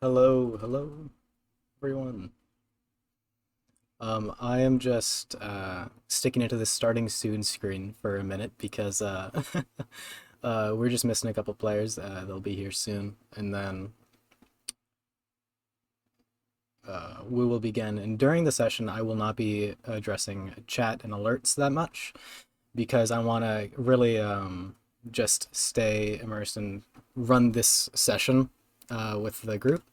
Hello, hello, everyone. I am just sticking into this starting soon screen for a minute because we're just missing a couple players. They'll be here soon, and then we will begin. And during the session, I will not be addressing chat and alerts that much because I want to really just stay immersed and run this session with the group,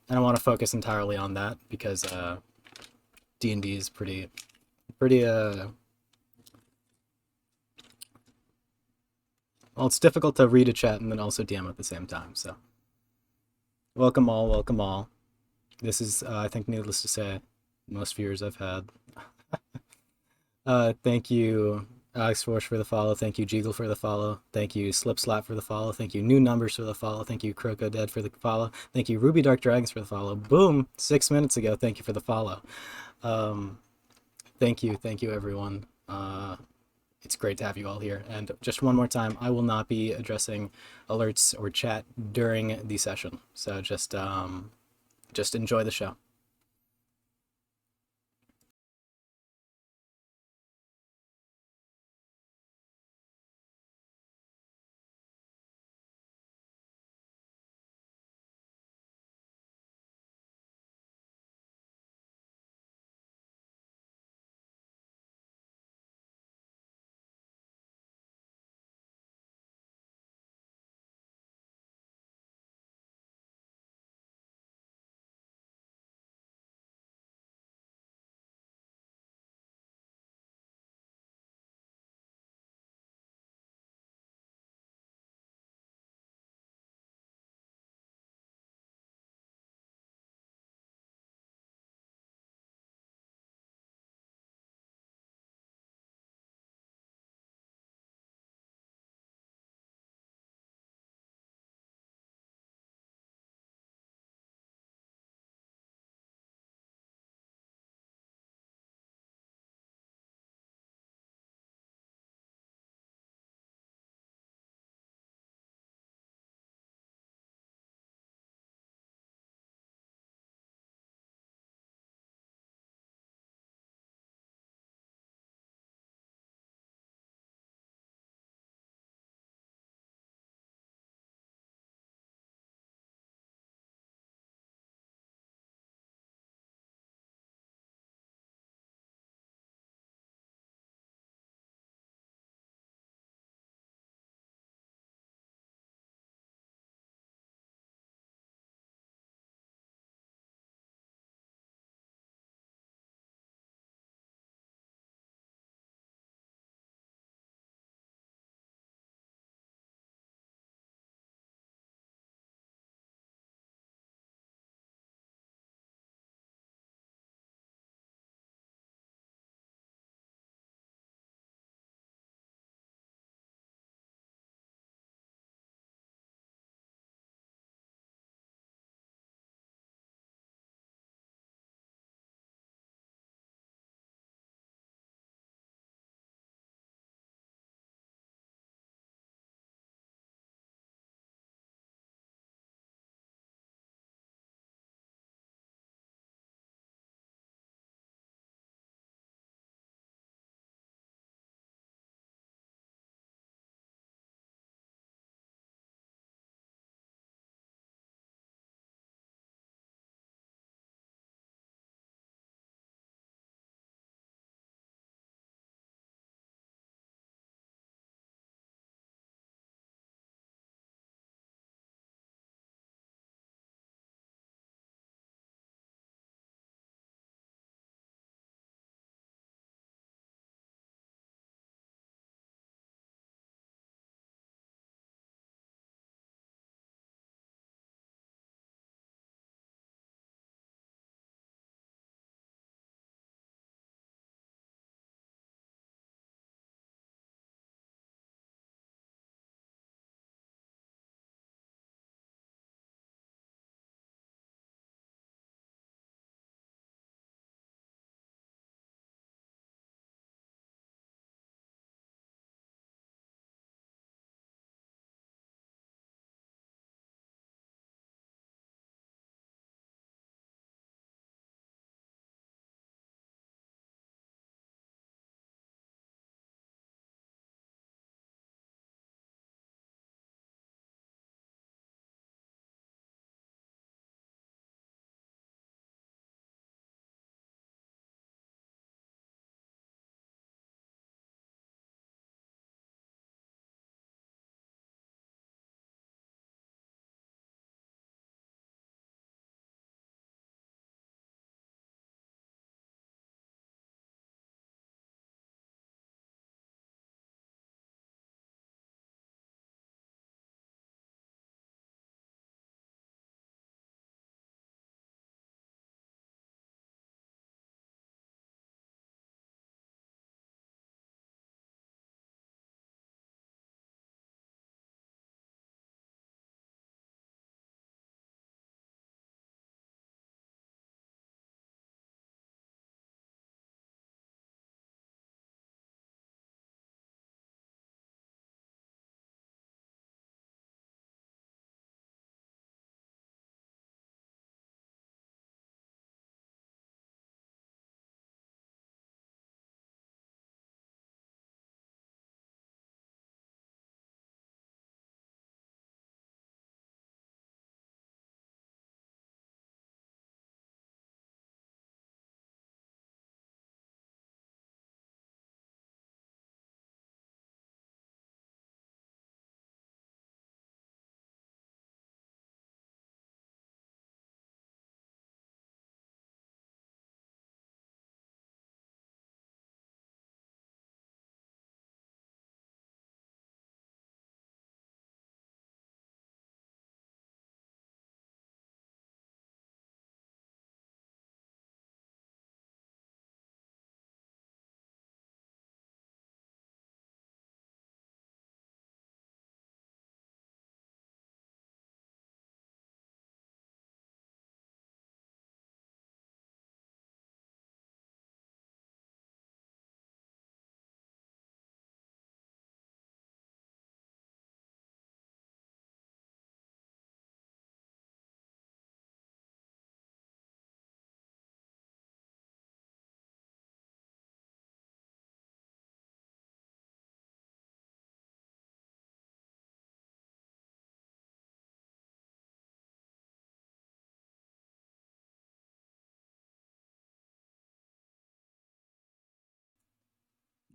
and I want to focus entirely on that because D&D is pretty well, it's difficult to read a chat and then also DM at the same time. So welcome all, welcome all. This is I think needless to say most viewers I've had. Thank you Alex Force for the follow, thank you Jeagle for the follow, thank you Slip Slap for the follow, thank you New Numbers for the follow, thank you Croco Dead for the follow, thank you Ruby Dark Dragons for the follow. Boom, 6 minutes ago, thank you for the follow. um thank you everyone. It's great to have you all here. And just one more time, I will not be addressing alerts or chat during the session. So just enjoy the show.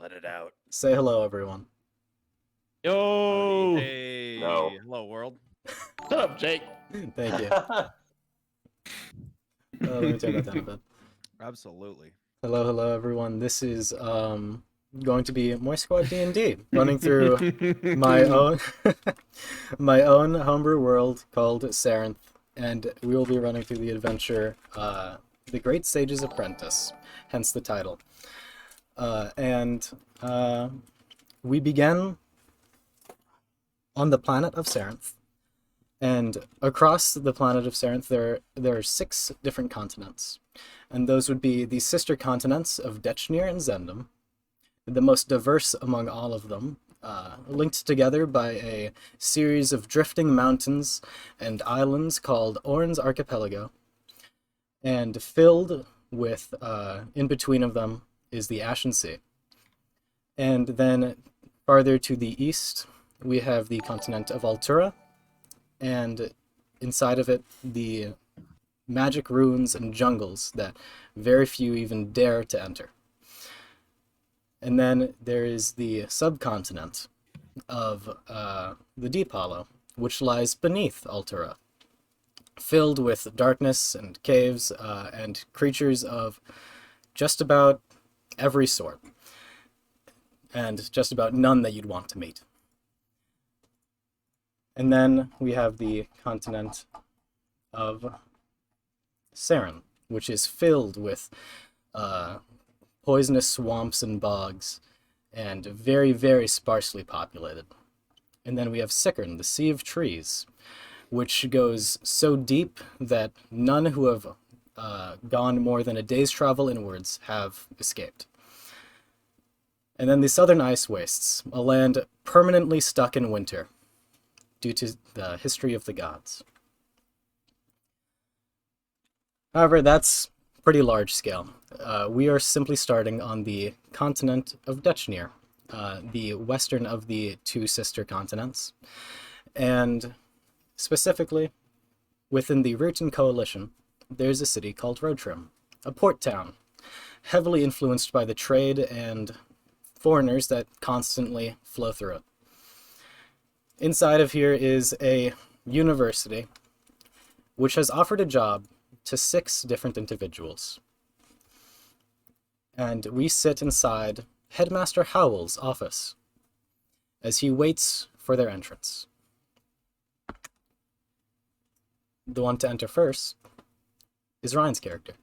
Let it out. Say hello, everyone. Yo! Hey. No. Hello, world. Shut up, Jake. Thank you. Let me turn that down a bit. Absolutely. Hello, everyone. This is going to be Moist Squad D&D, running through my own my own homebrew world called Cerinth, and we will be running through the adventure The Great Sage's Apprentice, hence the title. We begin on the planet of Cerinth, and across the planet of Cerinth there are 6 different continents, and those would be the sister continents of Dechnir and Zendam, the most diverse among all of them, linked together by a series of drifting mountains and islands called Orn's Archipelago, and filled with, in between of them, is the Ashen Sea. And then farther to the east, we have the continent of Altura, and inside of it, the magic ruins and jungles that very few even dare to enter. And then there is the subcontinent of the Deep Hollow, which lies beneath Altura, filled with darkness and caves and creatures of just about every sort, and just about none that you'd want to meet. And then we have the continent of Cerinth, which is filled with poisonous swamps and bogs, and very, very sparsely populated. And then we have Sickern, the Sea of Trees, which goes so deep that none who have gone more than a day's travel inwards have escaped. And then the Southern Ice Wastes, a land permanently stuck in winter due to the history of the gods. However, that's pretty large scale. We are simply starting on the continent of Dechnir, the western of the 2 sister continents, and specifically, within the Rutan Coalition, there's a city called Rodtrim, a port town, heavily influenced by the trade and foreigners that constantly flow through it. Inside of here is a university, which has offered a job to 6 different individuals. And we sit inside Headmaster Howell's office as he waits for their entrance. The one to enter first is Ryan's character.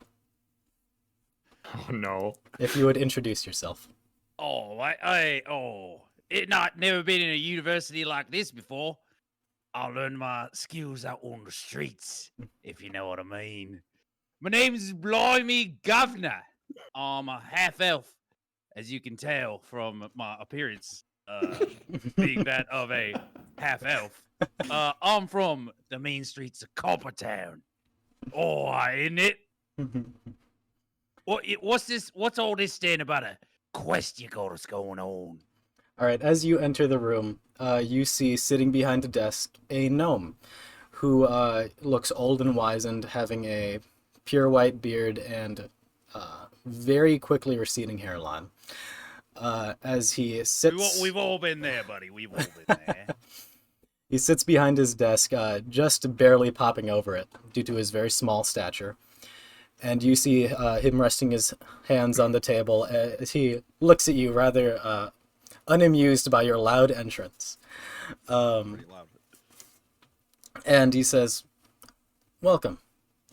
Oh no. If you would introduce yourself. Oh, never been in a university like this before. I learned my skills out on the streets, if you know what I mean. My name is Blimey Governor. I'm a half-elf, as you can tell from my appearance, being that of a half-elf. I'm from the main streets of Coppertown. Oh, isn't it? What's all this stand about a quest you got us going on? Alright, as you enter the room, you see sitting behind a desk a gnome who looks old and wizened, having a pure white beard and very quickly receding hairline. As he sits... We've all been there, buddy. We've all been there. He sits behind his desk, just barely popping over it due to his very small stature. And you see him resting his hands on the table as he looks at you rather unamused by your loud entrance. Pretty loud. And he says, "Welcome.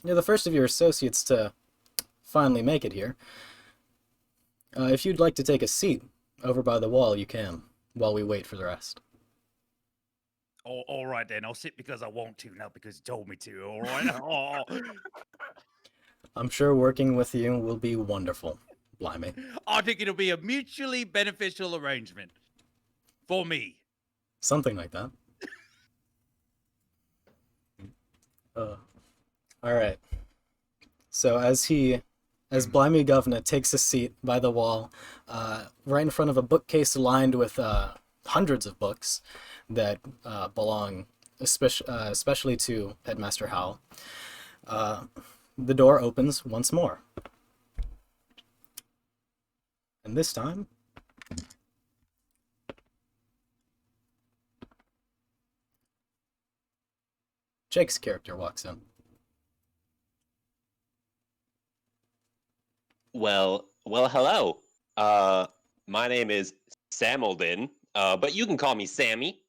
You're the first of your associates to finally make it here. If you'd like to take a seat over by the wall, you can, while we wait for the rest." Oh, all right then. I'll sit because I want to, not because you told me to. All right. Oh. I'm sure working with you will be wonderful, Blimey. I think it'll be a mutually beneficial arrangement for me. Something like that. Alright. So as Blimey Governor takes a seat by the wall, right in front of a bookcase lined with hundreds of books that belong especially to Headmaster Howell, the door opens once more. And this time, Jake's character walks in. Well, hello. My name is Samaldin, but you can call me Sammy.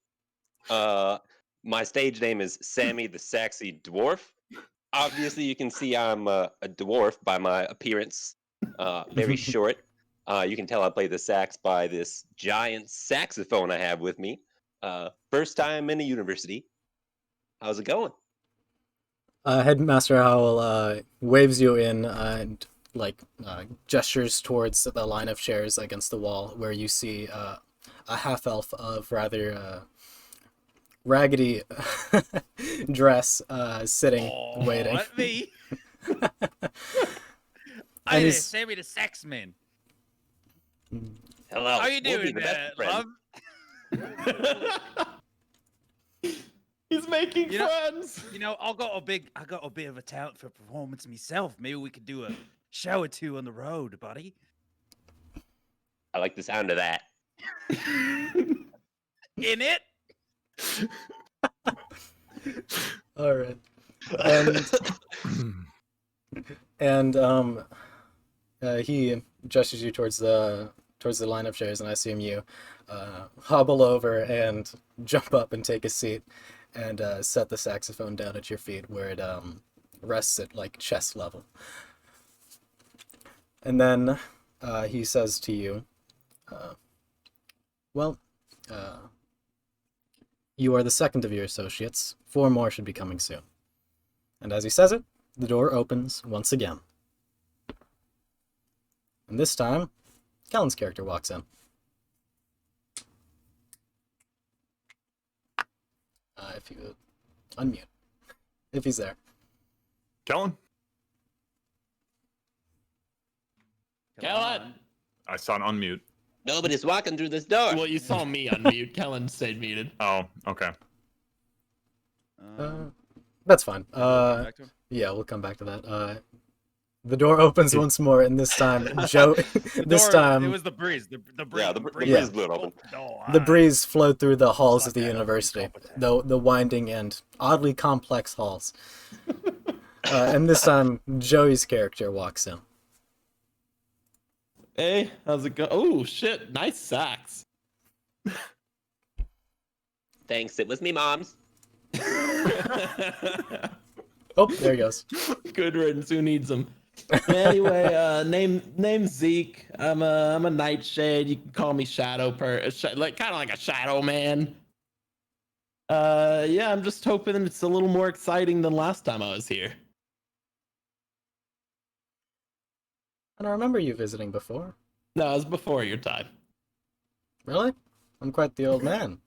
My stage name is Sammy the Sexy Dwarf. Obviously, you can see I'm a dwarf by my appearance. Very short. You can tell I play the sax by this giant saxophone I have with me. First time in a university. How's it going? Headmaster Howell waves you in and gestures towards the line of chairs against the wall, where you see a half elf of rather raggedy dress sitting waiting. Let me. And Hey, he's- Sammy the Saxman. Hello. How you We'll be doing, the best of friends. love? He's making You know- friends. You know, I got a bit of a talent for performance myself. Maybe we could do a show or two on the road, buddy. I like the sound of that. In it? All right. And he gestures you towards the line of chairs, and I assume you hobble over and jump up and take a seat, and set the saxophone down at your feet, where it rests at like chest level. And then he says to you, "Well, you are the second of your associates. 4 more should be coming soon." And as he says it, the door opens once again. And this time, Kellen's character walks in. If you unmute, if he's there. Kellen? Kellen! I saw an unmute. Nobody's walking through this door. Well, you saw me unmute. Kellen stayed muted. Oh, okay. That's fine. Back to him? Yeah, we'll come back to that. The door opens once more, and this time, Joe. The This door- time, it was the breeze. The breeze. Yeah, the breeze breeze blew it open. opened the door. the Alright. breeze flowed through the halls of the Fuck that, university, incompetent. the winding and oddly complex halls. And this time, Joey's character walks in. Hey, how's it go? Oh, shit. Nice sax. Thanks, it was me mom's. Oh, there he goes. Good riddance. Who needs them? Anyway, name's Zeke. I'm a nightshade. You can call me Shadow kind of like a shadow man. Yeah, I'm just hoping it's a little more exciting than last time I was here. And I remember you visiting before. No, it was before your time. Really? I'm quite the old man.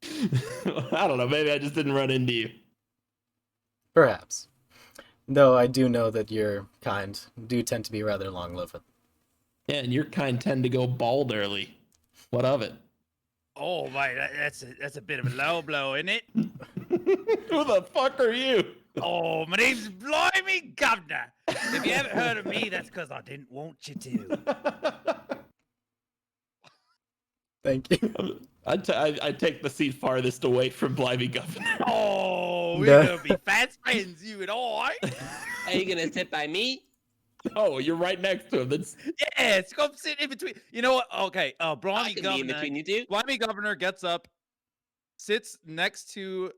I don't know. Maybe I just didn't run into you. Perhaps. Though I do know that your kind do tend to be rather long-lived. Yeah, and your kind tend to go bald early. What of it? Oh, mate, that's a bit of a low blow, isn't it? Who the fuck are you? Oh, my name's Blimey Governor. If you haven't heard of me, that's because I didn't want you to. Thank you. I take the seat farthest away from Blimey Governor. Oh, we're No. gonna be fast friends, you and I. Are you gonna sit by me? Oh, you're right next to him. That's Yes, come sit in between. You know what? Okay, I Blimey can be in Governor. between you two. Blimey Governor gets up, sits next to,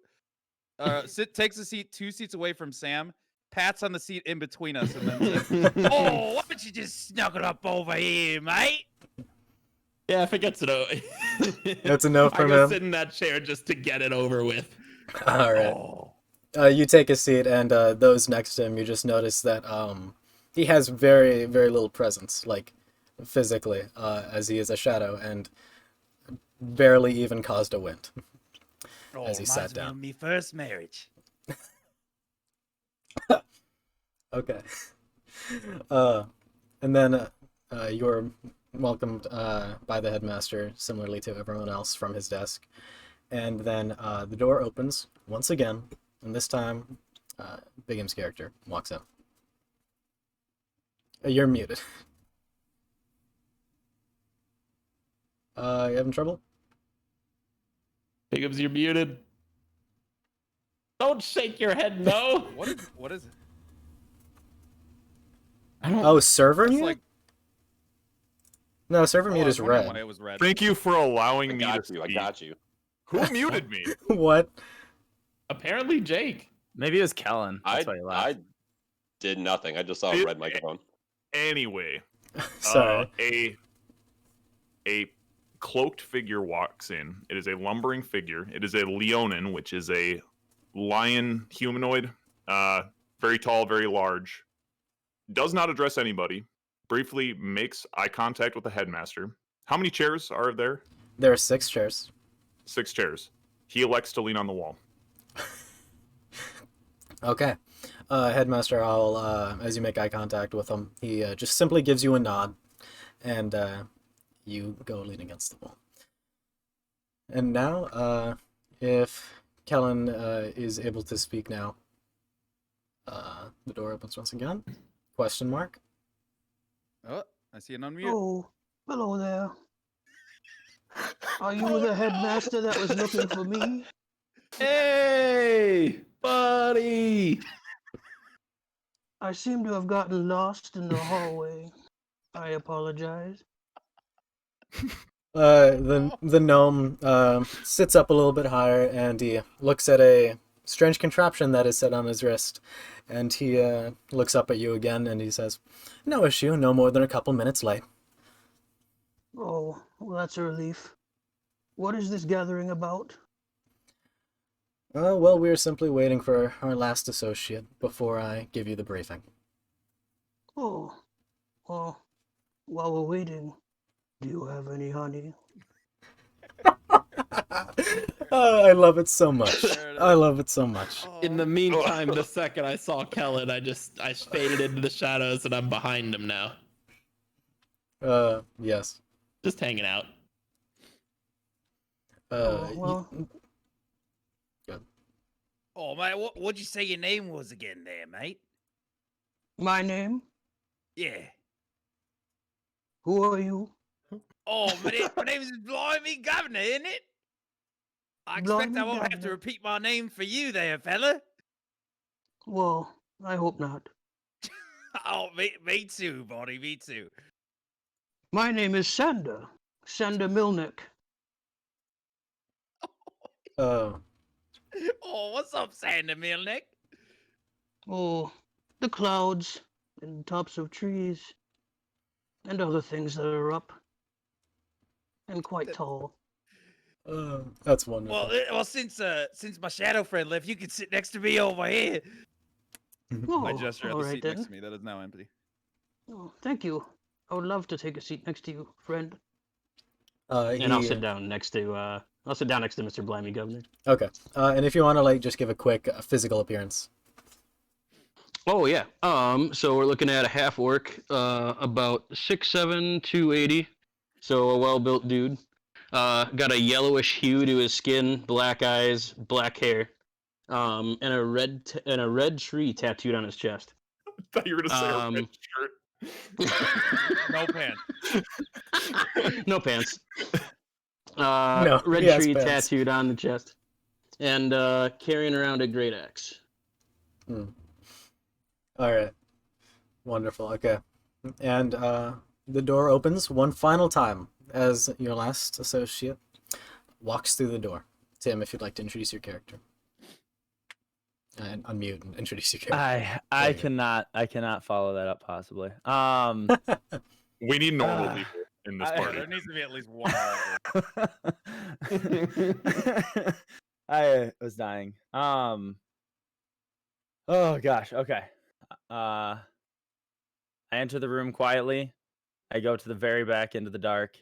takes a seat 2 seats away from Sam, pats on the seat in between us, and then says, "Oh, why don't you just snuggle up over here, mate?" yeah. If it gets it over, That's a no I from go him. sit in that chair just to get it over with. All right. Oh. You take a seat, and those next to him, you just notice that he has very, very little presence, like physically, as he is a shadow, and barely even caused a wind. Oh, As he reminds sat me down. of me first marriage. Okay. And then you're welcomed by the headmaster, similarly to everyone else, from his desk. And then the door opens once again, and this time, Bigham's character walks in. You're muted. You having trouble? Jacobs, you're muted. Don't shake your head no. What is it? I don't. Oh, server It's mute? like No, server mute I was is wondering red. why it was red. Thank you for allowing I me got to you. I speak. got you. Who muted me? What? Apparently, Jake. Maybe it was Kellen. That's why he I left. did nothing. I just saw a It- red microphone. Anyway, Sorry. a cloaked figure walks in. It is a lumbering figure. It is a Leonin, which is a lion humanoid. Very tall, very large. Does not address anybody. Briefly makes eye contact with the headmaster. How many chairs are there? There are 6 chairs. 6 chairs. He elects to lean on the wall. Okay. Headmaster Owl, as you make eye contact with him, he just simply gives you a nod, and you go lean against the wall. And now, if Kellen is able to speak now, the door opens once again. Question mark. Oh, I see an unmute. Oh, hello there. Are you the headmaster that was looking for me? Hey, buddy. I seem to have gotten lost in the hallway. I apologize. The gnome sits up a little bit higher, and he looks at a strange contraption that is set on his wrist, and he looks up at you again, and he says, "No issue, no more than a couple minutes late." Oh, well, that's a relief. What is this gathering about? Well, we're simply waiting for our last associate before I give you the briefing. Oh, well, while we're waiting, do you have any honey? Oh, I love it so much. I love it so much. In the meantime, the second I saw Kellen, I faded into the shadows, and I'm behind him now, Yes. just hanging out. Oh, well, Oh, mate, what'd you say your name was again there, mate? my name? Yeah. Who are you? Oh, my name is Blimey Governor, isn't it? I expect I Blimey won't have to Governor. repeat my name for you there, fella. Well, I hope not. Oh, me too, buddy, me too. My name is Sander. Sander Milnick. Oh, Oh, what's up, Sander Milnick? Oh, the clouds and tops of trees and other things that are up and quite tall. that's wonderful. Well, since my shadow friend left, you can sit next to me over here. Oh, I gesture at all the right seat then. next to me that is now empty. Oh, thank you. I would love to take a seat next to you, friend. And I'll sit down next to Mr. Blimey Governor. Okay. And if you want to give a quick physical appearance. Oh yeah. So we're looking at a half orc, about 6'7", 280. So a well-built dude. Got a yellowish hue to his skin, black eyes, black hair, and a red tree tattooed on his chest. I thought you were going to say a red shirt. No pants. No pants. No, Red he has tree pants. tattooed on the chest, and carrying around a great axe. All right. Wonderful. Okay. And the door opens one final time as your last associate walks through the door. Tim, if you'd like to introduce your character. And unmute and introduce your character. I Yeah. cannot follow that up possibly. We need normal people in this I- party. There needs to be at least one. I was dying. Oh gosh. Okay. I enter the room quietly. I go to the very back into the dark,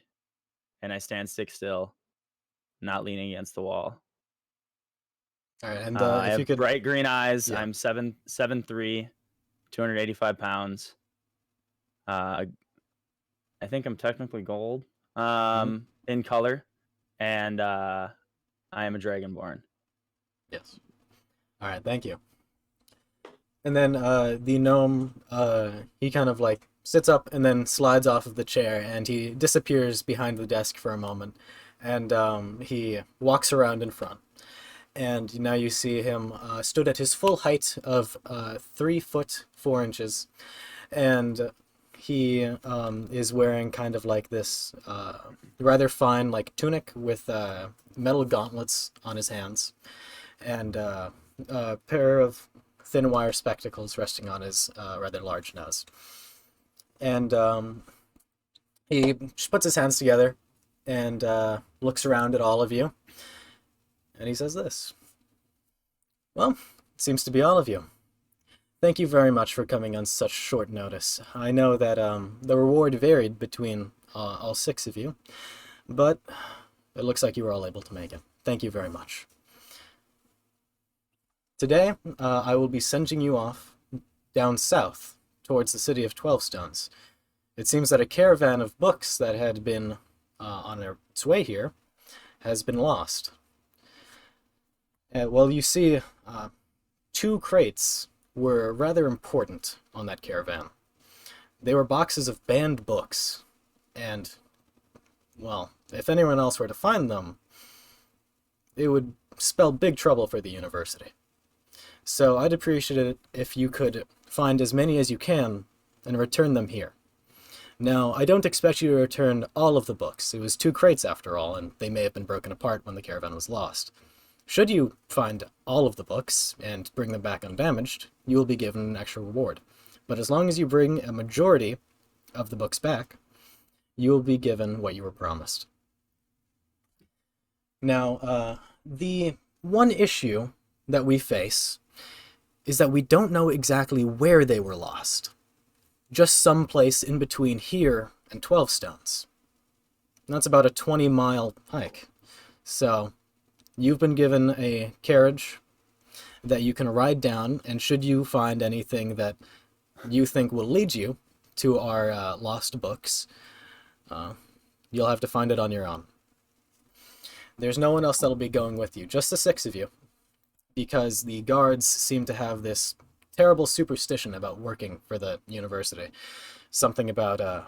and I stand still, not leaning against the wall. All right. And I if have you could. bright green eyes. Yeah. I'm 7'3", 285 pounds. I think I'm technically gold in color, and I am a dragonborn. Yes. All right. Thank you. And then the gnome, he kind of sits up and then slides off of the chair, and he disappears behind the desk for a moment, and he walks around in front. And now you see him stood at his full height of 3 foot 4 inches, and he is wearing kind of like this rather fine like tunic with metal gauntlets on his hands, and a pair of thin wire spectacles resting on his rather large nose. And he just puts his hands together and looks around at all of you, and he says this. Well, it seems to be all of you. Thank you very much for coming on such short notice. I know that the reward varied between all 6 of you, but it looks like you were all able to make it. Thank you very much. Today, I will be sending you off down south towards the city of 12 Stones. It seems that a caravan of books that had been on its way here has been lost. Well, you see, 2 crates were rather important on that caravan. They were boxes of banned books, and, well, if anyone else were to find them, it would spell big trouble for the university. So I'd appreciate it if you could find as many as you can and return them here. Now, I don't expect you to return all of the books. It was 2 crates after all, and they may have been broken apart when the caravan was lost. Should you find all of the books and bring them back undamaged, you will be given an extra reward. But as long as you bring a majority of the books back, you will be given what you were promised. Now, the one issue that we face is that we don't know exactly where they were lost. Just someplace in between here and 12 Stones. And that's about a 20-mile hike. So, you've been given a carriage that you can ride down, and should you find anything that you think will lead you to our lost books, you'll have to find it on your own. There's no one else that'll be going with you, just the 6 of you, because the guards seem to have this terrible superstition about working for the university. Something about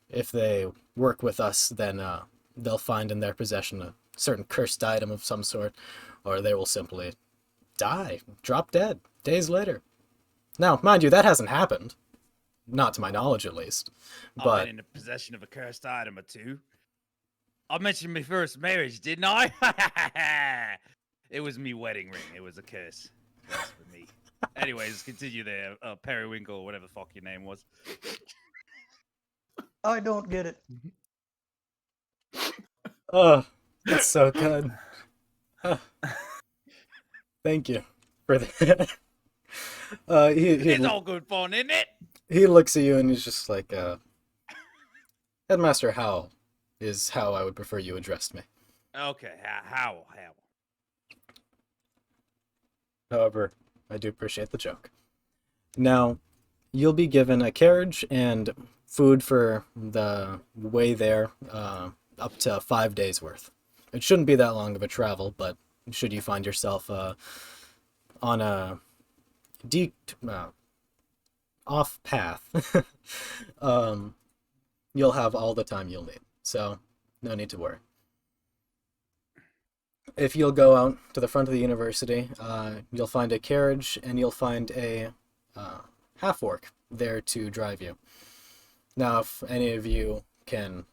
if they work with us, then they'll find in their possession a certain cursed item of some sort, or they will simply die, drop dead, days later. Now, mind you, that hasn't happened. Not to my knowledge, at least. I've But been in the possession of a cursed item or 2. I mentioned my first marriage, didn't I? It was me wedding ring. It was a curse. Curse for me. Anyways, continue there. Periwinkle, or whatever the fuck your name was. I don't get it. oh, that's so good. Thank you for that. It's all good fun, isn't it? He looks at you and he's just like, Headmaster Howell is how I would prefer you addressed me. Okay, how? However, I do appreciate the joke. Now, you'll be given a carriage and food for the way there, up to 5 days worth. It shouldn't be that long of a travel, but should you find yourself on a off path, you'll have all the time you'll need. So, no need to worry. If you'll go out to the front of the university, you'll find a carriage and you'll find a half-orc there to drive you. Now, if any of you can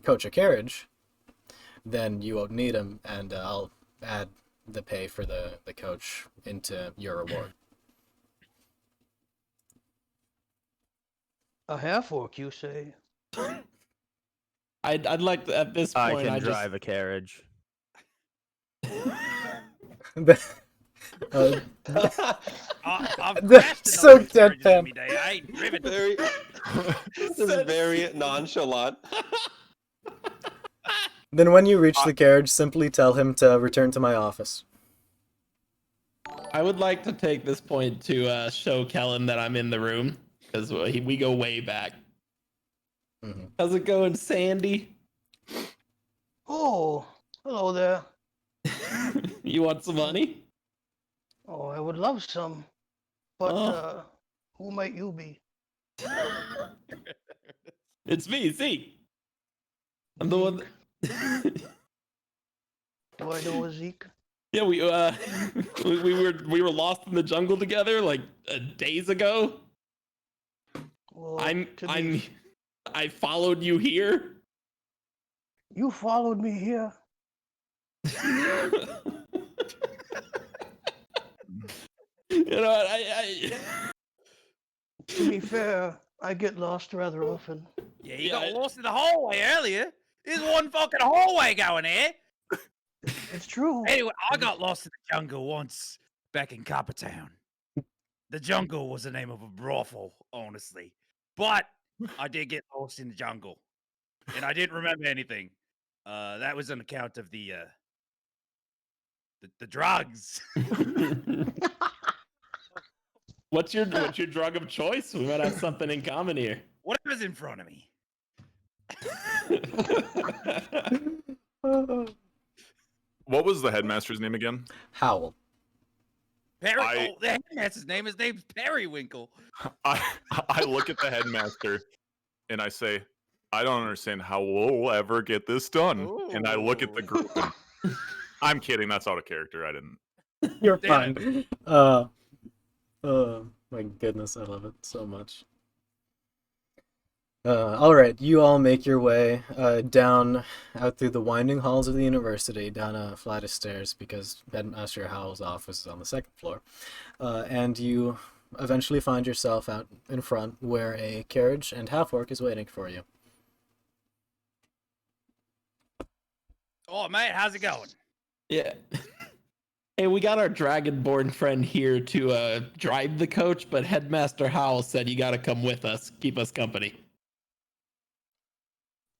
coach a carriage, then you won't need him, and I'll add the pay for the coach into your reward. A half-orc, you say? I'd like to, at this I point, can I drive a carriage. Uh, I've That's crafted so all these carriages deadpan. every day. I ain't driven them. Very, this is very nonchalant. Then when you reach the carriage, simply tell him to return to my office. I would like to take this point to show Kellen that I'm in the room, because we go way back. Mm-hmm. How's it going, Sandy? Oh, hello there. You want some money? Oh, I would love some. But, Oh. who might you be? It's me, Zeke. I'm the one. Do I know a Zeke? Yeah, we were lost in the jungle together like days ago. Well, I followed you here. You followed me here. You know what? I To be fair, I get lost rather often. Yeah, you Yeah, got lost in the hallway earlier. There's one fucking hallway going here. It's true. Anyway, I got lost in the jungle once back in Coppertown. The jungle was the name of a brothel, honestly. But I did get lost in the jungle. And I didn't remember anything. That was on account of the drugs. What's your drug of choice? We might have something in common here. Whatever's in front of me. What was the headmaster's name again? Howl. Perry. The headmaster's name. His name's Periwinkle. I look at the headmaster and I say, I don't understand how we'll ever get this done. And I look at the group and I'm kidding, that's out of character. I didn't. You're Damn fine. My goodness, I love it so much. All right, you all make your way down out through the winding halls of the university, down a flight of stairs because Headmaster Howell's office is on the second floor, and you eventually find yourself out in front where a carriage and half-orc is waiting for you. Oh, mate, how's it going? Yeah. Hey, we got our Dragonborn friend here to drive the coach, but Headmaster Howell said you got to come with us, keep us company.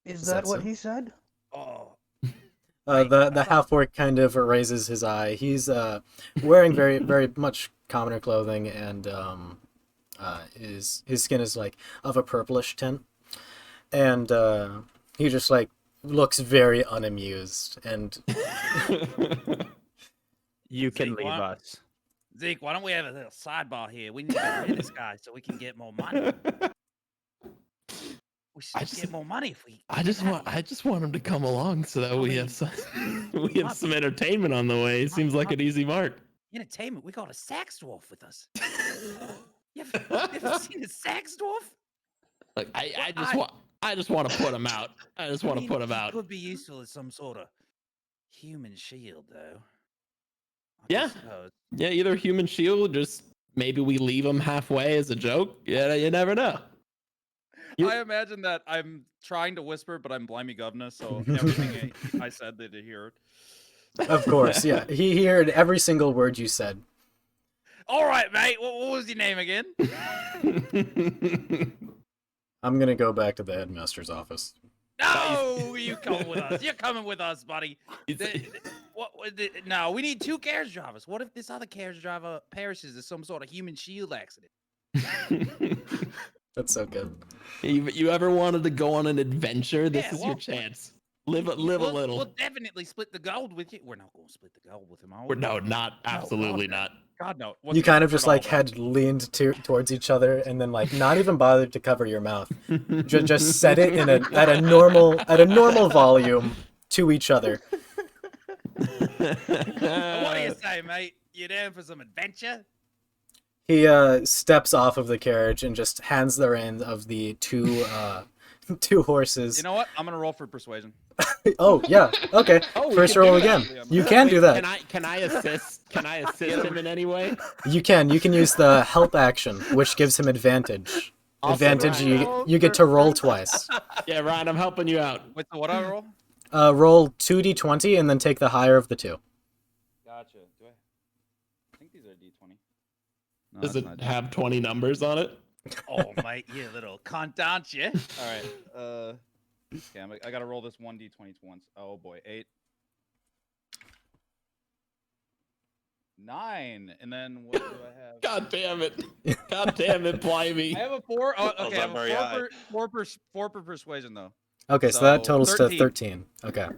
Is that that what so? he said? Oh, The half-orc kind of raises his eye. He's wearing very very much commoner clothing, and his skin is like of a purplish tint, and he just like looks very unamused. And You can Zeke, leave why- us. Zeke, why don't we have a little sidebar here? We need to get rid of this guy so we can get more money. We should get more money if we. I just want him to come along so that we have some some entertainment on the way. It seems like an easy mark. Entertainment. We got a sax dwarf with us. You ever seen a sax dwarf? Look, I just want to put him out. I just want to put him He out. could be useful as some sort of human shield, though. I Yeah. suppose. Yeah, either human shield, just maybe we leave him halfway as a joke. Yeah, you never know. I imagine that I'm trying to whisper, but I'm blimey governor, so everything I said they did hear it. of course, yeah, he heard every single word you said. All right, mate. What was your name again? I'm gonna go back to the headmaster's office. No, you come with us. You're coming with us, buddy. No, we need 2 carriage drivers. What if this other carriage driver perishes in some sort of human shield accident? That's so good. You ever wanted to go on an adventure? This Yeah, is your well, chance. Live a little. We'll definitely split the gold with you. We're not going to split the gold with him, are we? Or no, not absolutely God, not. God, no. You kind of just like had leaned towards each other and then like not even bothered to cover your mouth. Just said it in at a normal volume to each other. What do you say, mate? You down for some adventure? He steps off of the carriage and just hands the reins of the two horses. You know what? I'm gonna roll for persuasion. Oh yeah, okay. Oh, we First can roll do that. again. You can do that. Can I assist? Can I assist him in any way? You can use the help action, which gives him advantage. Awesome, Advantage. Ryan. You get to roll twice. Yeah, Ryan, I'm helping you out. Wait, so what do I roll? Roll 2d20 and then take the higher of the two. Gotcha. Do I think these are D20. No, Does that's it not have 20 numbers on it? Oh, mate, you little cunt, aren't you? All right. Okay, I gotta roll this 1d20 once. Oh boy, 8. 9, and then what do I have? God damn it! God damn it, Blimey! I have a 4. Oh, okay, I have very a high. 4 per persuasion though. Okay, so that So, totals 13. to 13. Okay.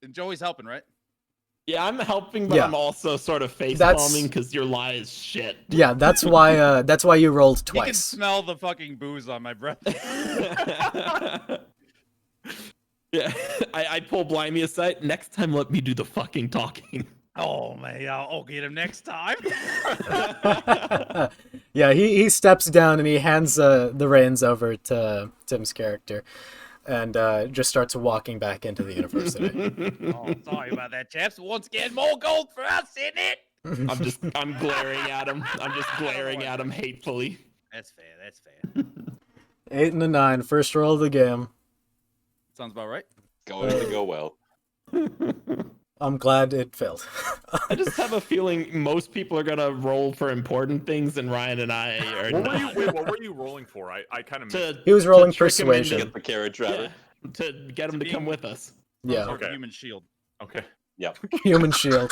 And Joey's helping, right? Yeah, I'm helping, but Yeah. I'm also sort of face That's- palming because your lie is shit. Yeah, that's why you rolled You can twice. smell the fucking booze on my breath. Yeah, I pull Blimey aside. Next time, let me do the fucking talking. Oh man, I'll get him next time. Yeah, he steps down and he hands the reins over to Tim's character, and just starts walking back into the university. Oh, sorry about that, chaps. Once again, more gold for us, isn't it? I'm glaring at him. I'm just glaring at him hatefully. That's fair. That's fair. 8 and a 9, first roll of the game. Sounds about right. Going to go well. I'm glad it failed. I just have a feeling most people are gonna roll for important things, and Ryan and I are not. What were you rolling for? I kind of missed. He was rolling to trick him persuasion. Get the carriage driver. Yeah, to get him to come with us. Yeah, Sort of Okay. Human shield. Okay. human shield.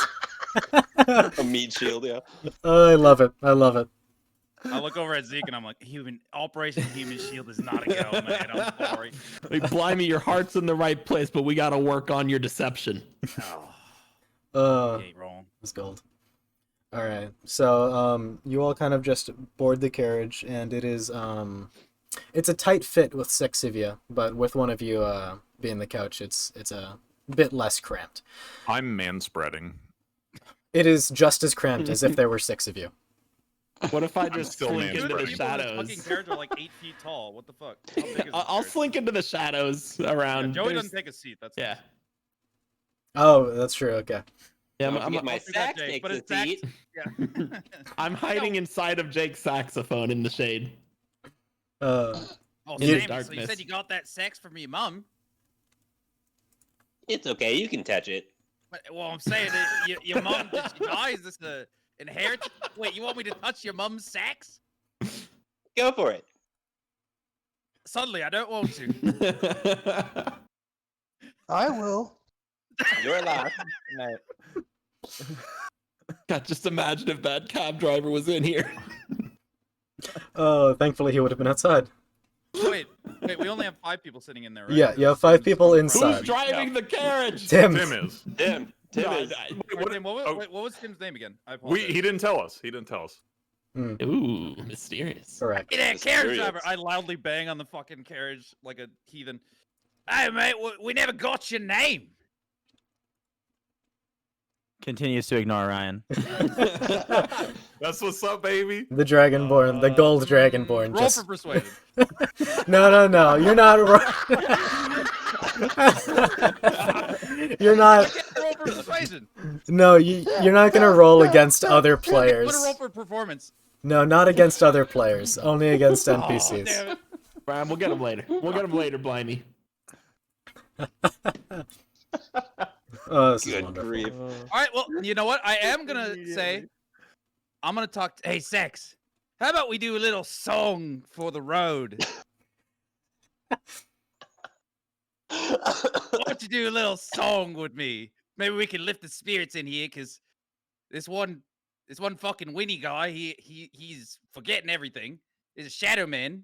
A meat shield, yeah. Oh, I love it. I love it. I look over at Zeke and I'm like, Operation Human Shield is not a go, man. I'm sorry. Like, Blimey, your heart's in the right place, but we gotta work on your deception. Oh, Uh, you ain't wrong. it's gold. All right. So, you all kind of just board the carriage, and it is it's a tight fit with 6 of you, but with one of you being the couch, it's a bit less cramped. I'm manspreading. It is just as cramped as if there were 6 of you. What if I just still slink man into the spreading. shadows? Fucking carriage are like 8 feet tall. What the fuck? How big is this I'll carriage? slink into the shadows around. Joey There's- doesn't take a seat. That's Yeah. Oh, that's true. Okay. Yeah, Don't forget my I'll do that, sax Jake, but takes it's a sax- seat. Yeah. I'm hiding inside of Jake's saxophone in the shade. Oh, In the Sammy, so you darkness. said you got that sex from your mum? It's okay, you can touch it. Well, I'm saying that your mum, did she die? Is this the inheritance? Wait, you want me to touch your mum's sex? Go for it. Suddenly, I don't want to. I will. You're alive. God, just imagine if that cab driver was in here. Oh, thankfully he would have been outside. Wait, we only have 5 people sitting in there, right? Yeah, you have Because 5 Tim's people in front of inside. Who's me. driving the carriage? Tim. Tim is. Tim. Tim No, is. Wait, Tim, oh. what was Tim's name again? I apologize. He didn't tell us. He didn't tell us. Ooh, mysterious. Correct. Get that carriage Mysterious. driver. I loudly bang on the fucking carriage like a heathen. Hey, mate, we never got your name. Continues to ignore Ryan. That's what's up, baby. The Dragonborn, the Gold Dragonborn. Roll Just for persuasion. no. You're not. You're not. Roll for persuasion. No, you're not gonna roll against other Put a players. roll for performance. No, not against other players. Only against Oh, NPCs. damn it. Brian, we'll get him later. We'll get him later, Blimey. Oh, this is Good wonderful. grief. All right, well, you know what? I am gonna say, I'm gonna talk. Hey, Sex, how about we do a little song for the road? Why don't you do a little song with me? Maybe we can lift the spirits in here, cause this one fucking Winnie guy, he's forgetting everything. He's a shadow man.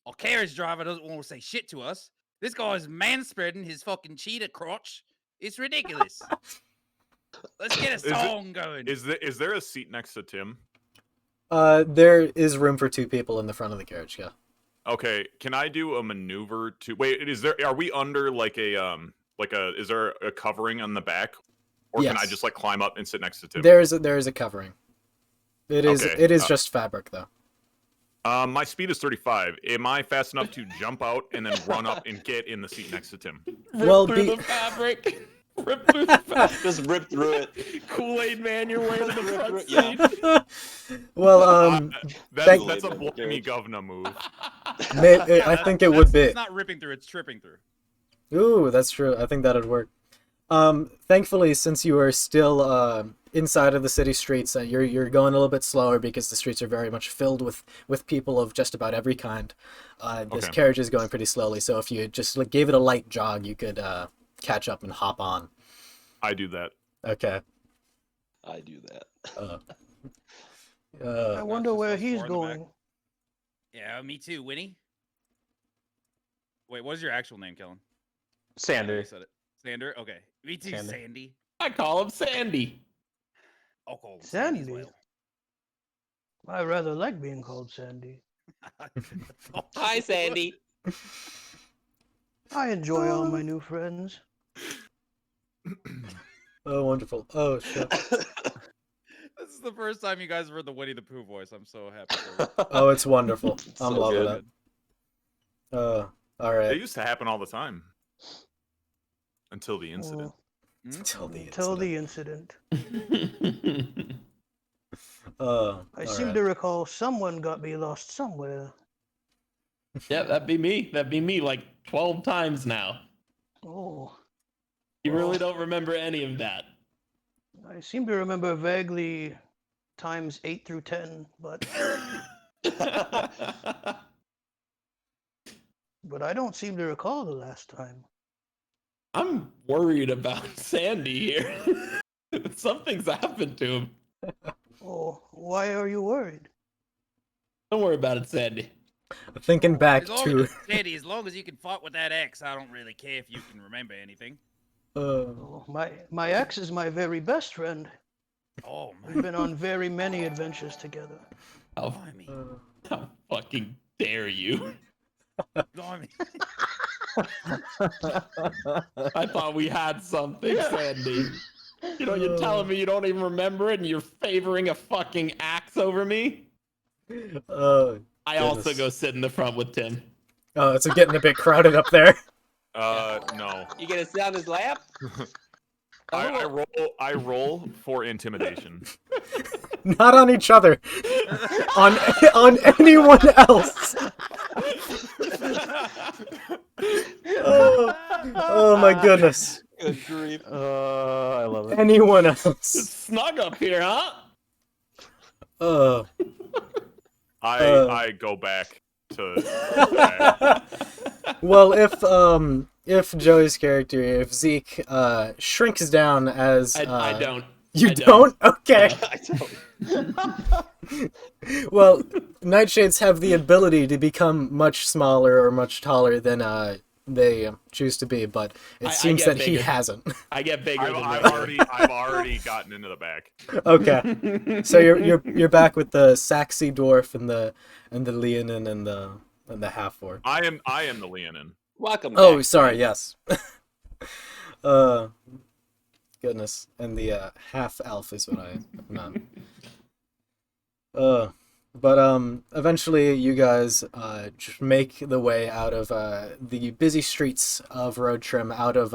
Our carriage driver doesn't want to say shit to us. This guy's manspreading his fucking cheetah crotch. It's ridiculous. Let's get a Is it- song going. Is there a seat next to Tim? There is room for 2 people in the front of the carriage. Yeah. Okay, can I do a maneuver to wait? Are we under like a is there a covering on the back, or can I Yes. just like climb up and sit next to Tim? There is a covering. It is Okay, just fabric though. My speed is 35. Am I fast enough to jump out and then run up and get in the seat next to Tim? Rip Well, through the fabric. Rip through the fabric. Just rip through it. Kool-Aid man, you're wearing the Rip front through it, yeah. seat. Well, Thank- That's a Kool-Aid man blimey carriage. governor move. I think it would be. It's not ripping through, it's tripping through. Ooh, that's true. I think that'd work. Thankfully, since you are still inside of the city streets, you're going a little bit slower because the streets are very much filled with people of just about every kind. This Okay. carriage is going pretty slowly, so if you just gave it a light jog, you could catch up and hop on. I do that. Okay. I do that. I wonder just where those he's 4 in the back. going. Yeah, me too, Winnie. Wait, what was your actual name, Kellen? You Sander. said it. Sander? Okay. Me too, Sandy. Sandy. I call him Sandy. I'll call him Sandy as Sandy. well. I rather like being called Sandy. Hi, Sandy. I enjoy all my new friends. Oh, wonderful. Oh, shit. This is the first time you guys have heard the Winnie the Pooh voice. I'm so happy for you. Oh, it's wonderful. I'm So loving good. it. All It right. used to happen all the time. Until the incident. Until the Until incident. the incident. I seem to recall someone got me lost somewhere. Yeah, that'd be me. That'd be me like 12 times now. Oh, You really don't remember any of that. I seem to remember vaguely times 8 through 10, but I don't seem to recall the last time. I'm worried about Sandy here. Something's happened to him. Oh, why are you worried? Don't worry about it, Sandy. Thinking back As long to as, Teddy, as long as you can fight with that axe, I don't really care if you can remember anything. Oh, my ex is my very best friend. Oh We've man, been on very many adventures together. How, blimey, how fucking dare you? blimey. I thought we had something, Sandy. You know, you're telling me you don't even remember it and you're favoring a fucking axe over me? I also Goodness. go sit in the front with Tim. Oh, it's getting a bit crowded up there. No. You gonna sit on his lap? I roll for intimidation. Not on each other. on anyone else. Oh my goodness. Good grief. I love it. Anyone It's else? snug up here, huh? I go back to. Well, if Joey's character, if Zeke shrinks down as I don't. You I don't? Okay. I don't. Well, nightshades have the ability to become much smaller or much taller than they choose to be, but it I seems get that he bigger. hasn't. I get bigger than I've already gotten into the back. Okay, so you're back with the Saxy dwarf and the Leonin and the half orc. I am the Leonin. Welcome Oh, back. sorry. Yes. Goodness, and the half elf is what I meant. But eventually you guys just make the way out of the busy streets of Road Trim, out of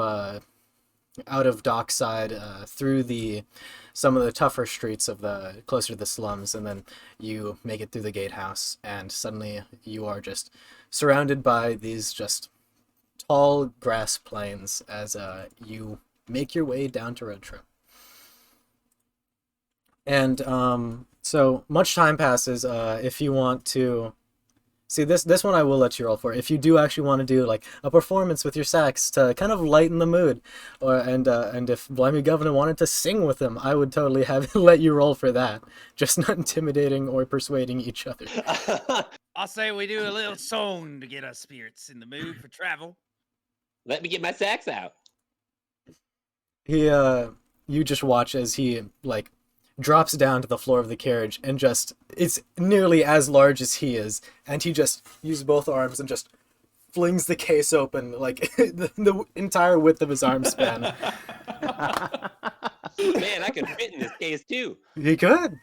Dockside, through some of the tougher streets of the closer to the slums, and then you make it through the gatehouse, and suddenly you are just surrounded by these just tall grass plains as you make your way down to Road Trim. And so much time passes. If you want to see this one, I will let you roll for. If you do actually want to do like a performance with your sax to kind of lighten the mood, and if Blimey Governor wanted to sing with him, I would totally have let you roll for that. Just not intimidating or persuading each other. I say we do a little song to get our spirits in the mood for travel. Let me get my sax out. You just watch as he like drops down to the floor of the carriage and just it's nearly as large as he is, and he just uses both arms and just flings the case open like the entire width of his arm span. Man, I could fit in this case too. He could.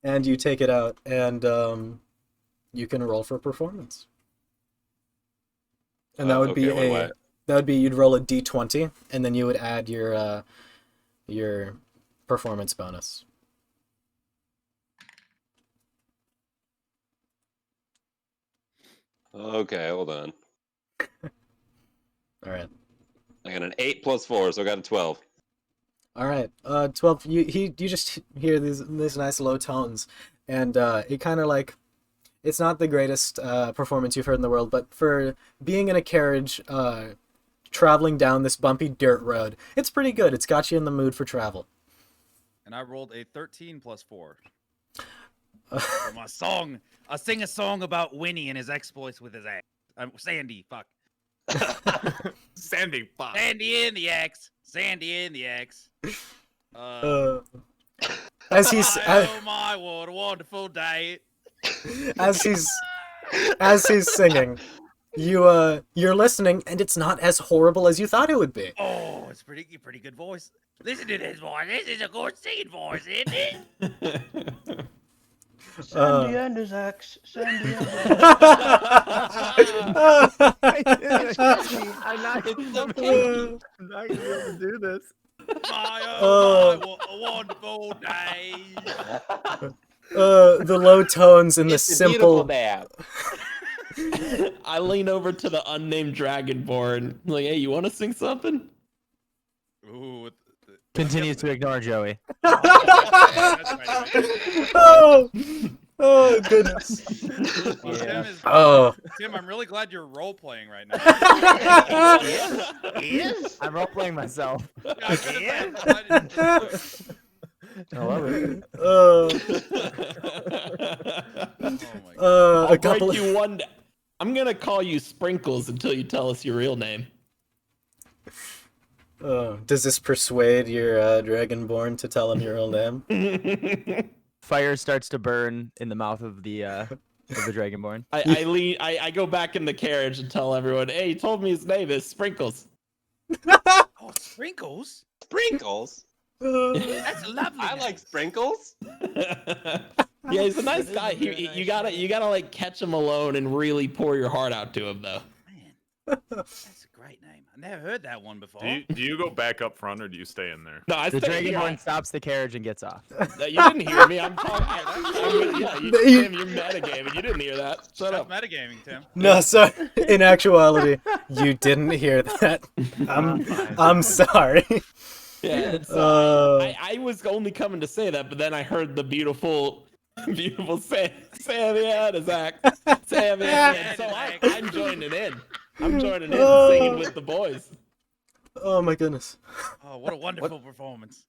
And you take it out, and you can roll for performance. And that would be okay, what do that would be you'd roll a d20, and then you would add your performance bonus. Okay, hold on. All right. I got an 8 plus 4, so I got a 12. All right. 12. You just hear these nice low tones, and it kind of like it's not the greatest performance you've heard in the world, but for being in a carriage traveling down this bumpy dirt road, it's pretty good. It's got you in the mood for travel. And I rolled a 13 plus 4. For my song, I sing a song about Winnie and his exploits with his axe. Sandy, fuck. Sandy, fuck. Sandy in the axe. Sandy in the axe. As he's Oh my, what a wonderful day. as he's singing, you're listening, and it's not as horrible as you thought it would be. Oh, it's pretty good voice. Listen to this voice. This is a good singing voice, isn't it? Sandy and his axe. Sandy and his I'm not It's so kinky. I'm not gonna be able to do this. My, oh, my, what a wonderful day. The low tones and the It's a beautiful simple. dab. I lean over to the unnamed Dragonborn. Like, hey, you want to sing something? Ooh, Continues to ignore Joey. Oh, oh goodness. Yeah. Oh. Tim, I'm really glad you're role playing right now. I'm role playing myself. Yeah. I love it. Oh my god. I'll A couple. break you one. I'm gonna call you Sprinkles until you tell us your real name. Does this persuade your Dragonborn to tell him your real name? Fire starts to burn in the mouth of the Dragonborn. I go back in the carriage and tell everyone, hey, he told me his name is Sprinkles. Oh, sprinkles? Sprinkles? That's a lovely. I name. like sprinkles. Yeah, he's a nice guy. You gotta like catch him alone and really pour your heart out to him though. Man, that's a great name. I never heard that one before. Do you go back up front or do you stay in there? No, I The stay here. Dragonborn stops the carriage and gets off. No, you didn't hear me. I'm talking. Yeah, you're metagaming. You didn't hear that. Shut That's up. metagaming, Tim. No, sorry. In actuality, you didn't hear that. I'm sorry. Yeah, I was only coming to say that, but then I heard the beautiful Sammy and Zach. Sammy and so I'm joining in. I'm joining in, singing with the boys. Oh my goodness. Oh, what a wonderful performance.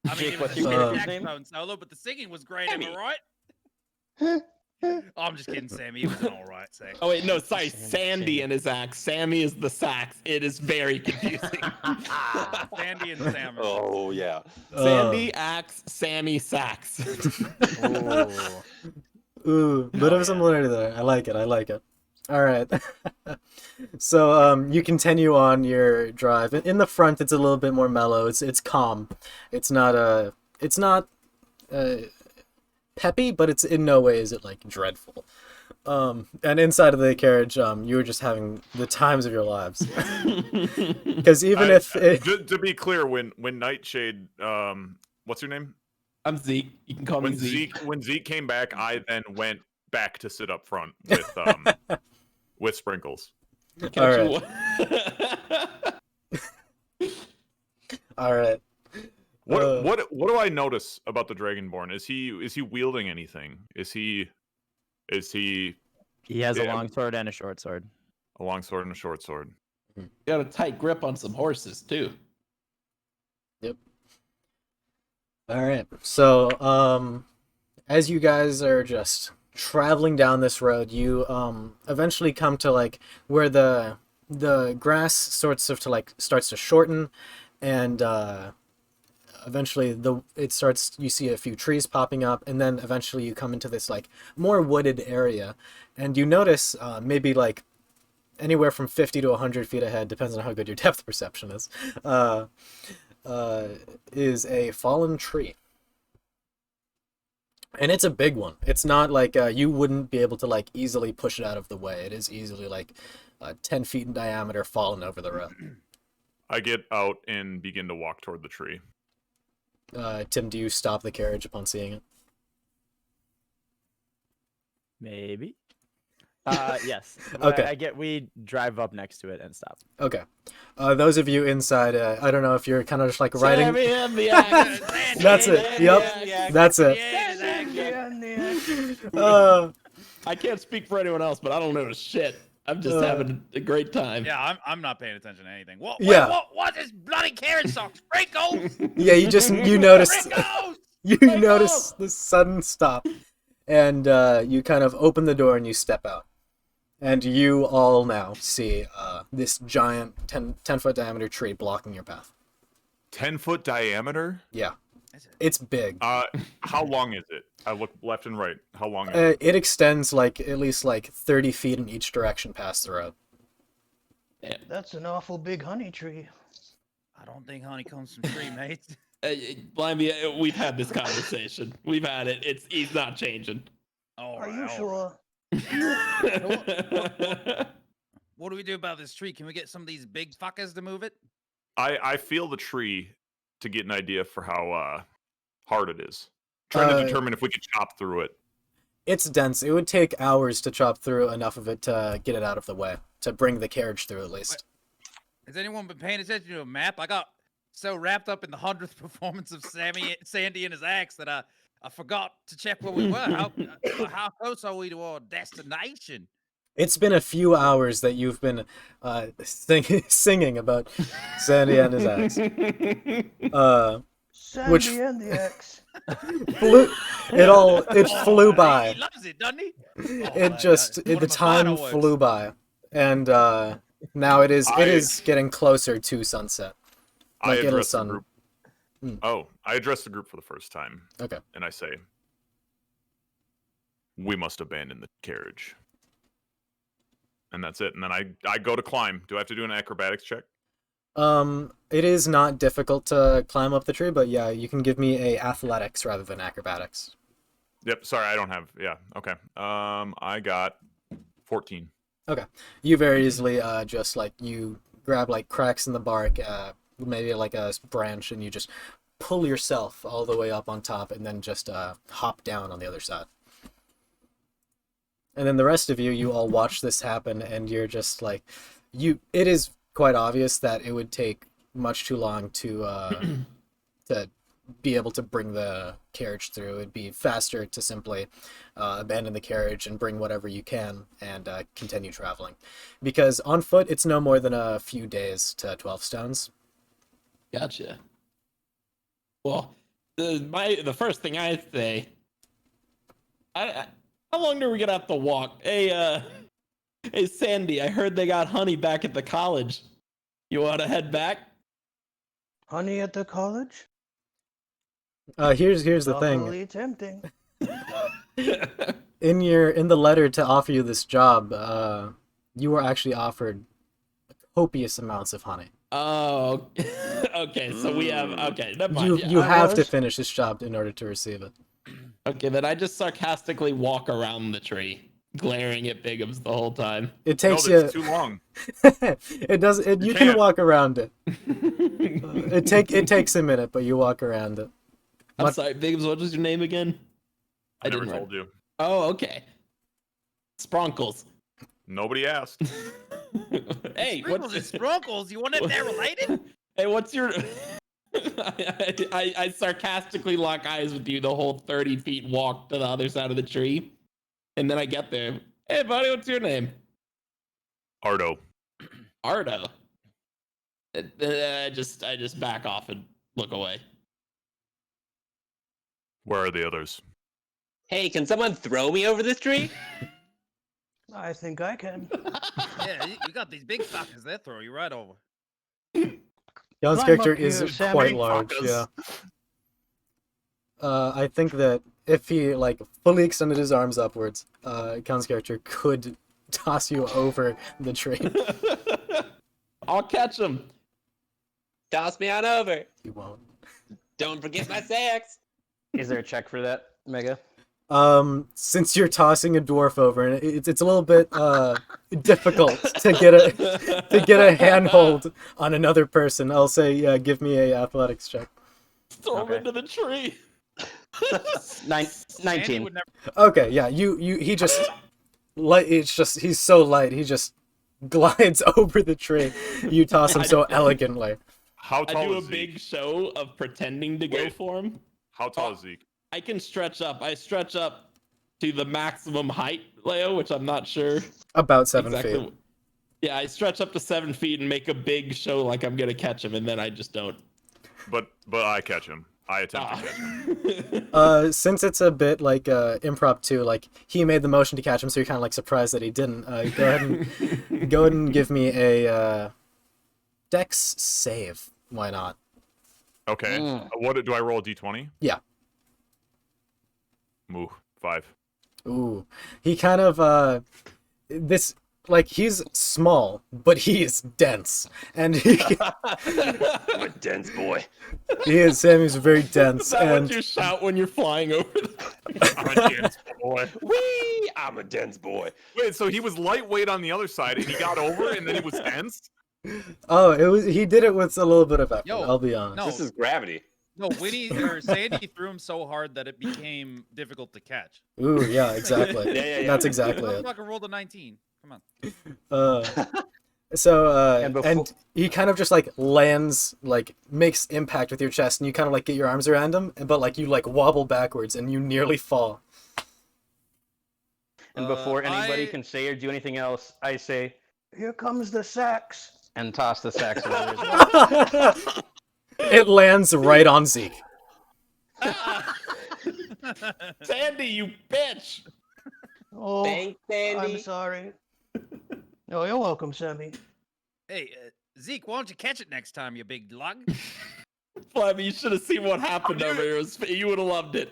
I mean, Jake, it was what's just your a character's name? saxophone solo, but the singing was great. Am I Sammy. right? Oh, I'm just kidding, Sammy. It was an all right sax. Oh wait, no, sorry, Sandy and his axe. Sammy is the sax. It is very confusing. Sandy and Sam. Oh yeah. Sandy, axe, Sammy, sax. Ooh, bit of similarity there. I like it. All right. So you continue on your drive. In the front, it's a little bit more mellow. It's calm. It's not peppy, but it's in no way is it like dreadful. And inside of the carriage, you were just having the times of your lives. Because even to be clear, when Nightshade, what's your name? I'm Zeke. You can call me Zeke. When Zeke came back, I then went back to sit up front with with Sprinkles. All right. All right. What do I notice about the Dragonborn? Is he wielding anything? Is he He has a Yeah. long sword and a short sword. a long sword and a short sword? Got a tight grip on some horses too. Yep. All right. So, as you guys are just traveling down this road, you eventually come to like where the grass starts to shorten, and eventually you see a few trees popping up, and then eventually you come into this like more wooded area, and you notice maybe like anywhere from 50 to 100 feet ahead, depends on how good your depth perception is a fallen tree. And it's a big one. It's not like you wouldn't be able to like easily push it out of the way. It is easily like 10 feet in diameter, fallen over the road. I get out and begin to walk toward the tree. Tim, do you stop the carriage upon seeing it? Maybe. Yes. Okay. We drive up next to it and stop. Okay. Those of you inside, I don't know if you're kind of just like riding. Sammy and the axe. That's it. Yep. That's it. I can't speak for anyone else, but I don't notice shit. I'm just having a great time. Yeah, I'm not paying attention to anything. What? Yeah. What is bloody carrot socks? Sprinkles. Yeah, you notice Sprinkles. you notice the sudden stop, and you kind of open the door and you step out, and you all now see this giant 10-foot diameter tree blocking your path. 10-foot diameter? Yeah, it's big. How long is it? I look left and right. How long is it? It extends like at least like 30 feet in each direction past the road. That's an awful big honey tree. I don't think honey comes from tree, mate. Blimey, we've had this conversation. We've had it. He's not changing. Are you sure? What do we do about this tree? Can we get some of these big fuckers to move it? I feel the tree to get an idea for how hard it is. Trying to determine if we could chop through it. It's dense. It would take hours to chop through enough of it to get it out of the way, to bring the carriage through at least. Has anyone been paying attention to a map? I got so wrapped up in the 100th performance of Sandy and his axe that I forgot to check where we were. How close are we to our destination? It's been a few hours that you've been singing about Sandy and his axe. Sandy and the axe. It flew by. He loves it, doesn't he? The time flew by, and now it is getting closer to sunset. I address the group. Oh, I address the group for the first time. Okay. And I say, we must abandon the carriage. And that's it. And then I go to climb. Do I have to do an acrobatics check? It is not difficult to climb up the tree, but yeah, you can give me a athletics rather than acrobatics. Yep, sorry, I don't have, yeah, okay. I got 14. Okay. You very easily, just, like, you grab, like, cracks in the bark, maybe, like, a branch, and you just pull yourself all the way up on top, and then just, hop down on the other side. And then the rest of you all watch this happen, and you're just, like, it is quite obvious that it would take much too long to be able to bring the carriage through. It'd be faster to simply abandon the carriage and bring whatever you can and continue traveling. Because on foot, it's no more than a few days to 12 stones. Gotcha. Well, the first thing I say, how long are we gonna have to walk? Hey, Sandy, I heard they got honey back at the college. You want to head back? Honey at the college? Here's the thing. Awfully tempting. In the letter to offer you this job, you were actually offered copious amounts of honey. Oh, okay. So we have Never mind. You have to finish this job in order to receive it. Okay, then I just sarcastically walk around the tree, glaring at Bigums the whole time. It takes no, that's too long. It does. You can walk around it. It takes a minute, but you walk around it. I'm sorry, Bigums. What was your name again? I never told you. Oh, okay. Spronkles. Nobody asked. Hey, Sprinkles and Spronkles? You want it they're related? Hey, what's your... I sarcastically lock eyes with you the whole 30 feet walk to the other side of the tree. And then I get there. Hey, buddy, what's your name? Ardo. Ardo. I just back off and look away. Where are the others? Hey, can someone throw me over this tree? I think I can. Yeah, you got these big fuckers. They'll throw you right over. John's Climb character up here, is Sammy. quite large, yeah. I think that if he like fully extended his arms upwards, John's character could toss you over the tree. I'll catch him. Toss me on over. You won't. Don't forget my sex. Is there a check for that, Mega? Since you're tossing a dwarf over, and it's a little bit difficult to get a handhold on another person, I'll say give me a athletics check. Throw him into the tree. 19. Okay, yeah, he just light. It's just he's so light. He just glides over the tree. You toss him so elegantly. How tall I do a is Zeke? big show of pretending to go Wait. for him. How tall is Zeke? I can stretch up. I stretch up to the maximum height, Leo, which I'm not sure. About 7 feet. Yeah, I stretch up to 7 feet and make a big show like I'm gonna catch him, and then I just don't. But I catch him. I attempt to catch him. Since it's a bit like impromptu, like he made the motion to catch him, so you're kind of like surprised that he didn't. Go ahead and give me a Dex save. Why not? Okay. What do I roll? A d20? Yeah. Ooh, 5. Ooh, he kind of like he's small, but he is dense, and I'm a dense boy. Sammy's very dense, Is that and what you shout when you're flying over? I'm a dense boy. Wee! I'm a dense boy. Wait, so he was lightweight on the other side, and he got over, and then he was dense? he did it with a little bit of effort. Yo, I'll be honest. no. This is gravity. No, Winnie or Sandy threw him so hard that it became difficult to catch. Ooh, yeah, exactly. Yeah. That's exactly it. Motherfucker rolled a 19. Come on. And he kind of just like lands, like makes impact with your chest, and you kind of like get your arms around him, but like you like wobble backwards and you nearly fall. And before anybody I- can say or do anything else, I say, Here comes the sax. and toss the sax over. It lands right on Zeke. Sandy, you bitch! Oh, Thanks, Sandy. I'm sorry. Oh, you're welcome, Sammy. Hey, Zeke, why don't you catch it next time, you big lug? Flabby, you should have seen what happened over here. You would have loved it.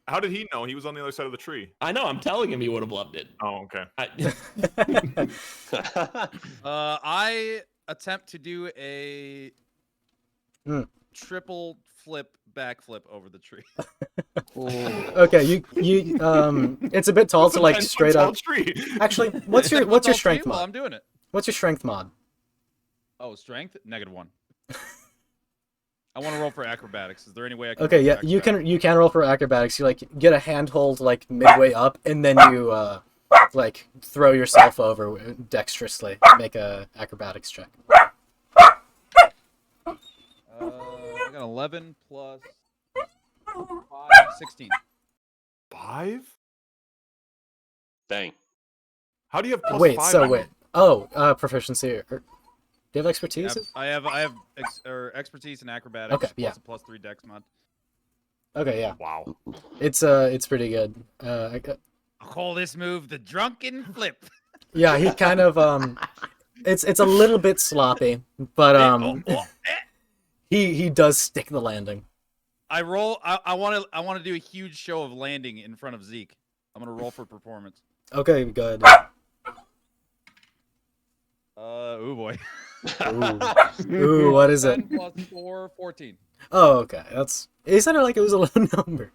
How did he know? He was on the other side of the tree. I know. I'm telling him he would have loved it. Oh, okay. I attempt to do a triple flip backflip over the tree. Okay, you it's a bit tall to like 10-foot straight tall up. tree. Actually, what's your Tall strength tree? Well, mod? I'm doing it. What's your strength mod? Oh, strength -1. I want to roll for acrobatics. Is there any way I can? Okay, roll yeah, for you acrobatics? can roll for acrobatics. You like get a handhold like midway up, and then you like throw yourself over dexterously. Make a acrobatics check. I got 11 plus 5, 16. 5? Dang. How do you have plus Wait, 5? so wait. Oh, proficiency. Do you have expertise? I have expertise in acrobatics. Okay, yeah. Plus a +3 dex mod. Okay, yeah. Wow. It's pretty good. I'll call this move the Drunken Flip. Yeah, he kind of it's a little bit sloppy, but he does stick the landing. I roll. I want to do a huge show of landing in front of Zeke. I'm gonna roll for performance. Okay, good. Oh boy. Ooh, what is it? 10 plus 4, 14. Oh, okay. He said it like it was a low number.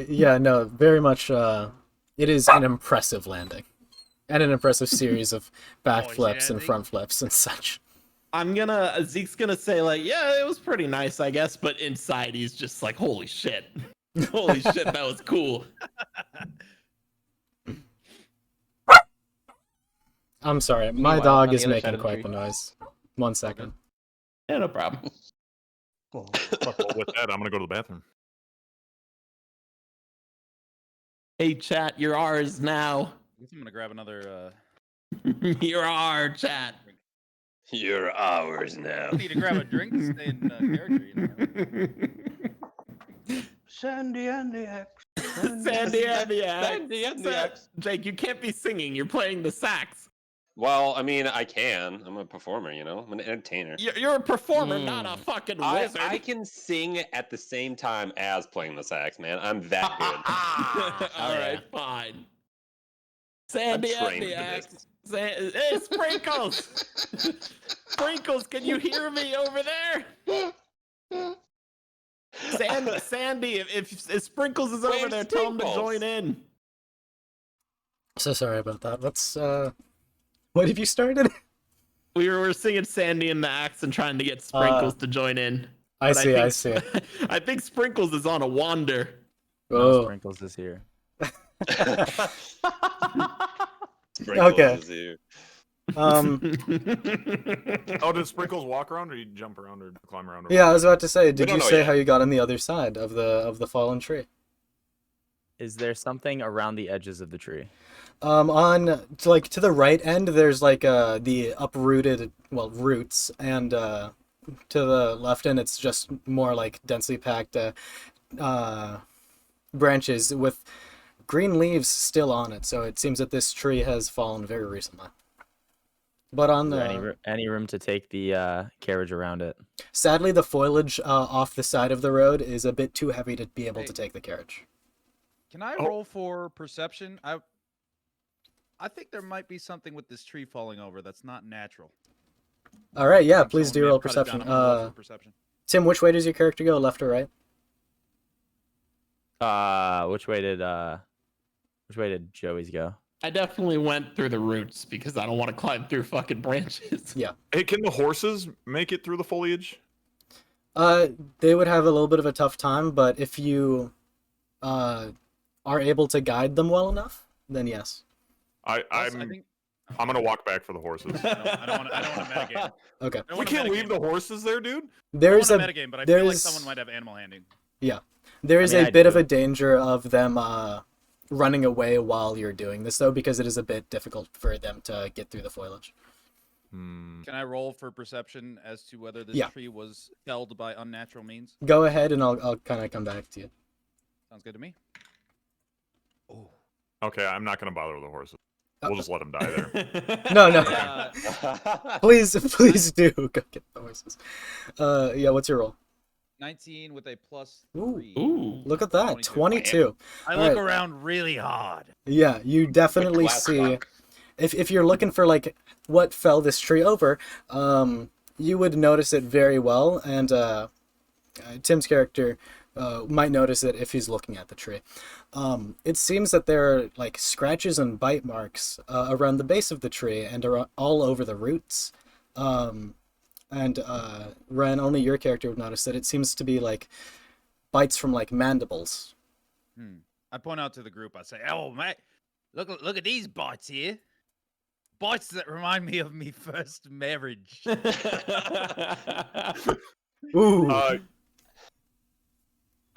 Yeah, no, very much. It is an impressive landing, and an impressive series of back Oh, flips yeah, and front flips and such. Zeke's gonna say like, yeah, it was pretty nice, I guess, but inside he's just like, holy shit. Holy shit, that was cool. I'm sorry, my Meanwhile, dog on is the other side making of the quite tree. the noise. 1 second. Yeah, no problem. Oh, Well, with that, I'm gonna go to the bathroom. Hey chat, you're ours now. I guess I'm gonna grab another. You're our chat. You're ours now. I need to grab a drink to stay in character. You know? Sandy and the X. Sandy and the Axe. Sandy and the Axe. Jake, you can't be singing. You're playing the sax. Well, I mean, I can. I'm a performer, you know? I'm an entertainer. You're a performer, not a fucking wizard. I can sing at the same time as playing the sax, man. I'm that good. All right, fine. Sandy and trained the for Axe. this. Hey, Sprinkles! Sprinkles, can you hear me over there? Sandy, if Sprinkles is over Where's there, tell him to Sprinkles? join in. So sorry about that. Let's. What have you started? We were singing Sandy and the Axe and trying to get Sprinkles to join in. I But see. I think- see. I think Sprinkles is on a wander. Oh, Sprinkles is here. Sprinkles Okay. is here. Oh, does Sprinkles walk around, or you jump around, or climb around? yeah. I was about to say. Did don't you know say yet. how you got on the other side of the fallen tree? Is there something around the edges of the tree? To the right end, there's like the uprooted roots, and to the left end, it's just more like densely packed branches with green leaves still on it. So it seems that this tree has fallen very recently. But on Is there the any room to take the carriage around it? sadly, the foliage off the side of the road is a bit too heavy to be able to Hey. take the carriage. Can I Oh. roll for perception? I think there might be something with this tree falling over that's not natural. All right, yeah, Think please someone do may roll have cut it down. perception. I'm gonna roll for perception. Tim, which way does your character go, left or right? Which way did Joey's go? I definitely went through the roots because I don't want to climb through fucking branches. Yeah. Hey, can the horses make it through the foliage? They would have a little bit of a tough time, but if you are able to guide them well enough, then yes. Plus, I'm gonna walk back for the horses. I don't want to metagame. Okay. I don't We wanna can't metagame. leave the horses there, dude. I There's don't a wanna metagame, but I feel like there's- someone might have animal handling. there is I mean, a I bit of do. a danger of them running away while you're doing this, though, because it is a bit difficult for them to get through the foliage. Hmm. Can I roll for perception as to whether this Yeah. tree was felled by unnatural means? Go ahead, and I'll kind of come back to you. Sounds good to me. Oh. Okay, I'm not gonna bother with the horses. We'll just let them die there. No, no. Uh, Please do go get the horses. Yeah, what's your roll? 19 with a plus Ooh. 3. Ooh. Look at that, 22. I All look right. around really hard. Yeah, you definitely Glass see. clock. If you're looking for like what fell this tree over, you would notice it very well, and Tim's character might notice it if he's looking at the tree. It seems that there are like scratches and bite marks around the base of the tree and all over the roots. And Ren, only your character would notice that it seems to be like bites from like mandibles. I point out to the group. I say, "Oh, mate, look at these bites here. Bites that remind me of me first marriage." Ooh.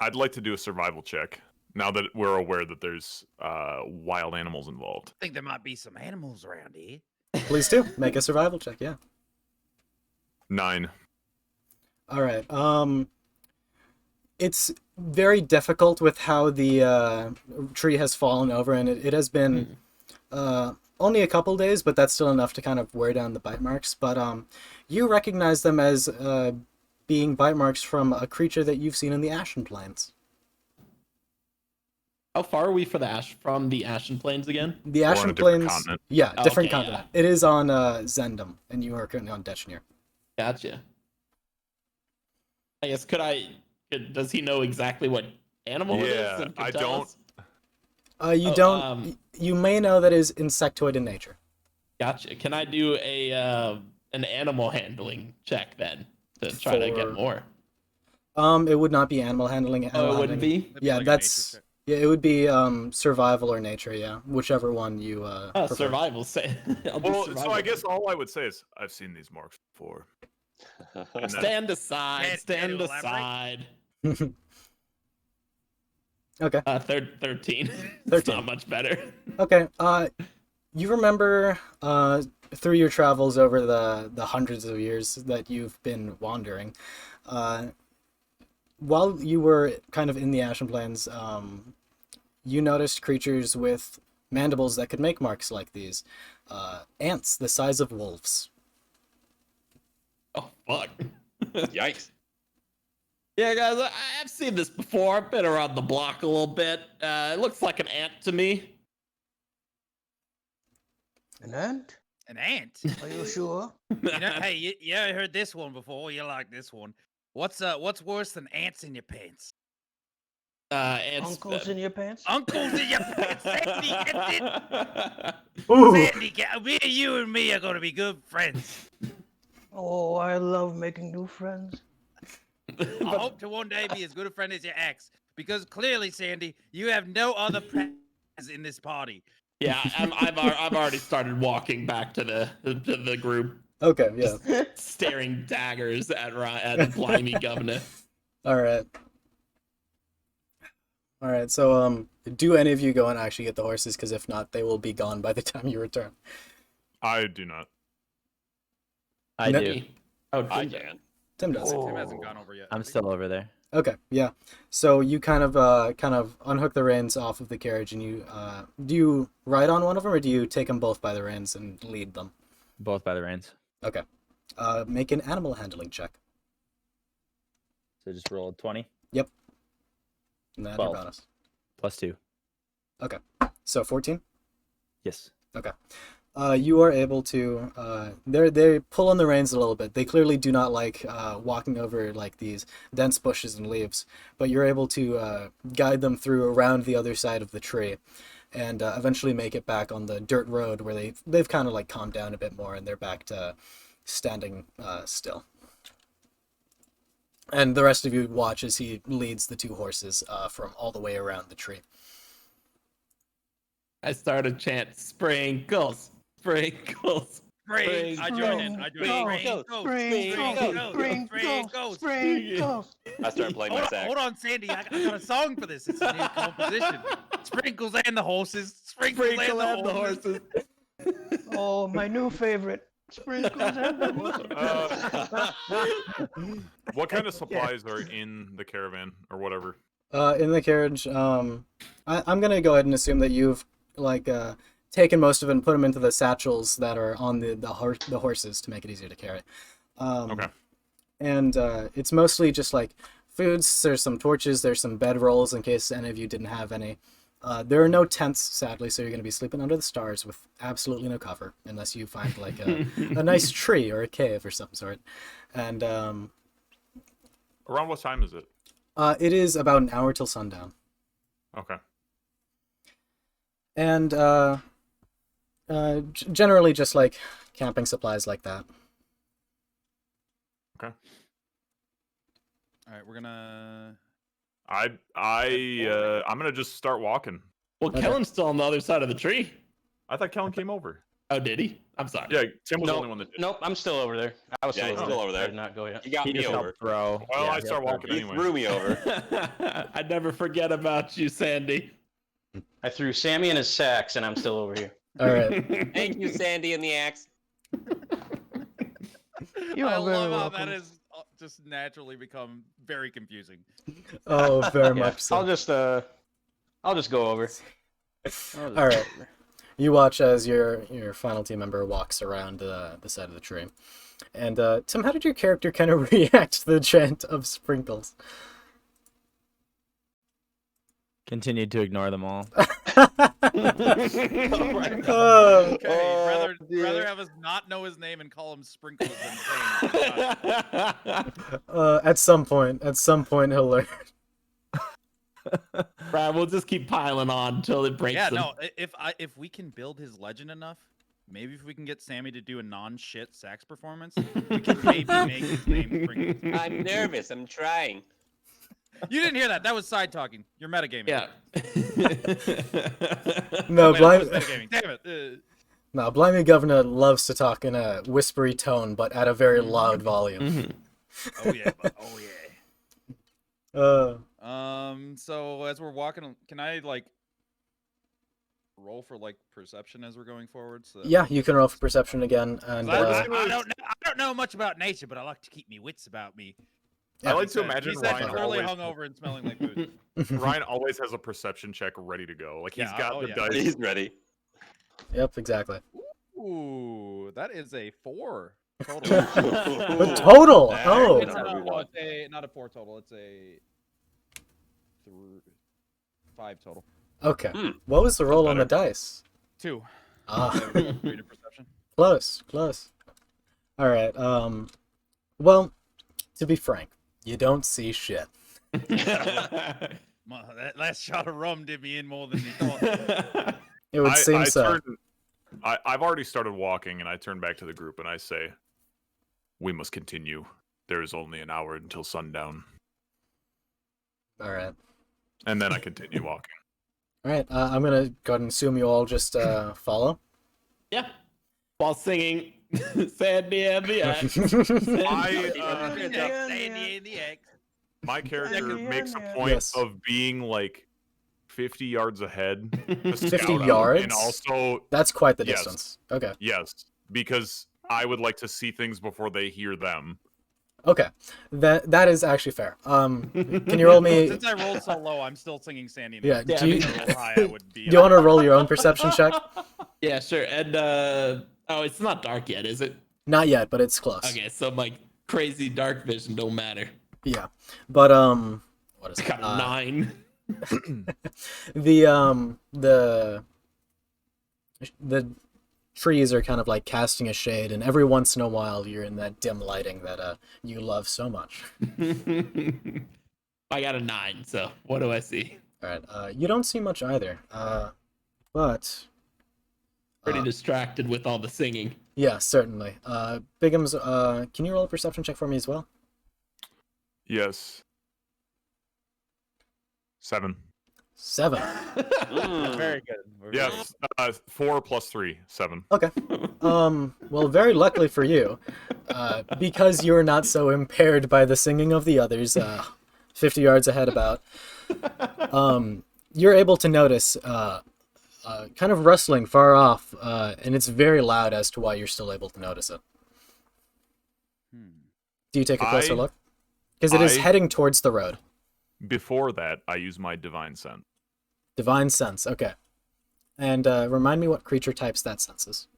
I'd like to do a survival check now that we're aware that there's wild animals involved. I think there might be some animals around here. Please do make a survival check. Yeah. 9. All right. It's very difficult with how the tree has fallen over, and it has been only a couple days, but that's still enough to kind of wear down the bite marks. But you recognize them as being bite marks from a creature that you've seen in the Ashen Plains. How far are we from the Ashen Plains again? The on a Ashen different Plains. continent. Yeah, Oh, different okay, yeah. continent. It is on Zendam, and you are currently on Dechnir. Gotcha. I guess does he know exactly what animal it is? Yeah, and can I tell don't- us? You Oh, don't. You may know that it is insectoid in nature. Gotcha. Can I do an animal handling check then to try to For- get more? It would not be animal handling. Oh, Animal it wouldn't handling- be. That'd be Yeah, like a nature that's check. yeah. It would be survival or nature. Yeah, whichever one you prefer. Survival. Say. I'll do Well, so survival. I guess all I would say is I've seen these marks before. And that- Stand aside. Can Stand you elaborate? aside. Okay. 13. It's 13. not much better. Okay. You remember through your travels over the hundreds of years that you've been wandering, while you were kind of in the Ashen Plains, you noticed creatures with mandibles that could make marks like these. Ants the size of wolves. Oh fuck. Yikes. Yeah, guys, I've seen this before. I've been around the block a little bit. It looks like an ant to me. An ant? An ant. Are you sure? You know, hey, you heard this one before. You like this one. What's worse than ants in your pants? Ants. Uncles in your pants? Uncles in your pants. Sandy gets it. Ooh. Sandy, you and me are gonna be good friends. Oh, I love making new friends. I hope to one day be as good a friend as your ex, because clearly, Sandy, you have no other friends in this party. Yeah, I've already started walking back to the group, Okay. Yeah. staring daggers at Blimey Governor. All right. All right. So, do any of you go and actually get the horses? Because if not, they will be gone by the time you return. I do not. I No- do. Oh, I Tim- can. Tim does. Oh. Tim hasn't gone over yet. I'm still over there. Okay, yeah. So you kind of unhook the reins off of the carriage, and you do you ride on one of them, or do you take them both by the reins and lead them? Both by the reins. Okay. Make an animal handling check. So just roll 20 And then your 12. bonus. plus 2. So 14. Yes. Okay. You are able to. They pull on the reins a little bit. They clearly do not like walking over like these dense bushes and leaves, but you're able to guide them through around the other side of the tree, and eventually make it back on the dirt road where they've kind of like calmed down a bit more and they're back to standing still. And the rest of you watch as he leads the two horses from all the way around the tree. I start a chant, sprinkles, sprinkles. Spring. I join in. I join in. Sprinkles. I start playing my sax. Hold on, Sandy. I got a song for this. It's a new composition. Sprinkles and the horses. Sprinkles Sprinkle and the horses. Oh, my new favorite. Sprinkles and the What kind of supplies are in the caravan or whatever? In the carriage, I'm gonna go ahead and assume that you've like taken most of it and put them into the satchels that are on the horses to make it easier to carry. Okay. And it's mostly just like foods. There's some torches. There's some bed rolls in case any of you didn't have any. There are no tents, sadly, so you're going to be sleeping under the stars with absolutely no cover, unless you find like a nice tree or a cave or some sort. And Around what time is it? it is about an hour till sundown. Okay. And generally just like camping supplies like that. Okay. All right, we're gonna. I'm gonna just start walking. Well, Okay. Kellen's still on the other side of the tree. I thought Kellen came over. Oh, did he? I'm sorry. Yeah, Tim was the Nope. only one that did. Nope, I'm still over there. I was Yeah, he's still over there. I did not go yet. You got He me just over. helped throw. Well, Yeah, I he start helped walking throw. You anyway. threw me over. I'd never forget about you, Sandy. I threw Sammy in his sacks, and I'm still over here. All right. Thank you, Sandy and the axe. You I are very love how welcome. that has just naturally become very confusing. Oh, very Yeah, much so. I'll just go over. All right. You watch as your final team member walks around the side of the tree. And Tim, how did your character kind of react to the chant of sprinkles? Continued to ignore them all. Oh, Okay, rather have us not know his name and call him Sprinkles than saying at some point he'll learn. Brad, we'll just keep piling on until it breaks Yeah, him. no. If we can build his legend enough, maybe if we can get Sammy to do a non-shit sax performance, we can maybe make his name Sprinkles. I'm nervous. I'm trying. You didn't hear that. That was side talking. You're metagaming. Yeah. No, Wait, that was Blimey, metagaming. Damn it. no, Blimey Governor loves to talk in a whispery tone, but at a very loud volume. Mhm. Oh yeah. Oh yeah. So as we're walking, can I like roll for like perception as we're going forward? So Yeah, you can roll for perception again, and I don't know much about nature, but I like to keep me wits about me. I like He to said- imagine he said Ryan early always, hungover and smelling like food. Ryan always has a perception check ready to go. Like he's Yeah, got oh, the yeah. dice. He's ready. yep, exactly. Ooh, that is a 4 total. But total, There oh, it is. no, we want. it's not a 4 total. It's a 5 total. okay. Hmm. What was the roll on the dice? 2. Ah, Read a perception. close. All right. Well, to be frank, you don't see shit. That last shot of rum did me in more than you thought. It would seem so. I've already started walking, and I turn back to the group and I say, "We must continue. There is only an hour until sundown." All right. And then I continue walking. All right. I'm gonna go ahead and assume you all just follow. Yeah. While singing Sandy and the Axe. Sandy and the egg. My character Second. makes a point Yes. of being like 50 yards ahead. to 50 scout out, yards? And also, That's quite the Yes. distance. Okay. yes, because I would like to see things before they hear them. Okay. That is actually fair. Can you roll me? Since I rolled so low, I'm still singing Sandy. And Yeah. the Egg. Do you, If I roll high, I would be. do you want to roll your own perception check? Yeah, sure. And oh, it's not dark yet, is it? Not yet, but it's close. Okay, so my crazy dark vision don't matter. Yeah. But what is It's it? got a 9. The trees are kind of like casting a shade, and every once in a while you're in that dim lighting that you love so much. I got a 9, so what do I see? All right, you don't see much either, but Pretty distracted with all the singing. yeah, certainly. Bigham's, can you roll a perception check for me as well? Yes. 7. 7. Very good. We're very Yes. 4 plus 3, 7. Okay. Well, very luckily for you, because you're not so impaired by the singing of the others, 50 yards ahead about, you're able to notice kind of rustling far off, and it's very loud as to why you're still able to notice it. Do you take a closer look? Because it is heading towards the road. Before that, I use my divine sense. Divine sense, okay. And remind me what creature types that sense is.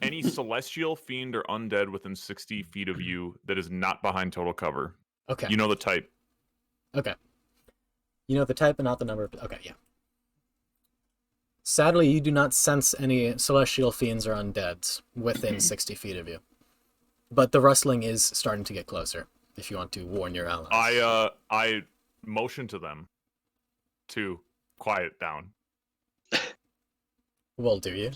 Any celestial, fiend, or undead within 60 feet of you that is not behind total cover. Okay. You know the type. Okay. You know the type and not the number. Okay, yeah. Sadly, you do not sense any celestial fiends or undeads within 60 feet of you. But the rustling is starting to get closer, if you want to warn your allies. I motion to them to quiet down. Well, do you?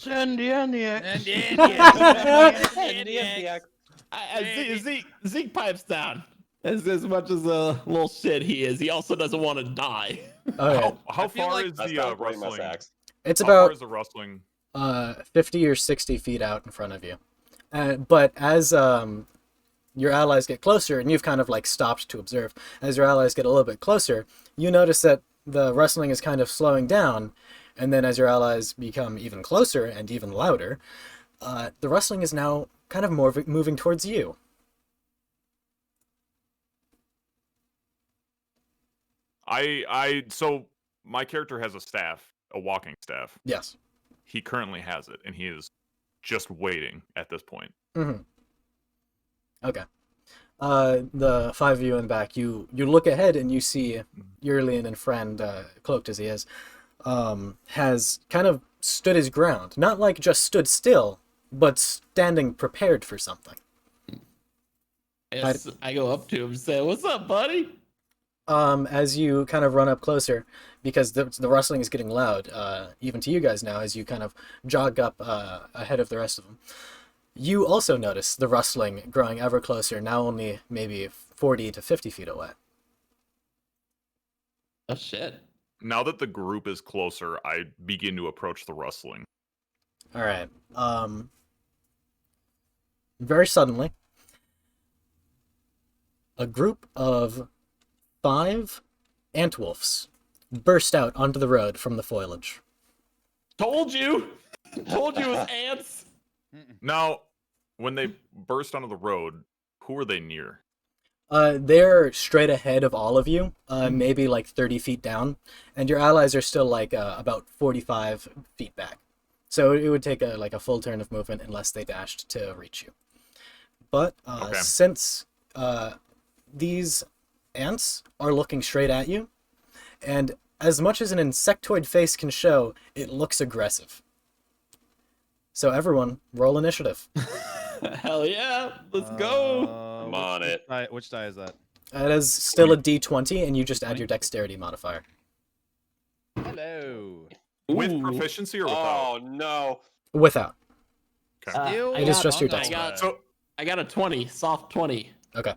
Zeke pipes down. As much as a little shit he is, he also doesn't want to die. Okay. How far like is That's the not bring my rustling? sacks. It's How far about is the rustling? 50 or 60 feet out in front of you. But as your allies get closer, and you've kind of like stopped to observe, as your allies get a little bit closer, you notice that the rustling is kind of slowing down, and then as your allies become even closer and even louder, the rustling is now kind of more moving towards you. So my character has a staff, a walking staff. Yes. He currently has it, and he is just waiting at this point. Mm-hmm. Okay. The 5 of you in the back, you look ahead and you see Yerlian and friend, cloaked as he is, has kind of stood his ground. Not like just stood still, but standing prepared for something. Yes, I go up to him and say, "What's up, buddy?" As you kind of run up closer, because the rustling is getting loud, even to you guys now, as you kind of jog up ahead of the rest of them. You also notice the rustling growing ever closer, now only maybe 40 to 50 feet away. Oh, shit. Now that the group is closer, I begin to approach the rustling. All right. Very suddenly, a group of 5 antwolves burst out onto the road from the foliage. Told you! Told you it was ants! Now, when they burst onto the road, who are they near? They're straight ahead of all of you, maybe like 30 feet down, and your allies are still like about 45 feet back. So it would take a full turn of movement unless they dashed to reach you. But since these ants are looking straight at you, and as much as an insectoid face can show, it looks aggressive. So everyone, roll initiative. Hell yeah! Let's go! I'm on it. Which die is that? It is still a D20, and you just add your dexterity modifier. Hello. With Ooh. proficiency or without? Oh no. Without. Okay. Still It is just your on dex. that. I got a 20, soft 20. Okay.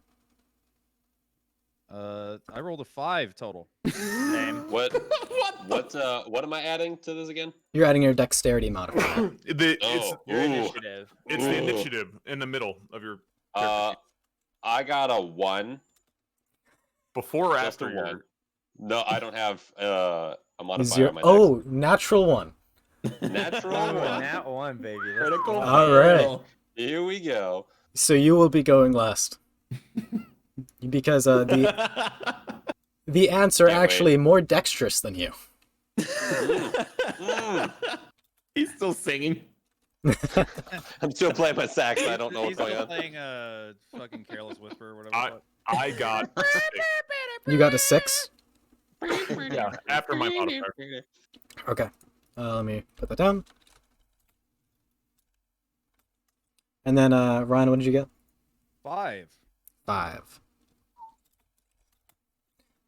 I rolled a 5 total. What am I adding to this again? You're adding your dexterity modifier. It's Your Ooh. initiative. the Ooh. initiative in the middle of your I got a 1. before or Just after a your 1. No, I don't have a modifier Zero. on my dex. Oh, natural 1. Natural Oh, 1. nat 1, baby. Let's Critical go. All right. fail. Here we go. So you will be going last. Because the ants are Can't wait. actually more dexterous than you. He's still singing. I'm still playing my sax. I don't know He's what's going still on. playing fucking Careless Whisper or whatever. I got 6. You got a 6? Yeah, after my modifier. Okay. Let me put that down. And then, Ryan, what did you get? 5. 5.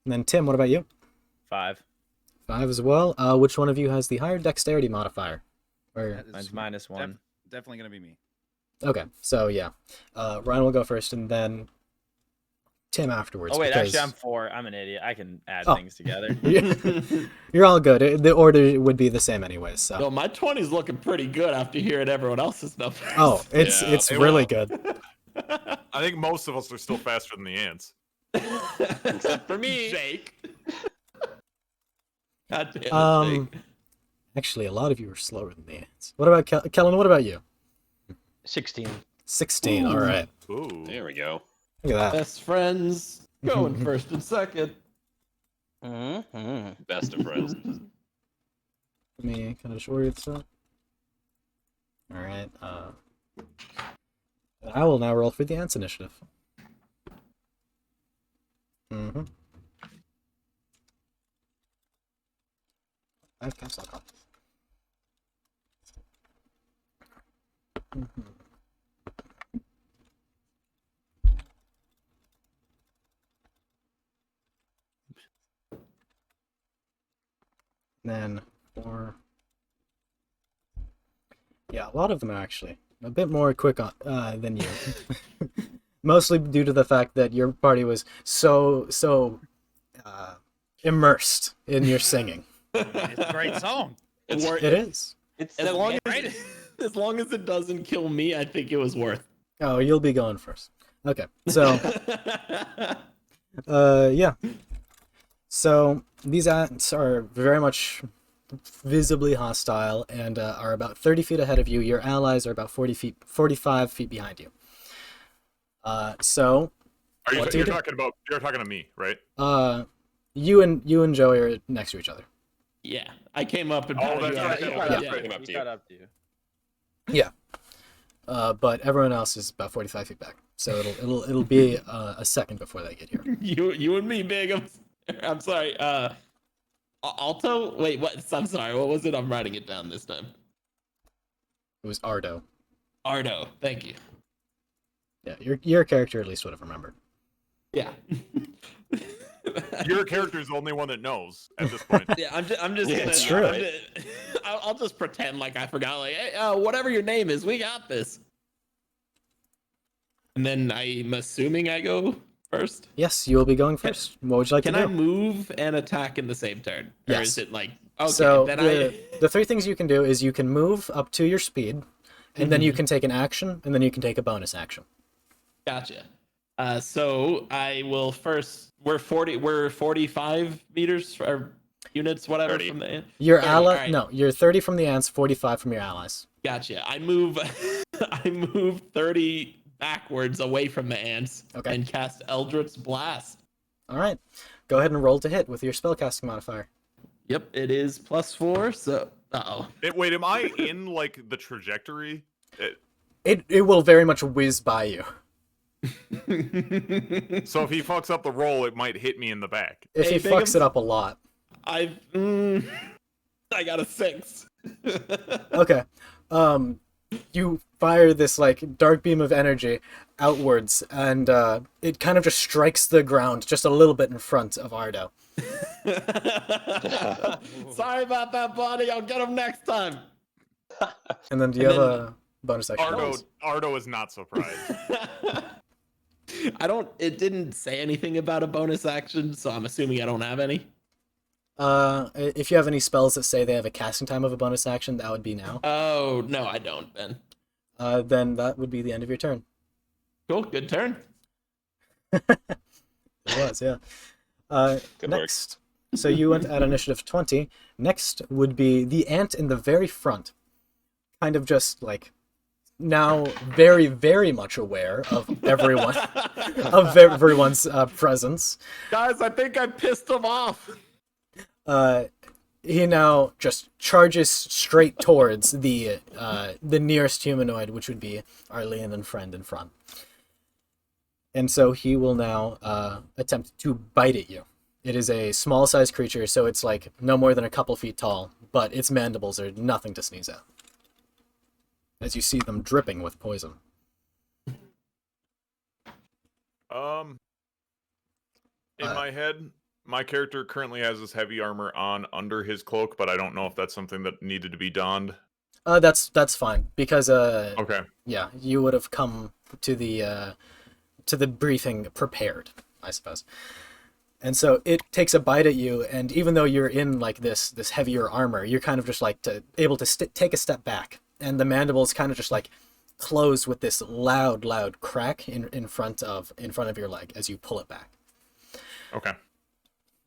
And then, Tim, what about you? 5. 5 as well. Which one of you has the higher dexterity modifier? Or... That is Mine's -1. definitely gonna be me. Okay, so yeah. Ryan will go first, and then Tim afterwards. Oh wait, because... actually I'm 4. I'm an idiot. I can add Oh. things together. You're all good. The order would be the same anyways. So. No, my 20's looking pretty good after hearing everyone else's numbers. Oh, it's Yeah, it's it really will. good. I think most of us are still faster than the ants. Except for me, Jake. God damn it, Jake. Actually, a lot of you are slower than the ants. What about Kellen? What about you? 16. 16. All right. Ooh. There we go. Look at that. Best friends going first and second. Mm-hmm. Best of friends. Let me kind of just order this up. All right. I will now roll for the ants initiative. Mm-hmm. I have caps lock on. Mm-hmm. Then 4. Yeah, a lot of them are actually a bit more quick on than you. Mostly due to the fact that your party was so immersed in your singing. It's a great song. It is. It's As so long great. as long as it doesn't kill me, I think it was worth. Oh, you'll be going first. Okay, so yeah. So these ants are very much visibly hostile and are about 30 feet ahead of you. Your allies are about 45 feet behind you. So Are you, what do you're you do? you're talking to me, right? you and Joey are next to each other. Yeah, I came up and Oh, patted that's you right, on the yeah, shoulder. that's right. Came up to He you. caught up to you. But everyone else is about 45 feet back. So it'll be a second before they get here. You and me, big. I'm sorry. Alto. Wait, what? I'm sorry. What was it? I'm writing it down this time. It was Ardo. Ardo. Thank you. Yeah, your character at least would have remembered. Yeah. Your character is the only one that knows at this point. Yeah, I'm just Yeah, gonna. it's true. I'll just pretend like I forgot. Like, hey, whatever your name is, we got this. And then I'm assuming I go first. Yes, you will be going first. What would you like Can to I do? move and attack in the same turn? Or Yes. is it like okay? So then the 3 things you can do is you can move up to your speed, and then you can take an action, and then you can take a bonus action. Gotcha. So I will first. We're 45 meters or units, whatever 30. from the. Your 30, ally, alright. no, you're 30 from the ants, 45 from your allies. Gotcha. I move. I move 30 backwards away from the ants Okay. and cast Eldritch Blast. All right, go ahead and roll to hit with your spellcasting modifier. Yep, it is +4. So, Wait, am I in like the trajectory? It will very much whiz by you. So if he fucks up the roll, it might hit me in the back. If Hey, he fucks Bigums. it up a lot. I got a 6. Okay. You fire this like dark beam of energy outwards, and it kind of just strikes the ground just a little bit in front of Ardo. Sorry about that, buddy. I'll get him next time. And then do you And have then- a bonus action? Ardo is not surprised. It didn't say anything about a bonus action, so I'm assuming I don't have any. If you have any spells that say they have a casting time of a bonus action, that would be now. Oh, no, I don't, then. Then that would be the end of your turn. Cool, good turn. It was, yeah. Good work. Next. So you went at initiative 20. Next would be the ant in the very front. Kind of just like now very, very much aware of everyone of everyone's presence. Guys, I think I pissed him off. He now just charges straight towards the nearest humanoid, which would be our Leon and friend in front. And so he will now attempt to bite at you. It is a small-sized creature, so it's like no more than a couple feet tall, but its mandibles are nothing to sneeze at. As you see them dripping with poison. In my head, my character currently has his heavy armor on under his cloak, but I don't know if that's something that needed to be donned. That's fine because Okay. yeah, you would have come to the briefing prepared, I suppose. And so it takes a bite at you, and even though you're in like this heavier armor, you're kind of just like able to take a step back, and the mandibles kind of just like close with this loud crack in front of your leg as you pull it back. Okay.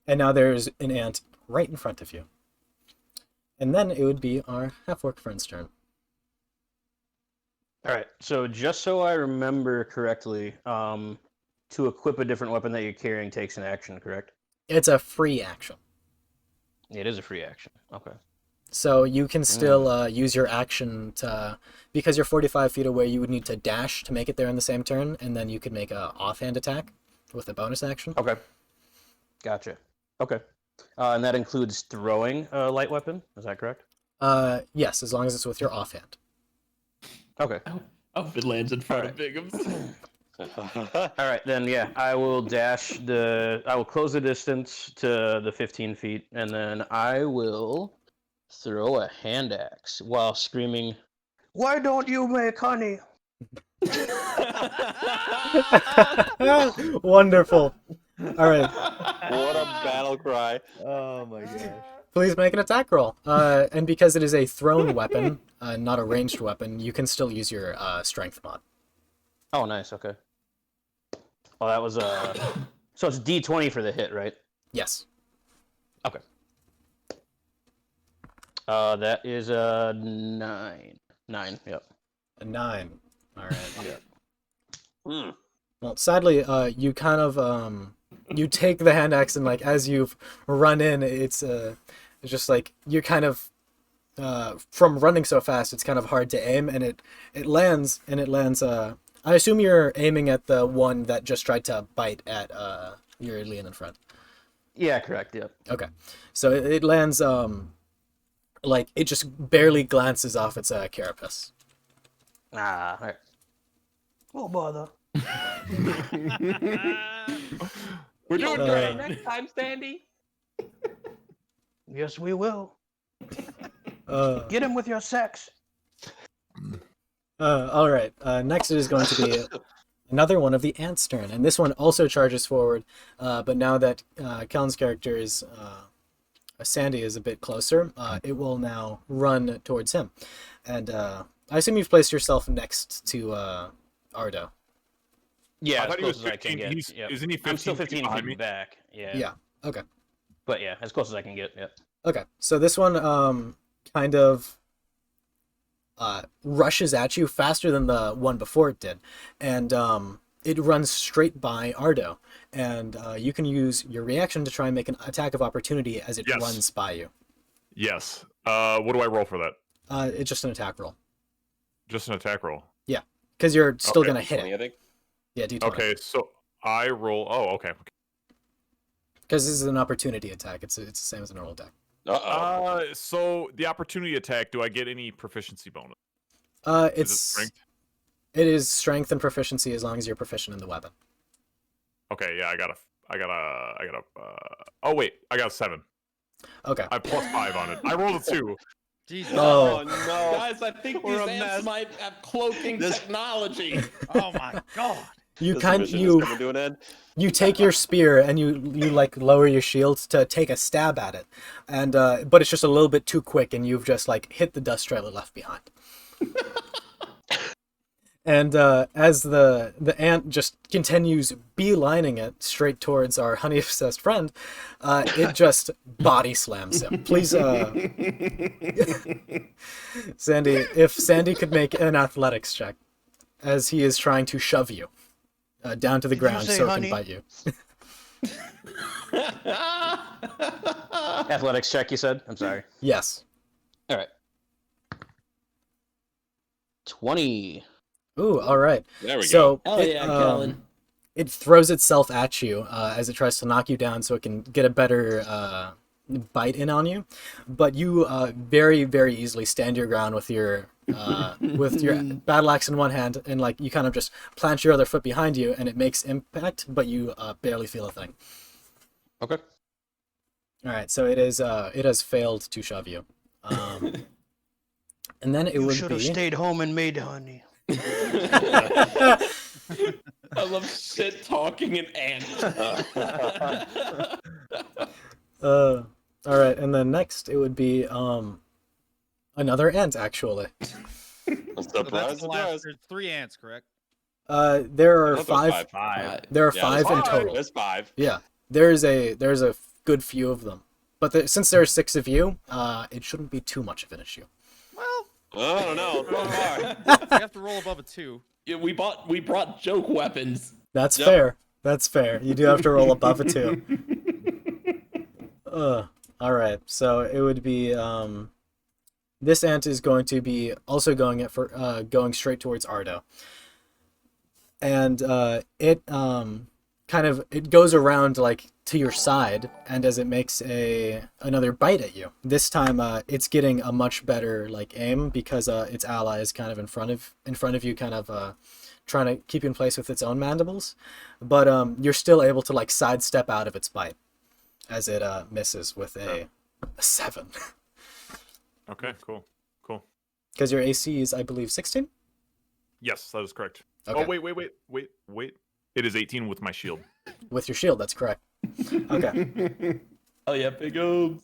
And now there's an ant right in front of you. And then it would be our half-orc friend's turn. All right. So just so I remember correctly, to equip a different weapon that you're carrying takes an action, correct? It's a free action. It is a free action. Okay. So you can still use your action to, because you're 45 feet away, you would need to dash to make it there in the same turn, and then you could make a offhand attack with a bonus action. Okay. Gotcha. Okay. And that includes throwing a light weapon. Is that correct? Yes, as long as it's with your offhand. Okay. Oh, if it lands in front of Bigums. All right, then yeah, I will close the distance to the 15 feet, and then I will throw a hand axe while screaming, "Why don't you make honey?" Wonderful. All right. What a battle cry. Oh my gosh. Please make an attack roll. And because it is a thrown weapon, not a ranged weapon, you can still use your strength mod. Oh, nice. Okay. Oh, that was so it's D20 for the hit, right? Yes. Okay. That is a 9. 9. Yep. A 9. All right. Hmm. Well, sadly, you kind of you take the hand axe and like as you've run in, it's just like you're kind of from running so fast, it's kind of hard to aim, and it lands. I assume you're aiming at the one that just tried to bite at your alien in front. Yeah, correct. Yep. Okay, so it lands like it just barely glances off its carapace. Ah. All right. Oh, bother. We're doing great. next time, Sandy. Yes, we will. Get Get him with your sex. All right. Next it is going to be another one of the ants' turn, and this one also charges forward. But now that Kellen's character is Sandy is a bit closer, it will now run towards him. And I assume you've placed yourself next to Ardo. Yeah, I as thought he close was as I can 15. get. He's- Yep. Isn't he 15 I'm still feet 15 behind feet me? back. Yeah. Yeah. Okay. But yeah, as close as I can get. Yep. Okay. So this one kind of rushes at you faster than the one before it did, and it runs straight by Ardo, and you can use your reaction to try and make an attack of opportunity as it Yes. runs by you. Yes. What do I roll for that? It's just an attack roll. Just an attack roll. Because you're still Okay. gonna hit 20, it. I think. Yeah, D20. Okay, so I roll. Oh, okay. Because this is an opportunity attack. It's the same as a normal attack. Uh-oh. So the opportunity attack. Do I get any proficiency bonus? It's Is it strength? It is strength and proficiency as long as you're proficient in the weapon. Okay, yeah, I got a. Oh wait, I got a 7. Okay. I have +5 on it. I rolled a 2. Jesus. Oh. no. Guys, I think We're these a ants mess. might have cloaking technology. Oh my god. You This kind mission is you coming to an end. you take your spear and you like lower your shield to take a stab at it, and but it's just a little bit too quick, and you've just like hit the dust trail left behind. And as the ant just continues beelining it straight towards our honey obsessed friend, it just body slams him. Please, Sandy, if Sandy could make an athletics check, as he is trying to shove you down to the Did you ground say so it honey? can bite you. Athletics check, you said? I'm sorry. Yes. All right. 20. Ooh, all right. There we So Hell it, yeah, Kellen. it throws itself at you as it tries to knock you down so it can get a better bite in on you. But you very, very easily stand your ground with your battle axe in one hand, and like you kind of just plant your other foot behind you, and it makes impact, but you barely feel a thing. Okay. All right, so it has failed to shove you. And then it You would should have be. stayed home and made honey. I love shit talking an ant. All right, and then next it would be another ant actually. Surprise, So that's the last, surprise. there's 3 ants, correct? There are Those five. Five. There are Yeah, there's five in total. There's 5. Yeah, there's a good few of them, but since there are 6 of you, it shouldn't be too much of an issue. Well, I don't know. So far. you have to roll above a 2. Yeah, we brought joke weapons. That's Yep. fair. That's fair. You do have to roll above a 2. All right. So it would be this ant is going to be also going straight towards Ardo, and it it goes around like to your side, and as it makes another bite at you, this time it's getting a much better like aim because its ally is kind of in front of you, kind of trying to keep you in place with its own mandibles, but you're still able to like sidestep out of its bite as it misses with a 7. Okay, cool. Because your AC is, I believe, 16? Yes, that is correct. Okay. Oh, wait. It is 18 with my shield. With your shield, that's correct. Okay. Oh yeah, big O's.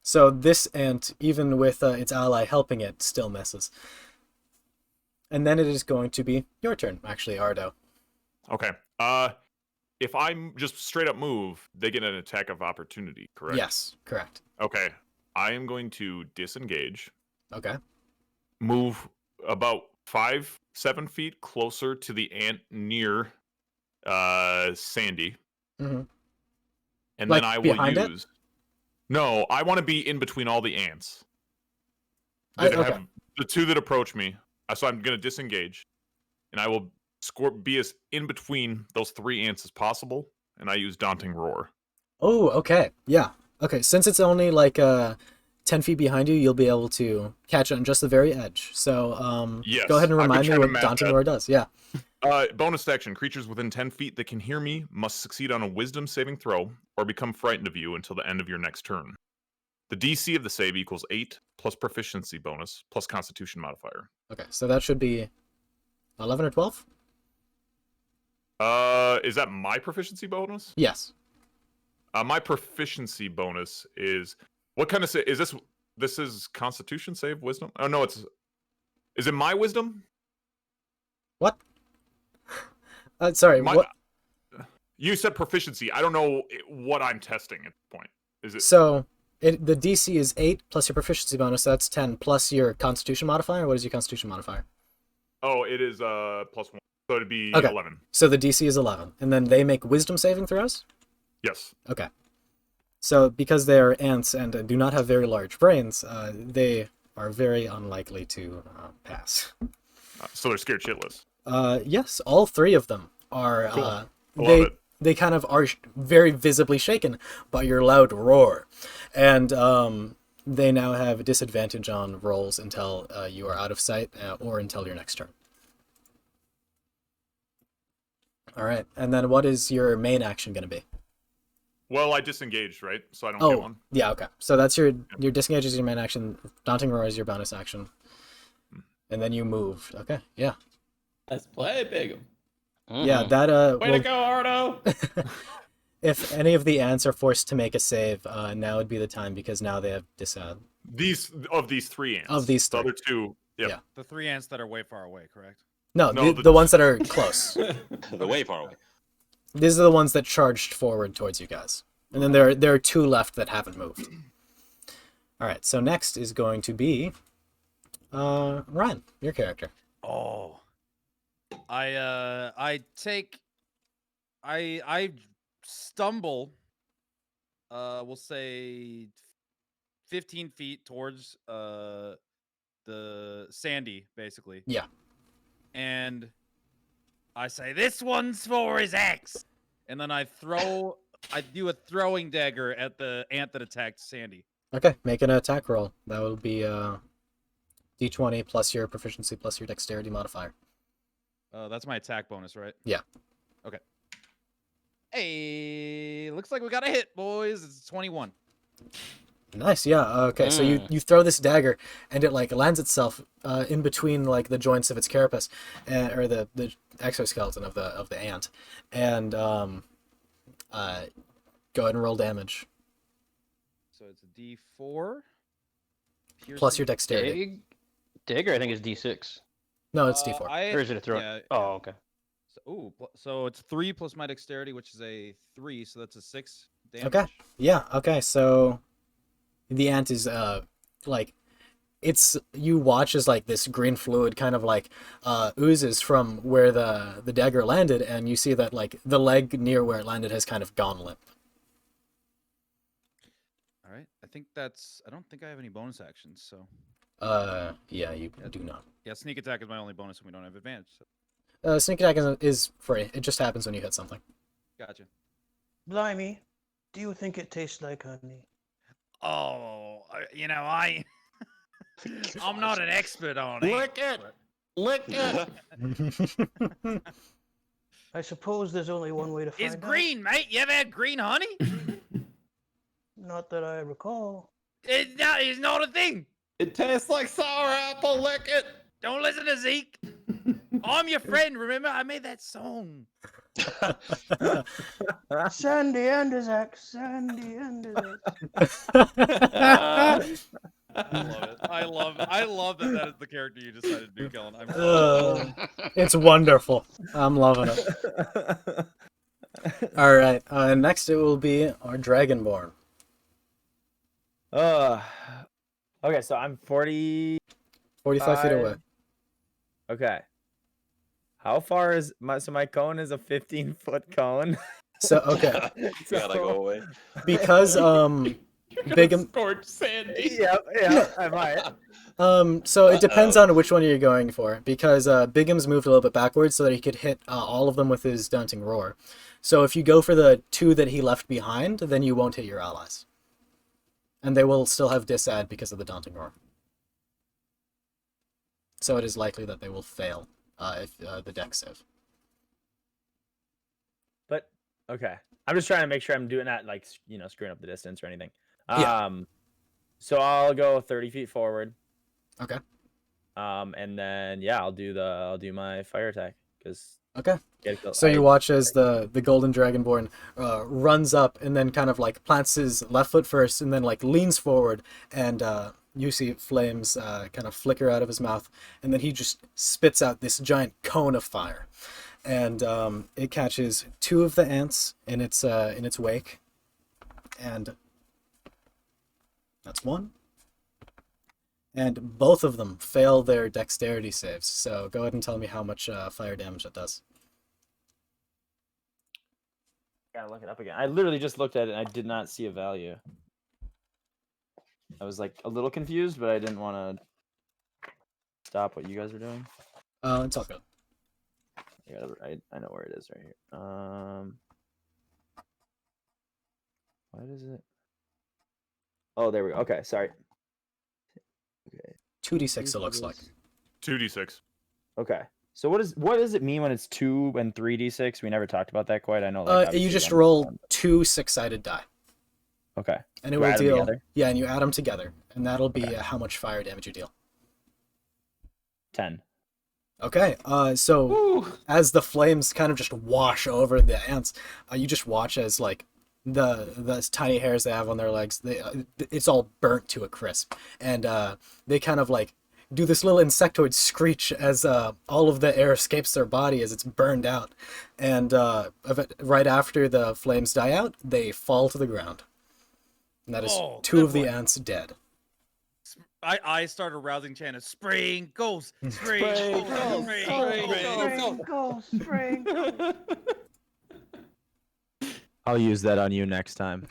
So this ant, even with its ally helping it, still misses. And then it is going to be your turn, actually, Ardo. Okay. If I just straight up move, they get an attack of opportunity, correct? Yes, correct. Okay. I am going to disengage, Okay. move about 5-7 feet closer to the ant near Sandy, Mm-hmm. and Like then I will behind it? use. No, I want to be in between all the ants. That Okay. have the 2 that approach me. So I'm going to disengage, and I will be as in between those 3 ants as possible, and I use Daunting Roar. Oh, okay. Yeah. Okay, since it's only like 10 feet behind you, you'll be able to catch it on just the very edge. So Yes, go ahead and I've been remind me trying to what map Daunting that. Roar does. Yeah. Bonus action. Creatures within 10 feet that can hear me must succeed on a wisdom saving throw or become frightened of you until the end of your next turn. The DC of the save equals 8 plus proficiency bonus plus constitution modifier. Okay, so that should be 11 or 12? Is that my proficiency bonus? Yes. My proficiency bonus is what kind of is this? This is Constitution save wisdom. Oh no, is it my wisdom? What? Sorry. My, What? You said proficiency. I don't know what I'm testing at this point. Is it? So the DC is 8 plus your proficiency bonus. So that's 10 plus your Constitution modifier. What is your Constitution modifier? Oh, it is +1, so it'd be Okay. 11. So the DC is 11, and then they make Wisdom saving throws. Yes. Okay. So because they are ants and do not have very large brains, they are very unlikely to pass. So they're scared shitless. Yes, all 3 of them are. Cool. I love They it. they kind of are very visibly shaken by your loud roar, and they now have a disadvantage on rolls until you are out of sight or until your next turn. All right, and then what is your main action going to be? Well, I disengaged, right? So I don't get one. Yeah, okay. So that's your disengage is your main action. Daunting Roar is your bonus action, and then you moved. Okay, yeah, Let's play, big. yeah. That Way to go, Ardo! if any of the ants are forced to make a save, now would be the time because now they have These 3 ants. Of these The three. other 2. Yep. Yeah. The 3 ants that are way far away, correct? No, No, the ones that are close. The way far away. These are the ones that charged forward towards you guys, and then there are 2 left that haven't moved. All right, so next is going to be Ryan, your character. Oh, I stumble. We'll say 15 feet towards the Sandy, basically. Yeah. And I say, this one's for his axe. And then I do a throwing dagger at the ant that attacked Sandy. Okay, make an attack roll. That will be d20 plus your proficiency plus your dexterity modifier. That's my attack bonus, right? Yeah. Okay. Hey, looks like we got a hit, boys. It's 21. Nice, yeah. Okay, so you throw this dagger, and it like lands itself in between like the joints of its carapace, or the exoskeleton of the ant, and go ahead and roll damage So it's a D4 plus your dexterity. Dagger, I think, is D6. No, it's d4. Or is it a throw? Yeah, Oh, okay. So it's 3 plus my dexterity, which is a 3, so that's a 6 damage. Okay. Yeah. Okay. So the ant is like you watch as like this green fluid kind of like oozes from where the dagger landed, and you see that like the leg near where it landed has kind of gone limp. All right. I don't think I have any bonus actions, so. Yeah, you do not. Yeah, sneak attack is my only bonus, and we don't have advantage. So. Sneak attack is free. It just happens when you hit something. Gotcha. Blimey, do you think it tastes like honey? Oh, I'm not an expert on it. Lick it. I suppose there's only one way to find It's out. green, mate. You ever had green honey? Not that I recall. It's not a thing. It tastes like sour apple. Lick it. Don't listen to Zeke. I'm your friend. Remember, I made that song. Sandy and his axe. Sandy and his axe. I love that is the character you decided to do, Kellen. It's wonderful. I'm loving it. All right. Next, it will be our Dragonborn. Okay, so I'm 45 feet away. Okay. How far is my cone is a 15-foot cone. So okay, Gotta go away. because Bigum. Scorch Sandy. Yeah, I might. So it depends on which one you're going for, because Bigum's moved a little bit backwards so that he could hit all of them with his daunting roar. So if you go for the 2 that he left behind, then you won't hit your allies, and they will still have disad because of the daunting roar. So it is likely that they will fail if the dex save. But okay, I'm just trying to make sure I'm doing that like screwing up the distance or anything. Yeah. So I'll go 30 feet forward. Okay. And then I'll do my fire attack because. Okay. So you watch as the Golden Dragonborn runs up and then kind of like plants his left foot first and then like leans forward, and you see flames kind of flicker out of his mouth, and then he just spits out this giant cone of fire, and it catches 2 of the ants in its wake, and that's 1. And both of them fail their dexterity saves. So go ahead and tell me how much fire damage it does. Gotta look it up again. I literally just looked at it and I did not see a value. I was like a little confused, but I didn't want to stop what you guys were doing. It's all good. I know where it is right here. What is it? Oh, there we go. Okay, sorry. Okay. 2d6 it looks like. 2d6. Okay. So what does it mean when it's 2 and 3d6? We never talked about that quite. I know. Like, You just obviously roll 2 6-sided die, Okay. and it Do I will add them deal. together? Yeah, and you add them together, and that'll be Okay. how much fire damage you deal. 10. Okay. So as the flames kind of just wash over the ants, you just watch as like the tiny hairs they have on their legs, it's all burnt to a crisp, and they kind of like do this little insectoid screech as all of the air escapes their body as it's burned out, and right after the flames die out, they fall to the ground, and that is 2 good of the one. ants dead. I started rousing chant of spring goes, spring Spring goes, goes, spring spring goes. goes. Spring, go, spring. I'll use that on you next time.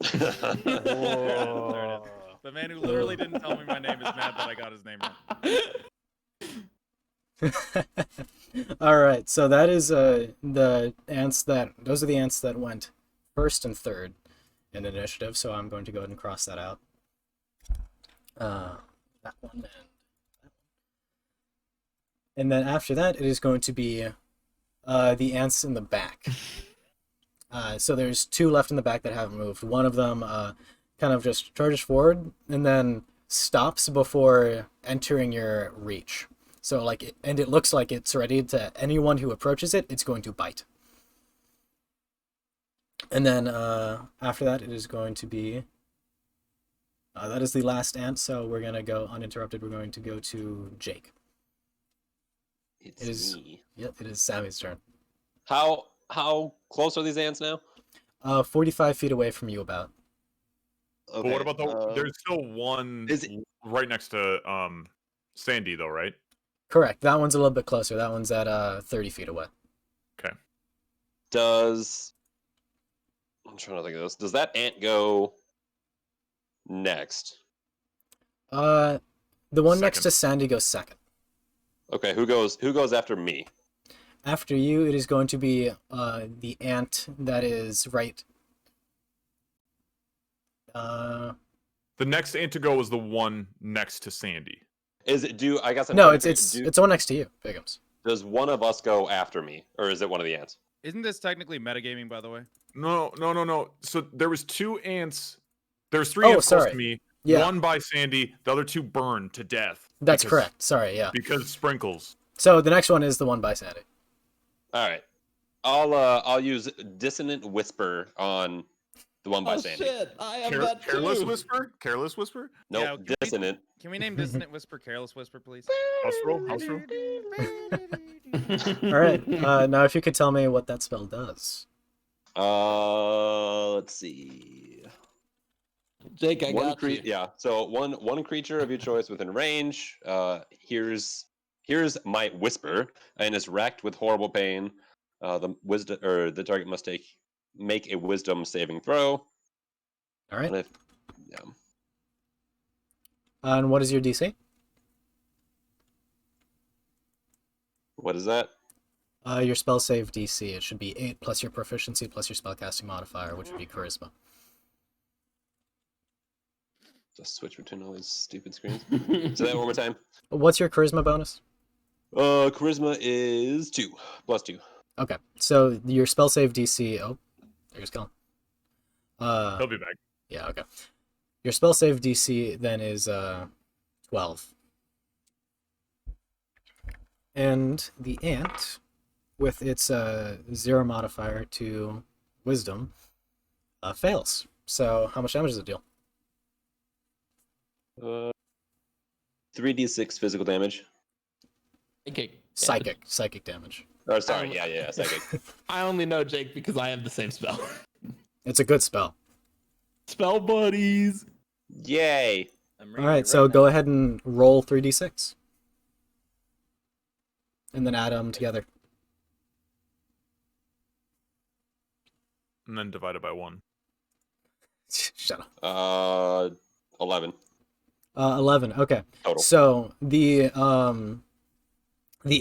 The man who literally didn't tell me my name is mad that I got his name wrong. All right, so that is the ants that those are the ants that went first and third in initiative. So I'm going to go ahead and cross that out. That one and then after that, it is going to be the ants in the back. So there's two left in the back that haven't moved. One of them kind of just charges forward and then stops before entering your reach. So like, and it looks like it's ready to anyone who approaches it, it's going to bite. And then after that, it is going to be that is the last ant. So we're gonna go uninterrupted. We're going to go to Jake. It's It is- me. Yep, it is Sammy's turn. How close are these ants now? 45 feet away from you, about. But what about the? There's still one is it- right next to Sandy, though, right? Correct. That one's a little bit closer. That one's at 30 feet away. I'm trying to think of this. Does that ant go next? The one next Second. to Sandy goes second. Okay, who goes after me? After you, it is going to be the ant that is right. The next ant to go is the one next to Sandy. Is it I guess I'm No, trying it's to it's figure- it's the one next to you, Biggums. Does one of us go after me, or is it one of the ants? Isn't this technically metagaming, by the way? No. So there was two ants. There's three Oh, ants close sorry. to me. Yeah, One by Sandy. The other two burned to death. that's because- correct. Sorry, yeah. Because sprinkles. So the next one is the one by Sandy. All right, I'll use dissonant whisper on the one by Oh Sandy. shit! I have that too. Careless whisper. Careless whisper. Nope, Yeah, can we- dissonant. Can we name Dissonant Whisper Careless Whisper, please? House rule. House rule. All right. Now, if you could tell me what that spell does. Let's see. Jake, I got you. Yeah. So one creature of your choice within range. Here's my whisper, and is racked with horrible pain. The target must make a wisdom saving throw. All right. And if, yeah. And what is your DC? What is that? Your spell save DC. It should be 8 plus your proficiency plus your spellcasting modifier, which would be charisma. Just switch between all these stupid screens. Say that one more time. What's your charisma bonus? Charisma is 2 plus 2. Okay, so your spell save DC. Oh, there's Kellen. He'll be back. Yeah, okay. Your spell save DC then is 12. And the ant, with its 0 modifier to wisdom, fails. So how much damage does it deal? 3d6 physical damage. Okay. Psychic damage. Oh, sorry. Yeah, psychic. I only know Jake because I have the same spell. It's a good spell. Spell buddies. Yay! All right, so go ahead and roll 3d6. And then add them together. And then divided by 1. Shut up. 11 11. Okay. total. So the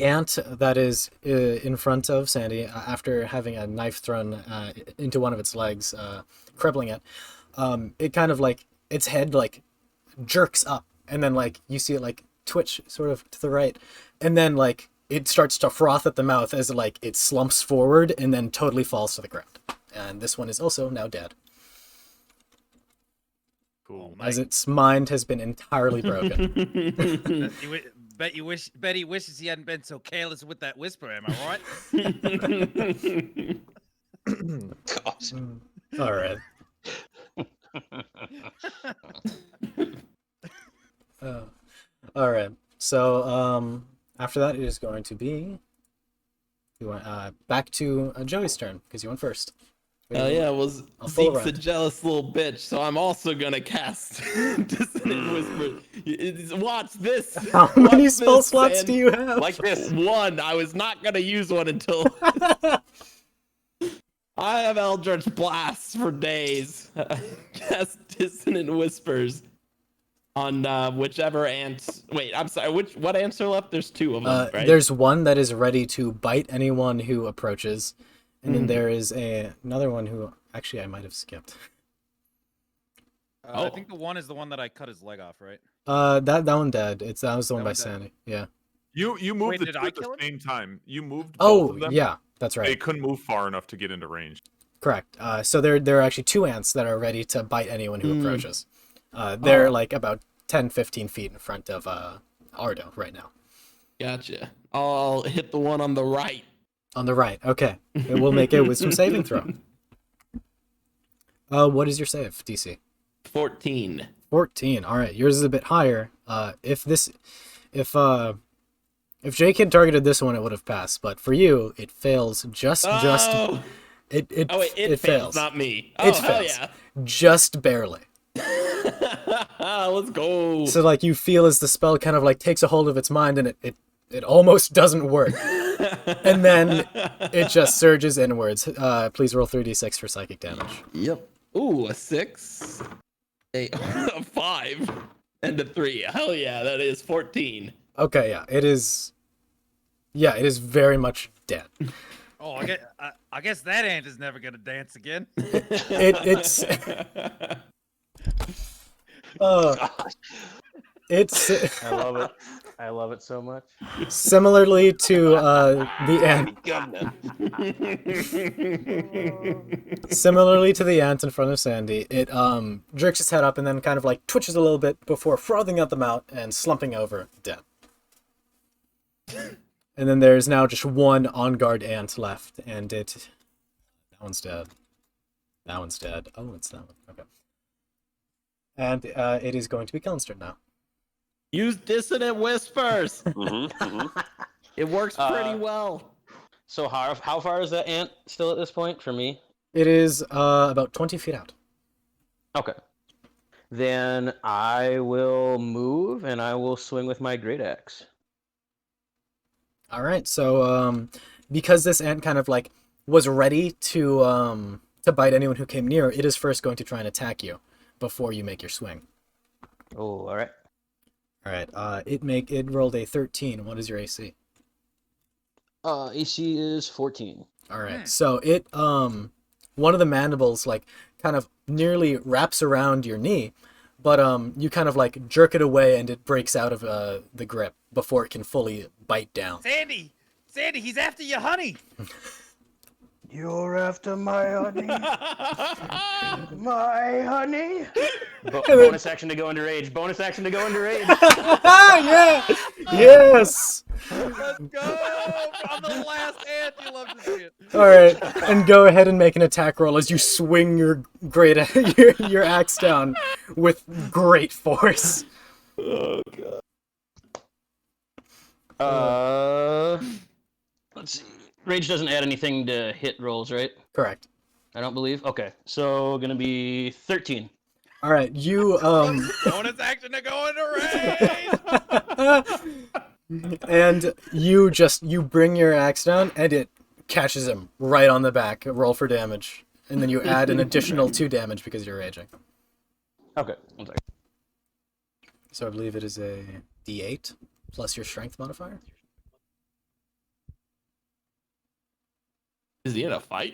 ant that is in front of Sandy, after having a knife thrown into one of its legs, crippling it, it kind of like its head like jerks up, and then like you see it like twitch sort of to the right, and then like it starts to froth at the mouth as like it slumps forward and then totally falls to the ground. And this one is also now dead, Cool. as its mind has been entirely broken. Bet he wishes he hadn't been so careless with that whisper. Am I right? Gosh. All right. All right. So after that, it is going to be back to Joey's turn because you went first. Oh yeah, well, A full Zeke's a round. jealous little bitch, so I'm also gonna cast Dissonant Whisper. Watch this. How Watch many spell this, slots Sam. do you have? Like this. One. I was not gonna use one until I have Eldritch Blasts for days. Cast Dissonant Whispers. on whichever ants. Wait, I'm sorry. What ants are left? There's 2 of them, right? There's one that is ready to bite anyone who approaches, and then Mhm. there is another one who actually I might have skipped. I think the one is the one that I cut his leg off, right? That one dead. That was the one That by one dead. Sandy. Yeah. You moved Wait, the did 2 I at the kill him? same time. You moved both Oh of them. yeah, that's They right. couldn't move far enough to get into range. Correct. So there are actually 2 ants that are ready to bite anyone who Mm. approaches. They're Oh. like about 10-15 feet in front of Ardo right now. Gotcha. I'll hit the one on the right. On the right. Okay. It will make a wisdom saving throw. What is your save, DC? 14. 14. All right. Yours is a bit higher. If Jake had targeted this one, it would have passed. But for you, it fails just Oh, it oh wait, it fails, not me. Oh, It hell fails. yeah. just barely. Let's go. So like you feel as the spell kind of like takes a hold of its mind and it almost doesn't work. And then it just surges inwards. Please roll 3d6 for psychic damage. Yep. Ooh, a 6, a 5, and a 3. Hell yeah, that is 14. Okay, yeah, it is. Yeah, it is very much dead. Oh, I guess that ant is never gonna dance again. It's it's I love it. I love it so much. similarly to the ant. Similarly to the ant in front of Sandy, it jerks its head up and then kind of like twitches a little bit before frothing at the mouth and slumping over dead. And then there's now just one on-guard ant left, and that one's dead. That one's dead. Oh, it's that one. Okay. And it is going to be Kellen's turn now. Use dissonant whispers. It works pretty well. So how far is that ant still at this point for me? It is about 20 feet out. Okay. Then I will move and I will swing with my great axe. All right, so because this ant kind of like was ready to bite anyone who came near, it is first going to try and attack you before you make your swing. Oh, all right. All right, it rolled a 13. What is your AC? AC is 14. All right, so it one of the mandibles like kind of nearly wraps around your knee, but you kind of like jerk it away and it breaks out of the grip before it can fully bite down. Sandy, he's after your honey. You're after my honey. My honey. Bonus action to go into rage. Bonus action to go into rage. Yeah. Yes. Let's go. I'm the last ant. You love to see it. All right, and go ahead and make an attack roll as you swing your your axe down with great force. Oh god. Let's see. Rage doesn't add anything to hit rolls, right? Correct. I don't believe. Okay, so gonna be 13. All right, you Bonus action to go into range. and you bring your axe down and it catches him right on the back. Roll for damage, and then you add an additional 2 damage because you're raging. Okay, one second. So I believe it is a D8 plus your strength modifier. Is he in a fight?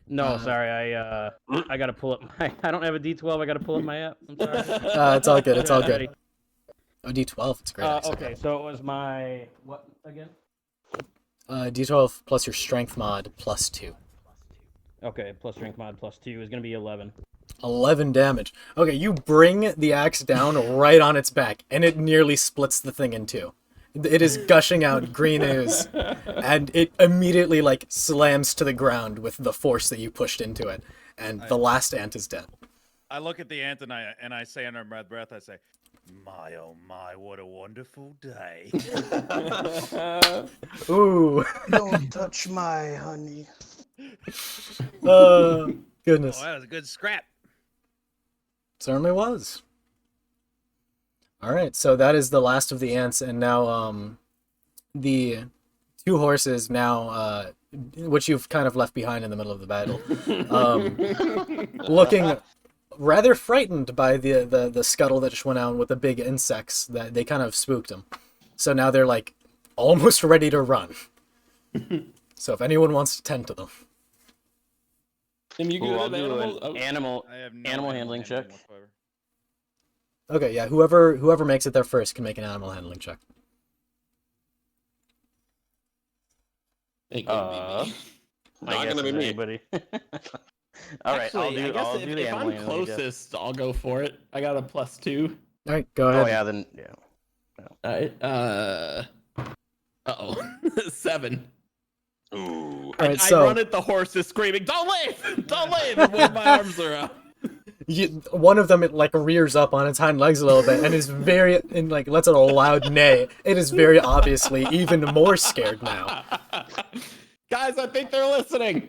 No, sorry, I gotta pull up my. I don't have a D12. I gotta pull up my app. I'm sorry. It's all good. It's all good. Oh, D12. It's great. Axe, Okay, so it was my what again? D12 plus your strength mod plus 2. Okay, plus strength mod plus 2 is gonna be 11. 11 damage. Okay, you bring the axe down right on its back, and it nearly splits the thing in two. It is gushing out green ooze, and it immediately like slams to the ground with the force that you pushed into it, and the last ant is dead. I look at the ant and I say under my breath, I say, "My oh my, what a wonderful day." Ooh. Don't touch my honey. Goodness. Oh, that was a good scrap. Certainly was. All right, so that is the last of the ants, and now the two horses now, which you've kind of left behind in the middle of the battle, looking rather frightened by the scuttle that just went out with the big insects that they kind of spooked them. So now they're like almost ready to run. So if anyone wants to tend to them. Am you good Ooh, I'll at do animals? an animal I have no animal handling check. whatsoever. Okay, yeah, whoever makes it there first can make an animal handling check. It could be me. Not gonna be me. Anybody. All right, Actually, I guess I'll do the if animal I'm handling, Jeff. closest, I'll go for it. I got a +2. All right, go ahead. Oh yeah, then yeah. Alright, uh-oh. 7. Ooh. All right, I so run at the horses screaming, "Don't leave! Don't leave!" and wave my arms around. one of them it like rears up on its hind legs a little bit and is very and like lets out a loud neigh. It is very obviously even more scared now. Guys, I think they're listening.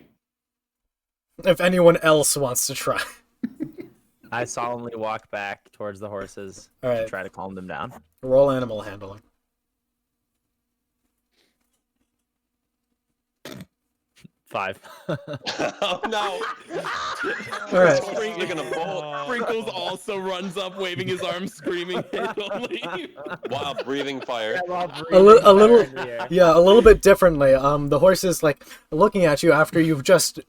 If anyone else wants to try. I solemnly walk back towards the horses All to right, try to calm them down. roll animal handling. 5. Oh no! All right. You're gonna bolt. Sprinkles also runs up, waving his arms, screaming, "Don't leave!" While breathing fire. A little, yeah, a little bit differently. The horse is like looking at you after you've just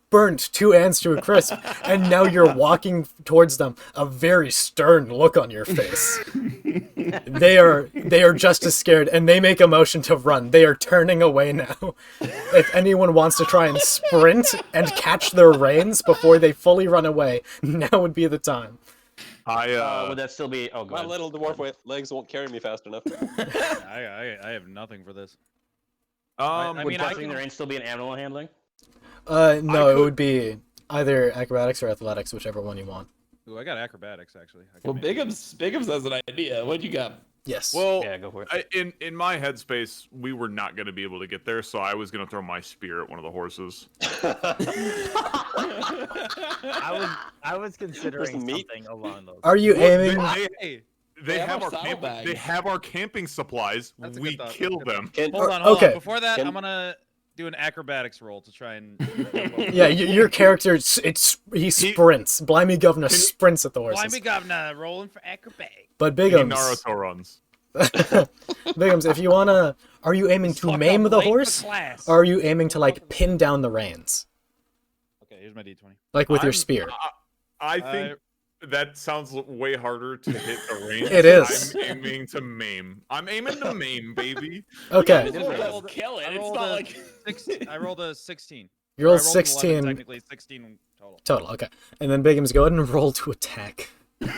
burnt 2 ants to a crisp, and now you're walking towards them. A very stern look on your face. They are just as scared, and they make a motion to run. They are turning away now. If anyone wants to try and sprint and catch their reins before they fully run away, now would be the time. Would that still be? Oh, My good. little dwarf legs won't carry me fast enough. I have nothing for this. Um, I Would mean, I touching can- the range still be an animal handling? No, it could- would be either acrobatics or athletics, whichever one you want. Ooh, I got acrobatics actually. I can Well, maybe- Bigums has an idea. What you got? Yes. well, Yeah, go for it. in my headspace, we were not going to be able to get there, so I was going to throw my spear at one of the horses. I was considering Some meat? something along those. Are you Well, aiming? Hey, They have have our our saddlebags. they have our camping supplies. That's a We good thought, that's a kill good them. Can, hold on. Okay. Before that, Can- I'm gonna do an acrobatics roll to try and. Yeah, your character, he sprints. Blimey Governor sprints at the horses. Blimey governor rolling for acrobatics. But He Bigums, Naruto runs. Bigums, if you wanna, are you aiming to Fuck, maim I'm the late for horse, class. or are you aiming to like pin down the reins, Okay, here's my d20. like with your I'm- spear? I think that sounds way harder to hit the range. It is. I'm aiming to maim. I'm aiming to maim, baby. Okay, We'll I just rolled- kill it. I It's rolled not a like. I rolled a 16. you rolled Or I rolled an 11, 16 technically 16 total. total. Okay, and then Bigums, go ahead and roll to attack. can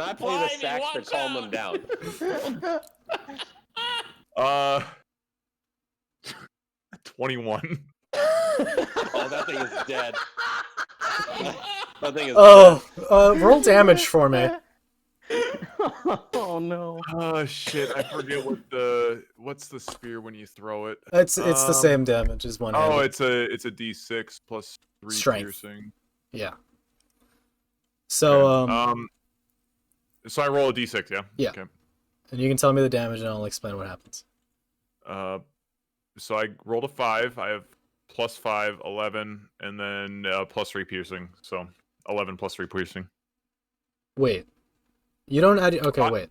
I play the Blimey, sax to watch calm out. them down? 21. Oh, that thing is dead. That thing is Oh, roll damage for me. Oh no. Oh shit! I forget what's the spear when you throw it. It's the same damage as one. Oh, it's a D6 plus 3 Strength. piercing. Yeah. So Okay. So I roll a D6, yeah. Yeah. Okay. and you can tell me the damage, and I'll explain what happens. So I rolled a 5. I have plus 5, 11, and then plus 3 piercing. So 11 plus 3 piercing. Wait, you don't add. Okay, I- wait.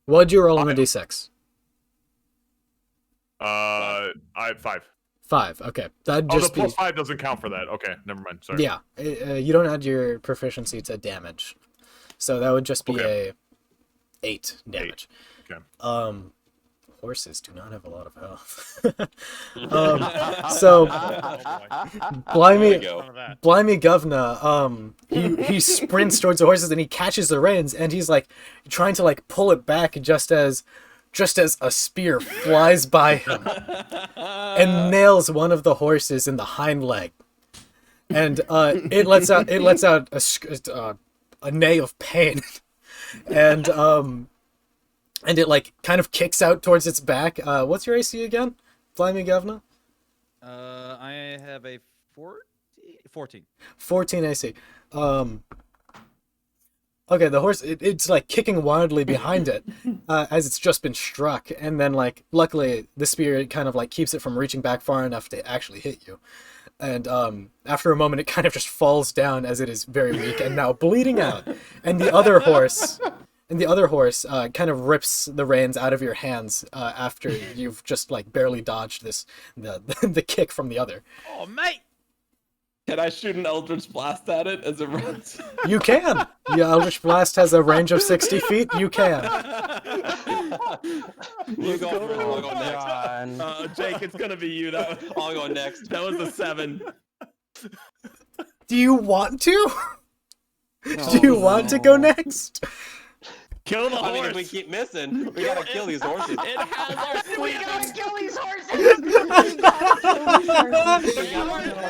What'd you roll on the d6? I have 5. 5. Okay, that'd Oh, the just be. plus 5 doesn't count for that. Okay, never mind. Sorry. Yeah, you don't add your proficiency to damage, so that would just be a 8 damage. Okay. Horses do not have a lot of health. So There we Blimey, go. Blimey Govna, he sprints towards the horses and he catches the reins and he's like trying to like pull it back just as a spear flies by him and nails one of the horses in the hind leg, and it lets out a neigh of pain, and it like kind of kicks out towards its back. What's your AC again, Blimey Govna? I have a 14. 14 AC. Okay, the horse, it's like kicking wildly behind it as it's just been struck. And then, like, luckily, the spear kind of like keeps it from reaching back far enough to actually hit you. And after a moment, it kind of just falls down as it is very weak and now bleeding out. And the other horse kind of rips the reins out of your hands after you've just like barely dodged the kick from the other. Oh, mate! Can I shoot an Eldritch Blast at it as it runs? You can. Yeah, Eldritch Blast has a range of 60 feet. You can. You go first. I'll go next. Jake, it's gonna be you. I'll go next. That was a 7. Do you want to? Do you want to go next? Kill the I mean, horse. if we keep missing, we gotta kill these horses. It has our We gotta kill these horses!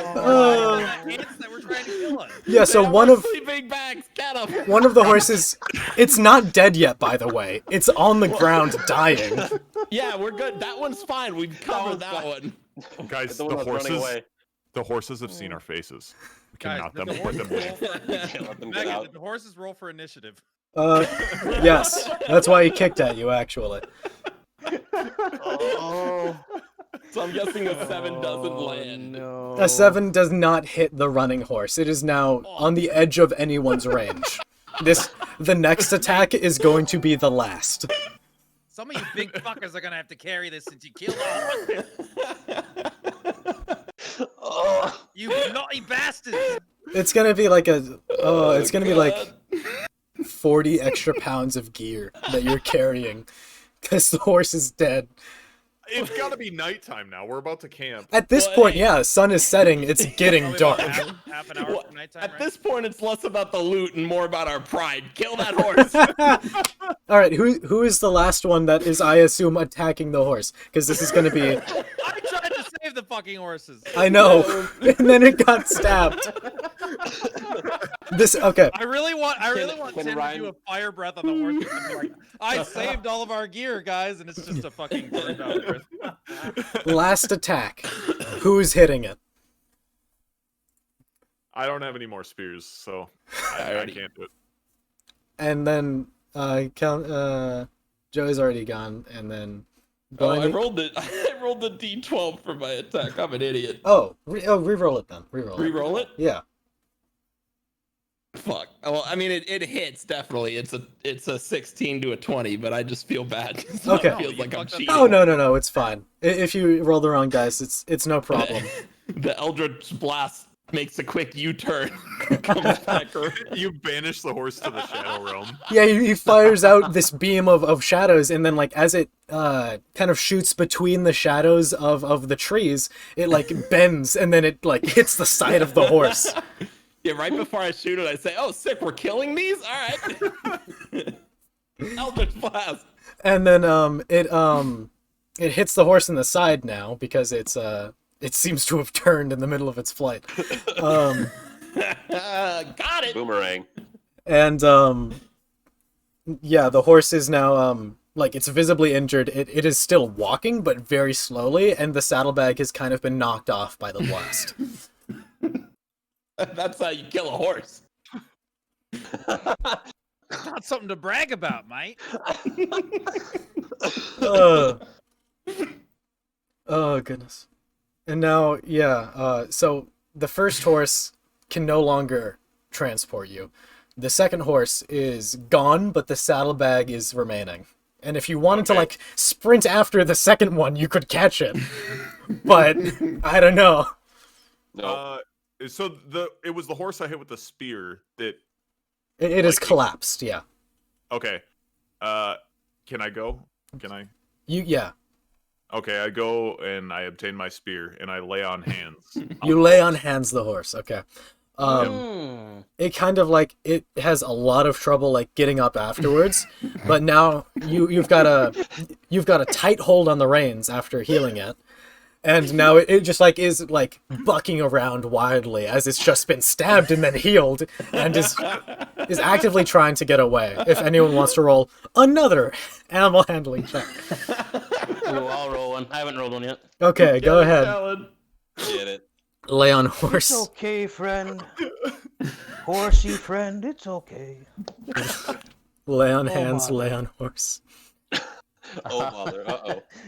Ants that were trying to kill us. Yeah, so one of sleeping bags. Get 'em. one of the horses, it's not dead yet, by the way. It's on the ground dying. Yeah, we're good. That one's fine. We've covered that one. Guys, The one that's running away. the horses have seen our faces. We Guys, cannot did let the them horses leave. roll for Can't let them get Megan, out. did the horses roll for initiative? Yes, that's why he kicked at you, actually. Oh, So I'm guessing a 7 doesn't land. no. A 7 does not hit the running horse. It is now on the edge of anyone's range. The next attack is going to be the last. Some of you big fuckers are gonna have to carry this since you killed a horse. Oh, You naughty bastards! It's gonna be like it's gonna be like 40 extra pounds of gear that you're carrying because the horse is dead. It's gotta be nighttime now. We're about to camp. At this Well, point, hey. yeah, sun is setting. It's getting Probably dark. about half an hour Well, from nighttime, At right? this point, it's less about the loot and more about our pride. Kill that horse. All right, who is the last one that is, I assume, attacking the horse? Because this is gonna be. I tried to save the fucking horses. I know, and then it got stabbed. Okay. I really want can Tim Ryan- to do a fire breath on the horse. And be like, I saved all of our gear, guys, and it's just a fucking burned out horse. Last attack. Who's hitting it? I don't have any more spears, so I Alrighty. can't do it. And then Joey's already gone, and then. Oh, I Blimey- rolled it. I rolled the D12 for my attack. I'm an idiot. Reroll it then. Reroll it. Reroll it? Yeah. Fuck. Well, I mean, it hits definitely. It's a 16 to a 20, but I just feel bad. So Okay. It feels like I'm cheating. Oh no, it's fine. If you roll the wrong dice, it's no problem. The Eldritch Blast makes a quick U-turn. Comes back around. You banish the horse to the shadow realm. Yeah, he fires out this beam of shadows, and then like as it kind of shoots between the shadows of the trees, it like bends, and then it like hits the side of the horse. Yeah, right before I shoot it, I say, "Oh, sick! We're killing these. All right." Eldritch Blast. And then it hits the horse in the side now because it seems to have turned in the middle of its flight. Got it. boomerang. And yeah, the horse is now like it's visibly injured. It is still walking, but very slowly, and the saddlebag has kind of been knocked off by the blast. That's how you kill a horse. Not something to brag about, mate. Oh goodness. And now, yeah, so the first horse can no longer transport you. The second horse is gone, but the saddlebag is remaining. And if you wanted to like sprint after the second one, you could catch it. But I don't know. No. So it was the horse I hit with the spear that. It is Like- collapsed, yeah. Okay. Can I go? Can I? Yeah. Okay, I go and I obtain my spear and I lay on hands. You lay on hands the horse, okay. It kind of like it has a lot of trouble like getting up afterwards, but now you've got a tight hold on the reins after healing it, and now it just like is like bucking around wildly as it's just been stabbed and then healed, and is actively trying to get away. If anyone wants to roll another animal handling check, Ooh, I'll roll one. I haven't rolled one yet. okay, go ahead. Kellen. Get it. Lay on It's horse. okay, friend. Horsey friend, it's okay. Lay on hands, lay on horse. Oh, mother.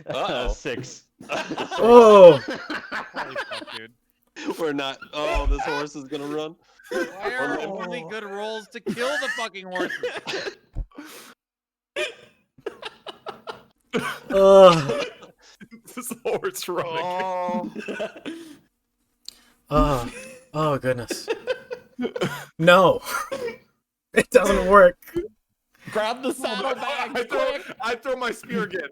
Uh-oh. 6. Oh! Holy fuck, dude. We're not. Oh, this horse is gonna run. Why are only good rolls to kill the fucking horses? This horse running. Oh goodness. No. It doesn't work. Grab the saddlebag, quick! I throw my spear again.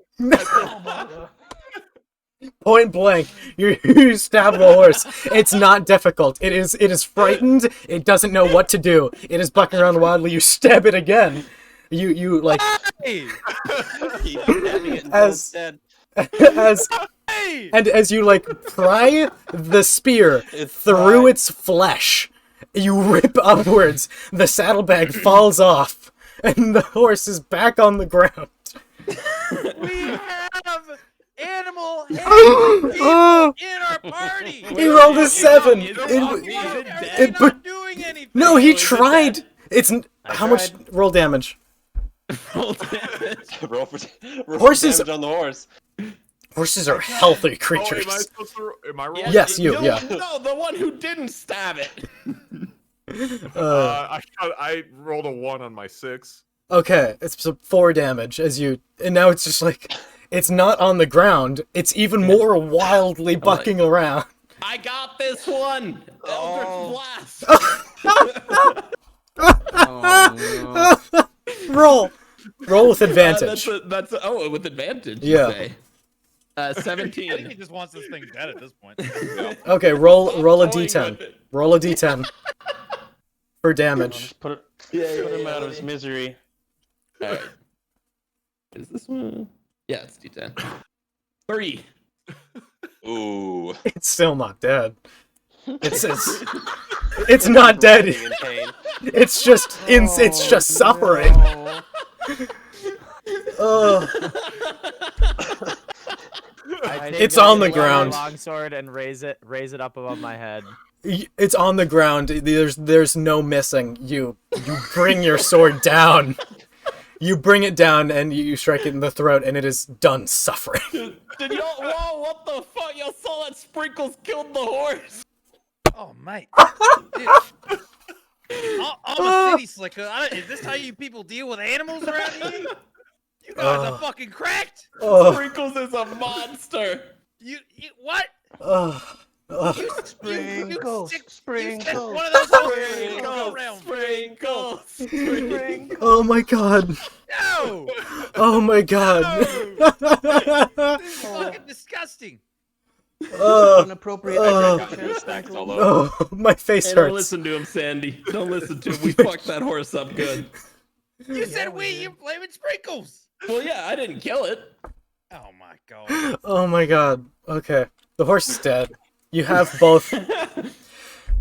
Point blank, you stab the horse. It's not difficult. It is frightened. It doesn't know what to do. It is bucking around wildly. You stab it again. You like Hey! Keep stabbing it until As- it's dead. as Hey! and as you like pry the spear It's through fried. its flesh, you rip upwards. The saddlebag falls off, and the horse is back on the ground. We have animal Oh, in our party! he rolled a 7. Is It- it- Why is are it they dead? not doing anything? no, he Is it tried. dead? It's how much roll damage? Roll damage. roll for Horses- damage on the horse. Horses are healthy Oh, am I creatures. supposed to? Am I rolling? Yes, you, No, yeah. No, the one who didn't stab it. I rolled a 1 on my 6. Okay, it's 4 damage as you, and now it's just like, it's not on the ground. It's even more wildly bucking around. I got this one. Eldritch Blast. Roll with advantage. That's with advantage. Yeah. You say. I think 17. he just wants this thing dead at this point. Okay, roll a Toying d10. with it. Roll a d10 for damage. Just put him out of his misery. All right. Is this one? Yeah, it's D10. 3. Ooh. It's still not dead. It's not dead. Writhing in pain. It's just it's just suffering. Ugh. It's on the ground. Longsword and raise it up above my head. It's on the ground. There's no missing. You bring your sword down. You bring it down and you strike it in the throat, and it is done suffering. Did y'all? Whoa! What the fuck? Y'all saw that Sprinkles killed the horse. Oh, mate. Dude. I'm a city slicker. Is this how you people deal with animals around here? You guys are fucking cracked. Oh, Sprinkles is a monster. You what? oh, oh. Sprinkles, You sprinkles, said one of those horses you Sprinkles, go around. sprinkles, sprinkles. Oh my god. No! Oh my god. This is fucking disgusting. Oh, Inappropriate Oh. adjective. Stacks all over. oh, my face Hey, don't hurts. listen to him, Sandy. Don't listen to him. We fucked that horse up good. You said you blaming sprinkles. Well, yeah, I didn't kill it. Oh my god. Oh my god. Okay. The horse is dead. You have both.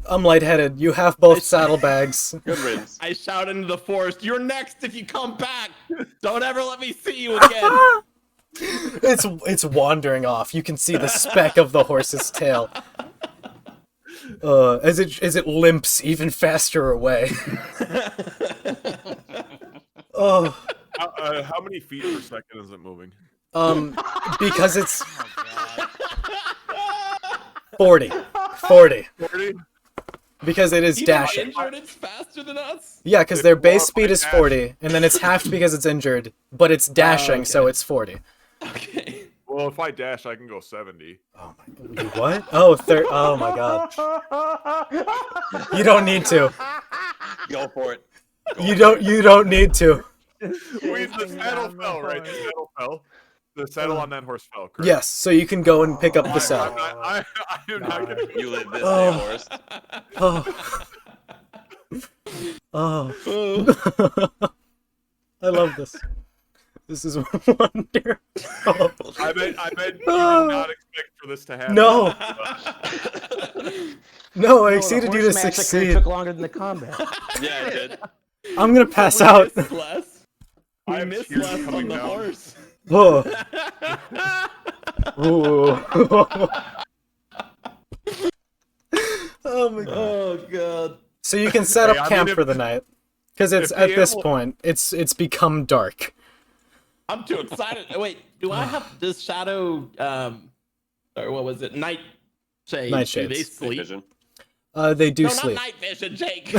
I'm lightheaded. You have both saddlebags. Good riddance. I shout into the forest, "You're next if you come back. Don't ever let me see you again." It's wandering off. You can see the speck of the horse's tail. As it limps even faster away. Oh. How many feet per second is it moving? Because it's Oh 40. 40? Because it is You know how dashing. injured it's faster than us? Yeah, because their base Well, speed I is dash. 40, and then it's halved because it's injured, but it's dashing, so okay. it's 40. Okay. Well, if I dash, I can go 70. Oh my god. What? Oh, oh my god. You don't need to. Go for it. You don't need to. Wait, the saddle fell, right? The saddle fell. The saddle on that horse fell, correct? Yes, so you can go and pick up the saddle. I am not gonna. You live this Oh. day, horse. Oh. Oh. I love this. This is wonderful. I bet you did not expect for this to happen. No. No, I The exceeded you horse to massacre succeed. took longer than the combat. Yeah, it did. I'm gonna pass We out. missed less. I We have missed tears less on coming the down. horse. Oh. Ooh. Oh my god. Oh god. So you can set up Hey, I camp mean, for the night. Because it's If at the this animal- point, it's become dark. I'm too excited. Wait, do I have this shadow? Or what was it? Night shades. Do they Nightshades. sleep? Vision. They do No, sleep. not night vision, Jake.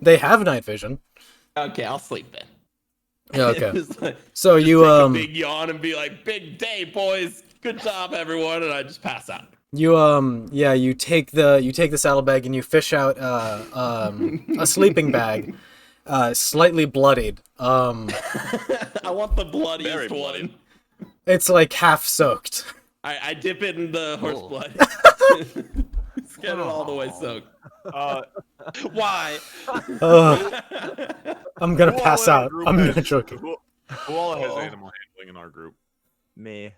They have night vision. Okay, I'll sleep then. Yeah, okay. Just, like, So just you take a big yawn and be like, "Big day, boys. Good job, everyone," and I just pass out. you take the saddlebag and you fish out a sleeping bag, slightly bloodied. I want the bloodiest Very one. bloody. It's like half soaked. I dip it in the horse Oh. blood. Let's get it all the way soaked. Why? I'm gonna who all pass in our out. group I'm has- not joking. Who all has animal handling in our group? Me.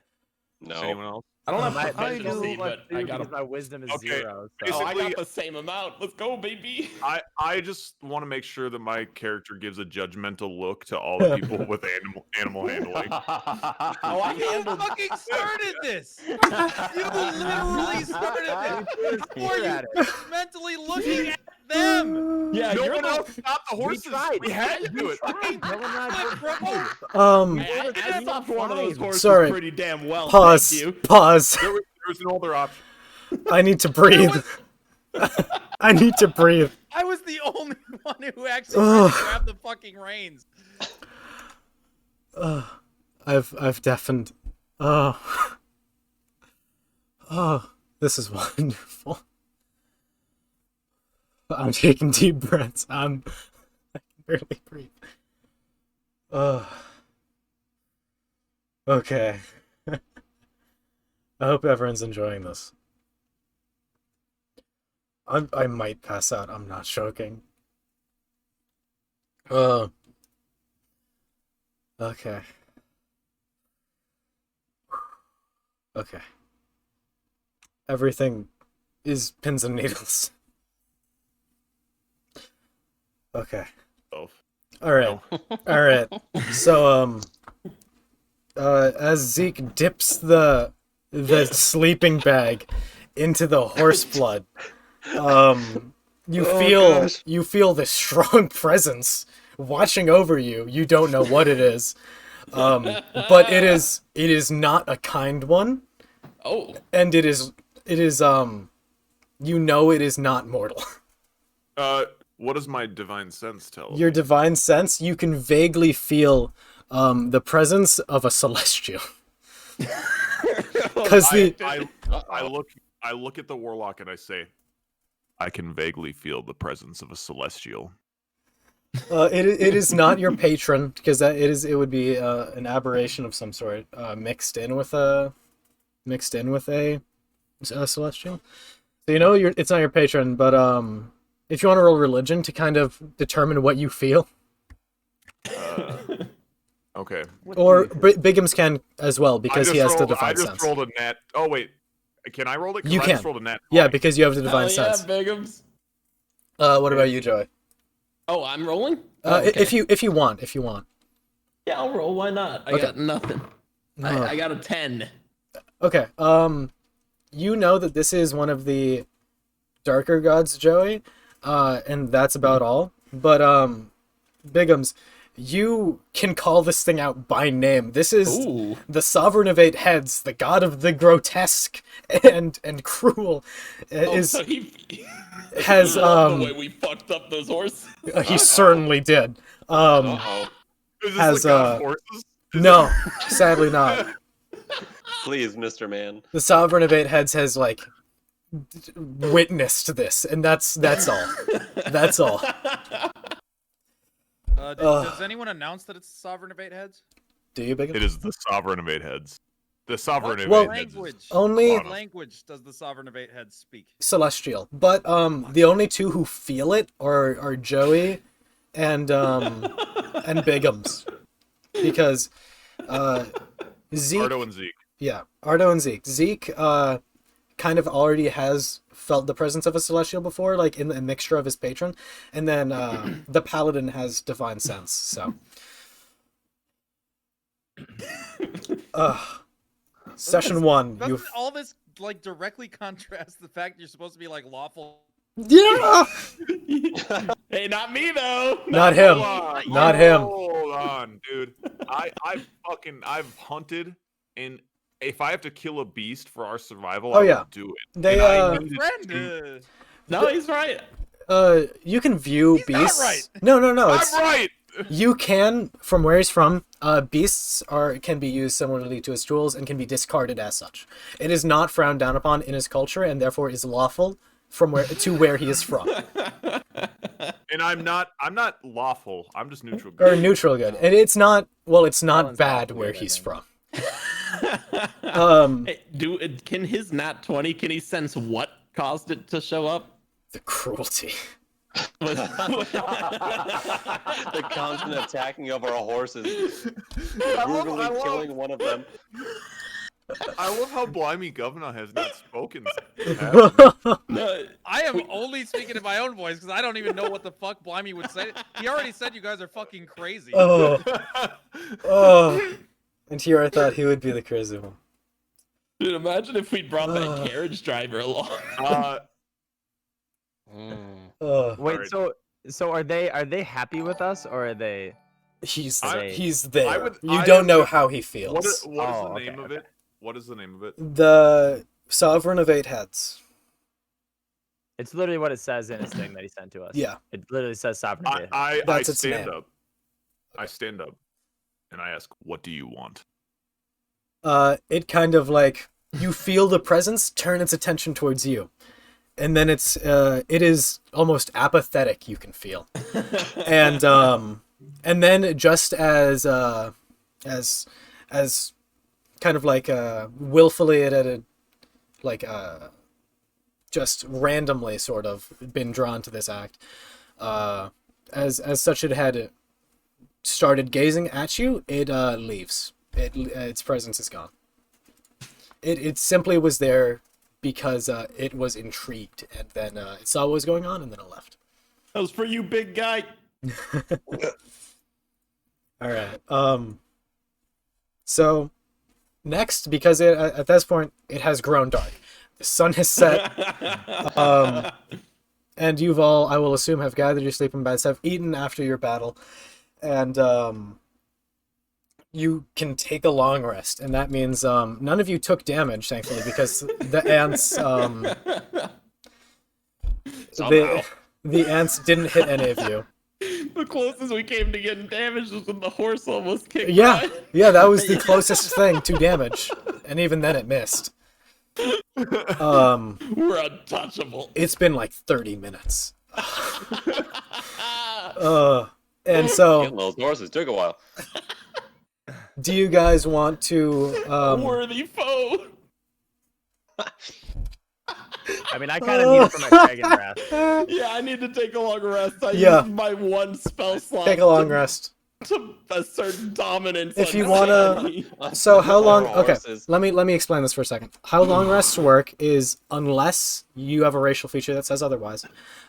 Anyone No. else? I don't have I proficiency, do, but I got because my wisdom is Okay, 0. So. Oh, I basically- got the same amount. Let's go, baby. I just want to make sure that my character gives a judgmental look to all the people with animal handling. Oh, I You handled. fucking started this. You literally started this. How are you mentally looking at them? Yeah, No you're one the. else stopped the horses. We had to do it. I stopped one of those horses Sorry. pretty damn well. Pause. Thank you. Pause. There was no other option. I need to breathe. I need to breathe. I was the only one who actually Ugh. tried to grab the fucking reins. I've deafened. Oh, this is wonderful. I'm taking deep breaths. I can barely breathe. Okay. I hope everyone's enjoying this. I might pass out. I'm not joking. Okay. Okay. Everything is pins and needles. Okay. Oh, All right. All right. So as Zeke dips the sleeping bag into the horse blood, you feel this strong presence watching over you. You don't know what it is. But it is not a kind one, Oh, and it is you know it is not mortal. what does my divine sense tell? Your me? divine sense, you can vaguely feel the presence of a celestial. Because I look at the warlock and I say, I can vaguely feel the presence of a celestial. it is not your patron, because it would be an aberration of some sort, mixed in with a celestial. So you know it's not your patron, but if you want to roll religion to kind of determine what you feel, Okay. or Bigums can as well because he has the I divine just sense. rolled a nat. Oh wait, can I roll it? 'Cause You I can. just rolled a nat. Yeah, 20. because you have the divine hell sense. yeah, Bigums. What about you, Joey? Oh, I'm rolling. Oh, okay. If you want. Yeah, I'll roll. Why not? I Okay. got nothing. I got a 10. Okay. You know that this is one of the darker gods, Joey, and that's about all. But Bigums, you can call this thing out by name. This is Ooh. the Sovereign of Eight Heads, the god of the grotesque and cruel. Is So he has loved the way we fucked up those horses. he certainly did. Uh-oh. Is this has, the god of horses? No, sadly not. Please, Mr. Man. The Sovereign of Eight Heads has witnessed this, and that's all. That's all. Does anyone announce that it's the Sovereign of Eight Heads? Do you, Bigums? It is the sovereign of eight heads. The sovereign of Well- eight heads. language? Only What language does the Sovereign of Eight Heads speak? celestial, but the only two who feel it are Joey and Bigums, because Zeke, Ardo and Zeke. yeah, Ardo and Zeke. Zeke kind of already has felt the presence of a celestial before, like in the mixture of his patron, and then the paladin has divine sense. So, session one. Doesn't You all this directly contrast the fact you're supposed to be lawful Yeah. Hey, not me though. Not him. Hold on, Not him. Hold on, dude. I've hunted, and if I have to kill a beast for our survival, Oh, I yeah. will do it. They And I uh needed Friend, to- No, he's right. you can view He's not beasts. right. No, I'm it's right. you can from where he's from. Beasts can be used similarly to his tools and can be discarded as such. It is not frowned down upon in his culture and therefore is lawful from where he is from. And I'm not lawful. I'm just neutral. Or good. neutral good. And it's not Kellen's bad lawful where good, I he's think. from. Hey, can his nat 20? Can he sense what caused it to show up? The cruelty. The constant attacking of our horses, brutally killing one of them. I love how Blimey Governor has not spoken. No, I am only speaking in my own voice because I don't even know what the fuck Blimey would say. He already said you guys are fucking crazy. Oh. And here I thought he would be the crazy one. dude, imagine if we brought that carriage driver along. Oh. Wait, Alright. so are they happy with us or are they? He's I- there. You I don't am know the- how he What feels. is Oh, the name okay, of it? What is the name of it? The Sovereign of Eight Heads. It's literally what it says in his thing that he sent to us. Yeah. It literally says sovereignty. I That's its stand name. up. I stand up, and I ask, "What do you want?" It kind of like you feel the presence turn its attention towards you, and then it is almost apathetic. You can feel, and then just as kind of like willfully it had like just randomly sort of been drawn to this act, as such it had started gazing at you. It leaves. Its presence is gone. It simply was there because it was intrigued, and then it saw what was going on, and then it left. That was for you, big guy. All right. So next, because at this point it has grown dark, the sun has set, and you've all, I will assume, have gathered your sleeping bags, have eaten after your battle, and you can take a long rest, and that means none of you took damage, thankfully, because the ants Somehow. the ants didn't hit any of you. The closest we came to getting damaged was when the horse almost kicked Yeah, Ryan. yeah, that was the closest thing to damage, and even then it missed. We're untouchable. It's been like 30 minutes. And so, Getting those horses took a while. do you guys want to Worthy foe. I mean, I kind of need it for my dragon breath. Yeah, I need to take a long rest. I Yeah. used my one spell slot. take a long rest? To assert dominance. If on you wanna- Sammy. So how long? Poor Okay, horses. let me explain this for a second. How long rests work is unless you have a racial feature that says otherwise,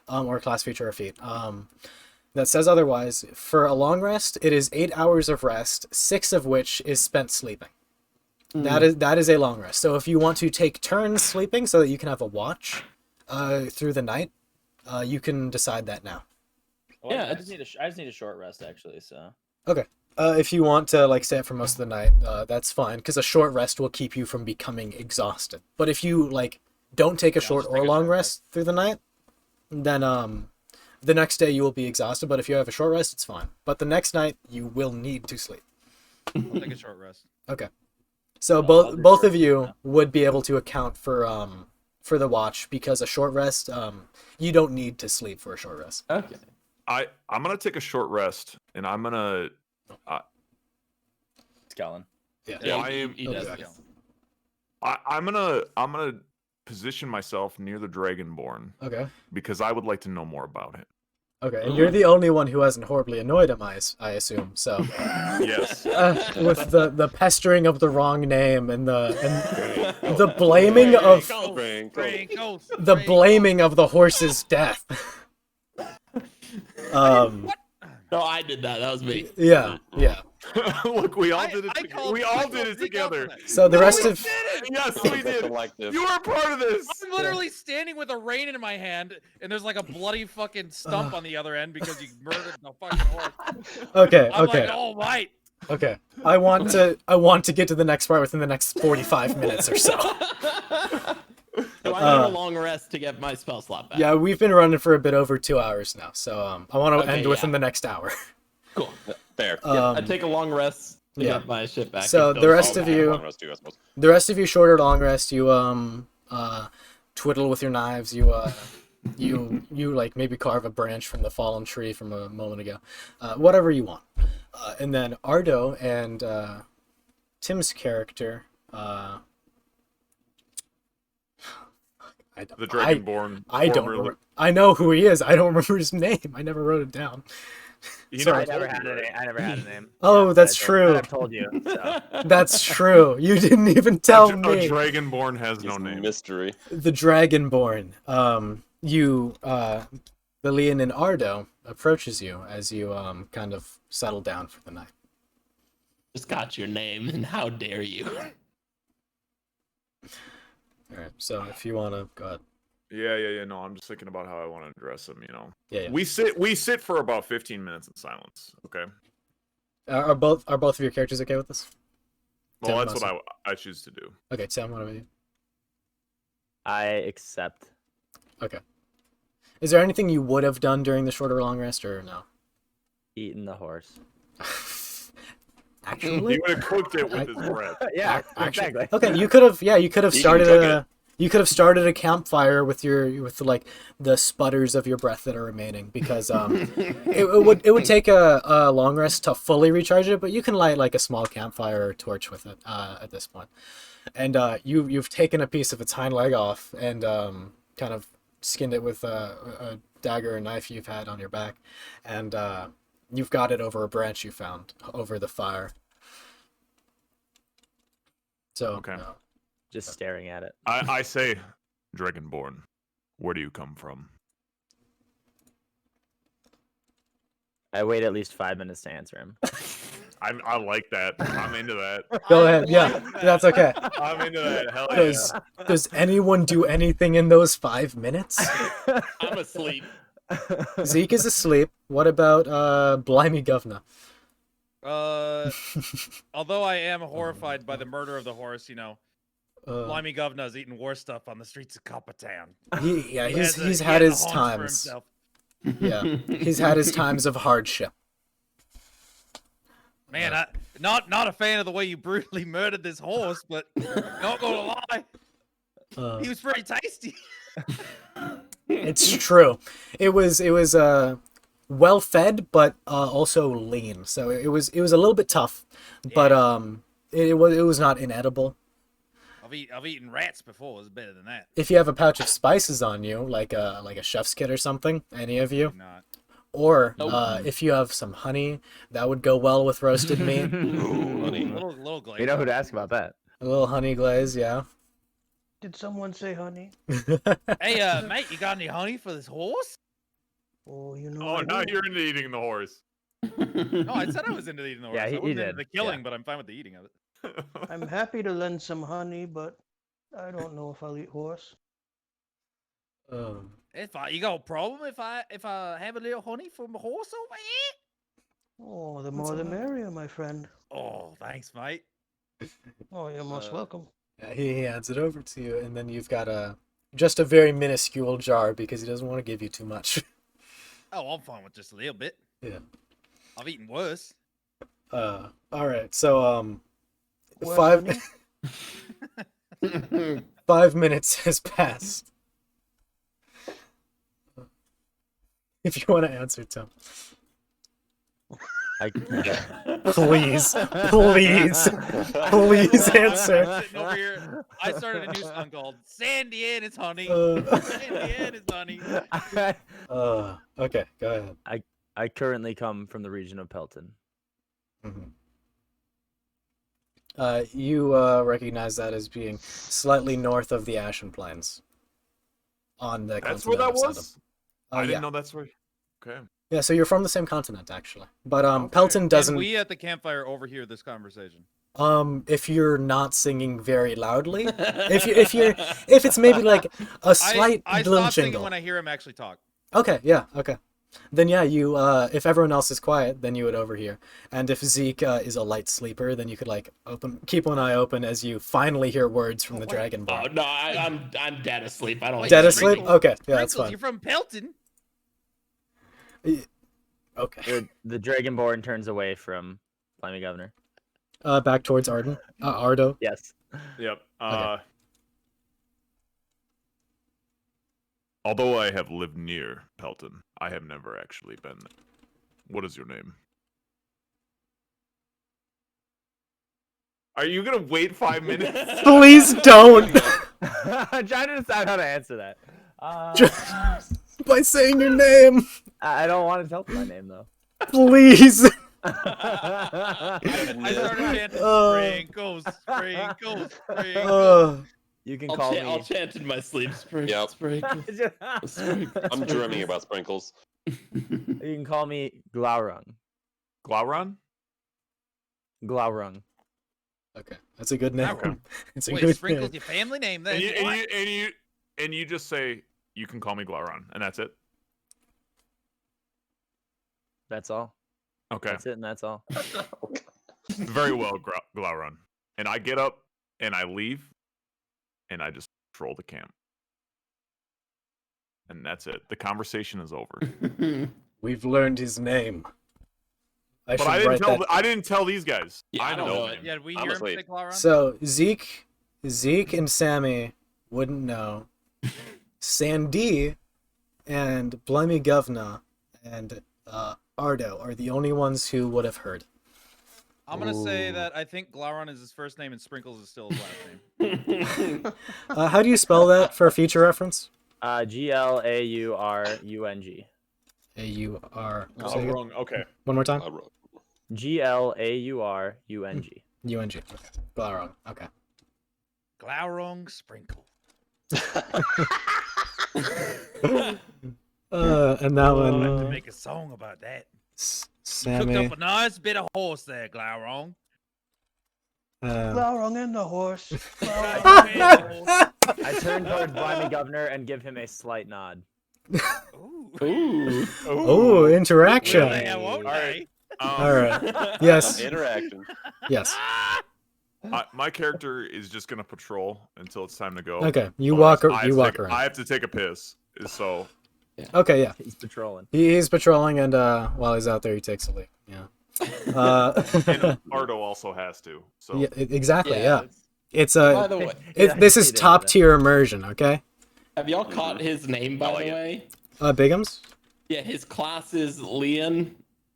or a class feature or feat, that says otherwise. For a long rest, it is 8 hours of rest, 6 of which is spent sleeping. That is a long rest. So if you want to take turns sleeping so that you can have a watch through the night, you can decide that now. Well, Yeah, I just need a short rest actually. So Okay. If you want to like stay up for most of the night, that's fine, because a short rest will keep you from becoming exhausted. But if you like don't take a short just or take a long short rest through the night, then the next day you will be exhausted. But if you have a short rest, it's fine. But the next night you will need to sleep. I'll take a short rest. Okay. So I'll both do both short of you rest would be able to account for the watch, because a short rest you don't need to sleep for a short rest. Okay. I'm gonna take a short rest, and I'm gonna. it's Kellen. Yeah, I am. he does. Okay. I'm gonna position myself near the Dragonborn Okay. because I would like to know more about it. Okay. And you're the only one who hasn't horribly annoyed him, I assume. So. Yes. With the pestering of the wrong name and the blaming of the blaming of the horse's death. No, I did that. That was me. Yeah. Look, we all I- did it. I called- We I all called did it Zeke out together. for that. So the No, rest we of didn't! Yes, The we did. collective. You were a part of this. I'm literally standing with a rein in my hand, and there's like a bloody fucking stump on the other end because you murdered the fucking horse. okay, I'm okay, like, oh, mate. okay. I want to get to the next part within the next 45 minutes or so. So I need a long rest to get my spell slot back. Yeah, we've been running for a bit over 2 hours now, so I want to Okay, end within yeah. the next hour. Cool. Fair. I take a long rest to yeah. get my shit back. So If the those- rest of you- Long rest too, I suppose. The rest of you short or long rest, you twiddle with your knives, you like maybe carve a branch from the fallen tree from a moment ago, whatever you want, and then Ardo and Tim's character, The Dragonborn. I don't formerly- remember. I know who he is. I don't remember his name. I never wrote it down. You Sorry. I never told had me, a right? name. I never had a name. Oh, Yeah, that's I true. I've told you. So. That's true. You didn't even tell A me. Dragonborn has It's no name. mystery. The Dragonborn. Lillian and Ardo approaches you as you kind of settle down for the night. Just got your name, and how dare you? All right. So if you want to go ahead. Yeah. No, I'm just thinking about how I want to address him. Yeah. We sit for about 15 minutes in silence. Okay. Are both of your characters okay with this? Well, Tim, that's what I choose to do. Okay, Sam, what about you? I accept. Okay. Is there anything you would have done during the short or long rest, or no? Eating the horse. Actually, He would have cooked it with his breath. Yeah, actually, exactly. okay. You could have. Yeah, you could have You can started cook a. You could have started a campfire with like the sputters of your breath that are remaining, because it would take a long rest to fully recharge it, but you can light like a small campfire or torch with it at this point. And you've taken a piece of its hind leg off and kind of skinned it with a dagger or knife you've had on your back, and you've got it over a branch you found over the fire. So Okay. Just staring at it. I say, Dragonborn, where do you come from? I wait at least 5 minutes to answer him. I like that. I'm into that. go ahead. Yeah, that's okay. I'm into that. Hell yeah. Does anyone do anything in those 5 minutes? I'm asleep. Zeke is asleep. What about Blimey Governor? Although I am horrified by the murder of the horse, Blimey Uh, Governor's eating war stuff on the streets of Coppertown. he's He had has a his haunch for times. himself. Yeah, he's had his times of hardship. Man, not a fan of the way you brutally murdered this horse, but not gonna lie, he was pretty tasty. It's true. It was well fed, but also lean. So it was a little bit tough, but it was not inedible. I've eaten rats before. It's better than that. If you have a pouch of spices on you, like a chef's kit or something, any of you, Not. or Nope. if you have some honey, that would go well with roasted meat. Ooh, honey. Little glaze. You know who to ask about that. A little honey glaze, yeah. Did someone say honey? Hey, mate, you got any honey for this horse? Oh, you know. Oh, I now do. you're into eating the horse. No, I said I was into eating the horse. Yeah, I he wasn't into did, the killing, yeah. but I'm fine with the eating of it. I'm happy to lend some honey, but I don't know if I'll eat horse. You got a problem if I have a little honey from a horse over here? Oh, the more the merrier, my friend. Oh, thanks, mate. Oh, you're most welcome. Yeah, he hands it over to you, and then you've got just a very minuscule jar because he doesn't want to give you too much. Oh, I'm fine with just a little bit. Yeah. I've eaten worse. All right. So Worse five honey? 5 minutes has passed. If you want to answer, Tim, please answer. Sitting over here, I started a new song called Sandy and It's Honey. Uh. Sandy and It's Honey. Okay, go ahead. I currently come from the region of Pelton. You recognize that as being slightly north of the Ashen Plains. On the That's where that continental side was? of- I yeah. didn't know that's where. Okay. Yeah, so you're from the same continent, actually. But Okay. Pelton Can doesn't. we at the campfire overhear this conversation? If you're not singing very loudly, if it's maybe like a slight I little stop singing jingle. when I hear him actually talk. Okay, yeah, okay. Then yeah, you if everyone else is quiet, then you would overhear. And if Zeke is a light sleeper, then you could like keep one eye open as you finally hear words from the Oh Dragonborn. no, I'm dead asleep. I don't. Dead hear asleep? anything. Okay, yeah, that's Sprinkles, fine. you're from Pelton. Okay. The Dragonborn turns away from Slimy Governor. Back towards Arden. Ardo. Yes. Yep. Okay. Although I have lived near Pelton, I have never actually been there. What is your name? Are you gonna wait 5 minutes? Please don't. I'm trying to decide how to answer that. By saying your name, I don't want to tell my name though. please. I started chanting sprinkles, sprinkles, sprinkles. You can I'll, call I'll me. chant in my sleep. Sprinkles, Yep. sprinkles. I'm dreaming about sprinkles. You can call me Glaurung. Glauron? Glaurung. Okay, that's a good name. Okay. It's a Wait, good sprinkles name. your family name then? And you, What? and you just say you can call me Glauron, and that's it. That's all. Okay. That's it, and that's all. Very well, Glauron. And I get up and I leave, and I just patrol the camp. And that's it. The conversation is over. We've learned his name. I But should I didn't write tell. that. I didn't tell these guys. Yeah, I I don't know know him. it. Yeah, did we I'm hear him asleep. say Glaurung? So Zeke and Sammy wouldn't know. Sandy and Blimey Govna and Ardo are the only ones who would have heard. I'm gonna say Ooh. that I think Glauron is his first name and Sprinkles is still his last name. How do you spell that for future reference? Glaurung. A-U-R. Oh, Say it again. wrong. Okay. One more time. Glaurung. U-N-G. Glaurung. Okay. Glaurung Sprinkle. And that I'd like to one, make a song about that. Cooked Sammy. up a nice bit of horse there, Glaurung. Glaurung and the horse. I turn towards Blimey Governor and give him a slight nod. Ooh. Ooh. Oh, interaction. Will they, won't they? All right. Yes. Interaction. Yes. My character is just gonna patrol until it's time to go. Okay. You But walk. I have You to walk take- around. I have to take a piss. So Okay. Yeah. He's patrolling. He's patrolling, and while he's out there, he takes a leak. Yeah. and Ardo also has to. So Yeah. Exactly. Yeah. it's- It's By the way, Yeah, this he is did top that. tier immersion. Okay. have y'all caught his name, by like the it. way? Bigums. Yeah, his class is Leon.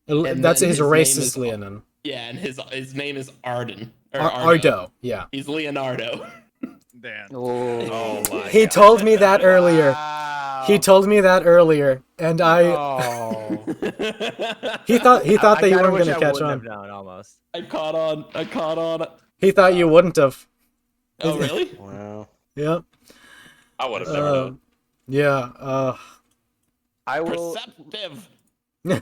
That's then his his race name is is- Leonin. Yeah, and his name is Arden. Or Ardo. Yeah. He's Leonardo. Dan. Oh my. He told me that earlier. He told me that earlier, and I. He thought I that you kinda weren't wish gonna I catch wouldn't on. have known, almost. I caught on. He thought you wouldn't have. Oh, really? Wow. Yep. I would have never known. Yeah. I will Perceptive.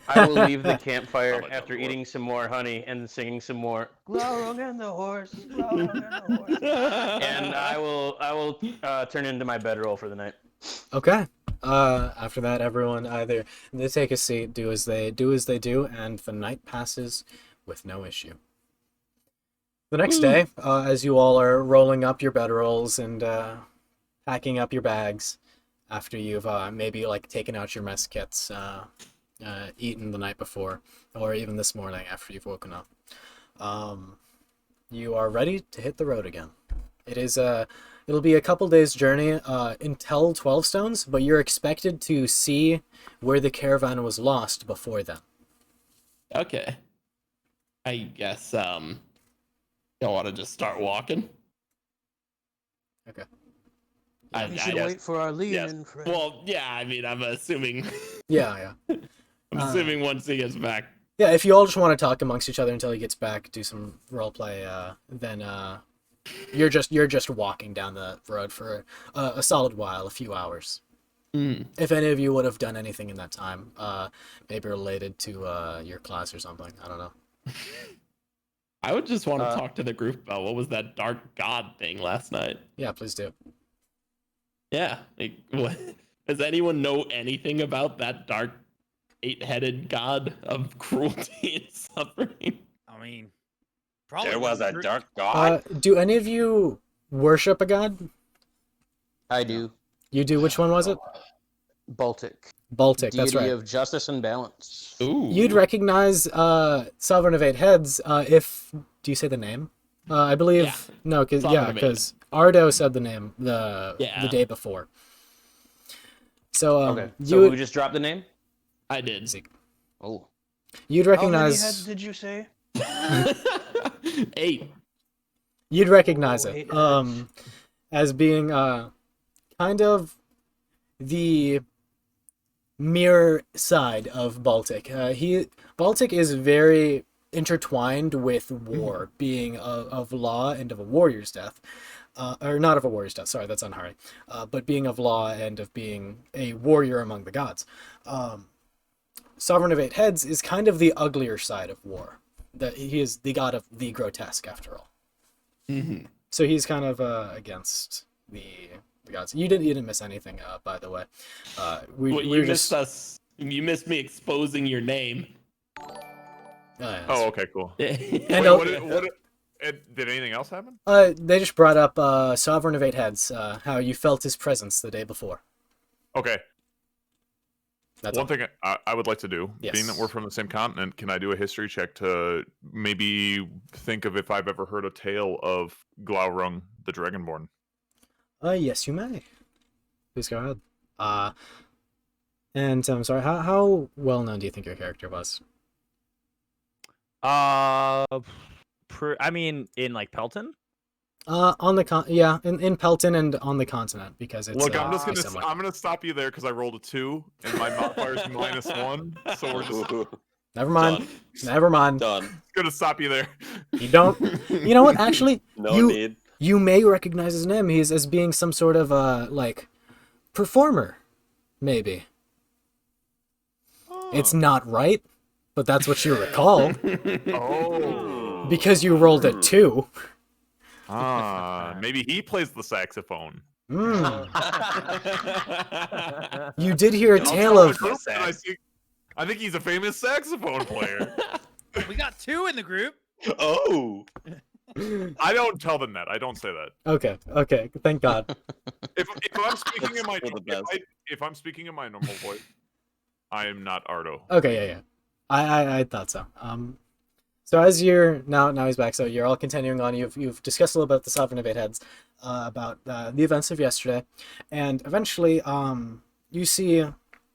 I will leave the campfire I'm a after dumb eating some more honey and singing some more, Glaurung and the horse. Glaurung and the horse. and I will turn into my bedroll for the night. Okay. After that, everyone either they take a seat, do as they do, and the night passes with no issue. The next day, as you all are rolling up your bedrolls and packing up your bags, after you've maybe like taken out your mess kits, eaten the night before, or even this morning after you've woken up, you are ready to hit the road again. It'll be a couple days journey until 12 Stones, but you're expected to see where the caravan was lost before then. Okay. I guess y'all want to just start walking. Okay. We should wait for our Leonin friend. Well, yeah. I mean, I'm assuming. Yeah. I'm assuming once he gets back. Yeah, if you all just want to talk amongst each other until he gets back, do some roleplay, then you're just walking down the road for a solid while, a few hours. If any of you would have done anything in that time, maybe related to your class or something. I don't know. I would just want to talk to the group about what was that dark god thing last night. Yeah, please do. Yeah. Like, what? Does anyone know anything about that dark 8-headed god of cruelty and suffering? I mean, probably There was a not- dark god. Do any of you worship a god? I do. You do. Which one was it? Baltic. Baltic. That's Deity right. of justice and balance. Ooh. You'd recognize Sovereign of Eight Heads if. Do you say the name? I believe Yeah. no, Sovereign of Eight. because Ardo said the name the Yeah. day before. So Okay. you So we just dropped the name? I did. Oh. you'd How many recognize heads did you say? 8. you'd recognize Oh, it 8 heads. as being kind of the mirror side of Baltic. Baltic is very intertwined with war, being of law and of a warrior's death. Or not of a warrior's death, sorry, that's Unhari. But being of law and of being a warrior among the gods. Sovereign of Eight Heads is kind of the uglier side of war. He is the god of the grotesque, after all. Mm-hmm. So he's kind of against the gods. You didn't miss anything, by the way. You missed us. You missed me exposing your name. Oh, okay, cool. And Did anything else happen? they just brought up Sovereign of Eight Heads, how you felt his presence the day before. Okay. That's One all. thing I would like to do, being that Yes. we're from the same continent, can I do a history check to maybe think of if I've ever heard a tale of Glaurung the Dragonborn? Yes, you may. Please go ahead. And I'm sorry, how well known do you think your character was? I mean, in like Pelton. On the in Pelton and on the continent, because it's Look, I'm just pretty gonna similar. I'm gonna stop you there because I rolled a 2 and my modifier's -1, so we're just Never mind. Done. Never mind. Done. gonna stop you there. You don't. You know what? Actually, No you need. you may recognize his name. He's as being some sort of like performer, maybe. It's not right, but that's what you recall Oh. because you rolled a 2. Maybe he plays the saxophone. Mm. You did hear a I'll tale tell of. the group that I think he's a famous saxophone player. We got 2 in the group. Oh. I don't tell them that. I don't say that. Okay. Thank God. If I'm speaking in my Still the best. if I'm speaking in my normal voice, I am not Ardo. Okay, yeah. I thought so. So as you're now he's back. So you're all continuing on. You've discussed a little bit about the Sovereign of Eight Heads, about the events of yesterday, and eventually you see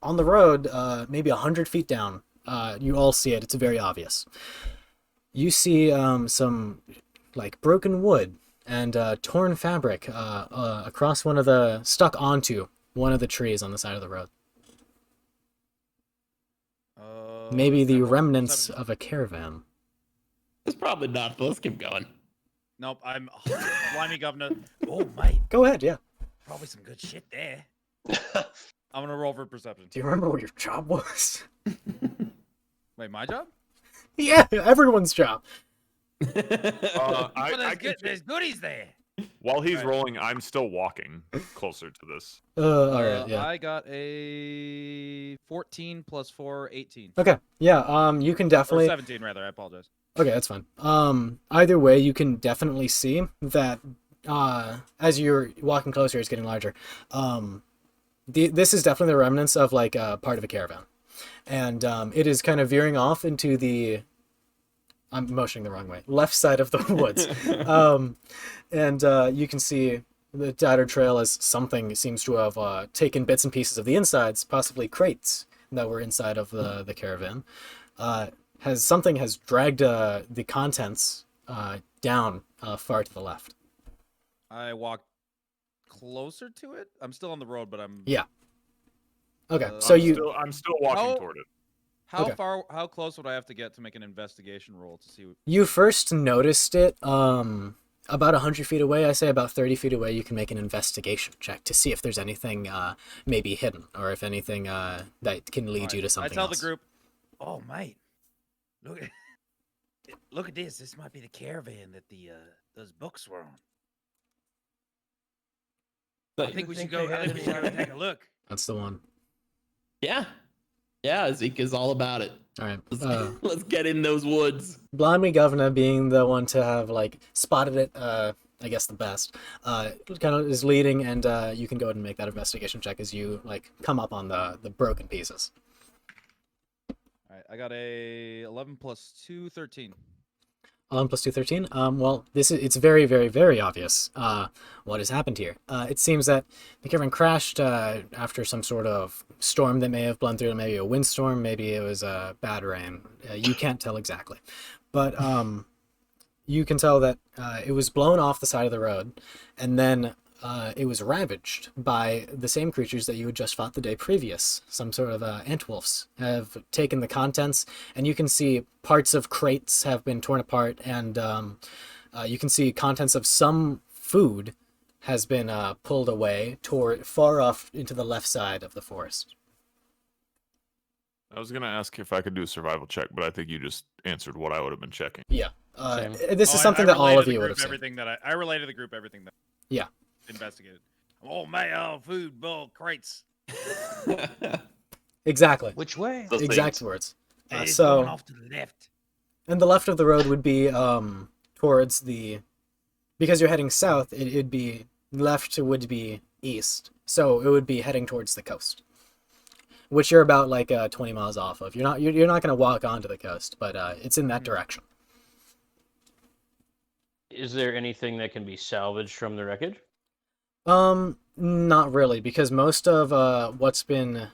on the road, maybe 100 feet down. You all see it. It's very obvious. You see some like broken wood and torn fabric across stuck onto one of the trees on the side of the road. Maybe the remnants of a caravan. It's probably not. Let's keep going. Nope, I'm Blimey Governor. Oh, mate, Go ahead, yeah. probably some good shit there. I'm gonna roll for perception. Do you remember what your job was? Wait, my job? Yeah, everyone's job. But I can there's goodies there. while he's Right. rolling, I'm still walking closer to this. All right, yeah. I got a 14 plus 4, 18. Okay, yeah. You can Or definitely. 17 rather. I apologize. Okay, that's fine. Either way, you can definitely see that as you're walking closer, it's getting larger. This is definitely the remnants of like part of a caravan, and it is kind of veering off into the. I'm motioning the wrong way. Left side of the woods, and you can see the tattered trail as something seems to have taken bits and pieces of the insides, possibly crates that were inside of the caravan. Something has dragged the contents down far to the left. I walk closer to it. I'm still on the road, but I'm. Yeah. Okay, so I'm still walking How- toward it. How Okay. how close would I have to get to make an investigation roll to see? you first noticed it about 100 feet away, I say about 30 feet away, you can make an investigation check to see if there's anything maybe hidden, or if anything that can lead you to something I tell else. the group, oh, mate, look at this. This might be the caravan that those books were on. I think we should go take a look. That's the one. Yeah. Yeah, Zeke is all about it. All right. Let's get in those woods. Blimey Governor, being the one to have like spotted it, I guess the best, kind of is leading, and you can go ahead and make that investigation check as you like come up on the broken pieces. All right, I got a 11 plus 2, 13. 11 plus 2, 13. Well, it's very, very, very obvious what has happened here. It seems that the caravan crashed after some sort of storm that may have blown through, maybe a windstorm, maybe it was a bad rain. You can't tell exactly. But you can tell that it was blown off the side of the road, and then it was ravaged by the same creatures that you had just fought the day previous. Some sort of antwolves have taken the contents, and you can see parts of crates have been torn apart, and you can see contents of some food has been pulled away toward far off into the left side of the forest. I was gonna ask if I could do a survival check, but I think you just answered what I would have been checking. Yeah. Same. This is something that all of you would have seen. Everything that I relayed to the group everything that Yeah. investigated. Oh, mayo, food, bull, crates. Exactly. Which way? Those Exact things. words. It's So, going off to the left. and the left of the road would be towards the, because you're heading south, it'd be left would be east. So it would be heading towards the coast, which you're about like 20 miles off of. You're not going to walk onto the coast, but it's in that direction. Is there anything that can be salvaged from the wreckage? Not really, because most of what's been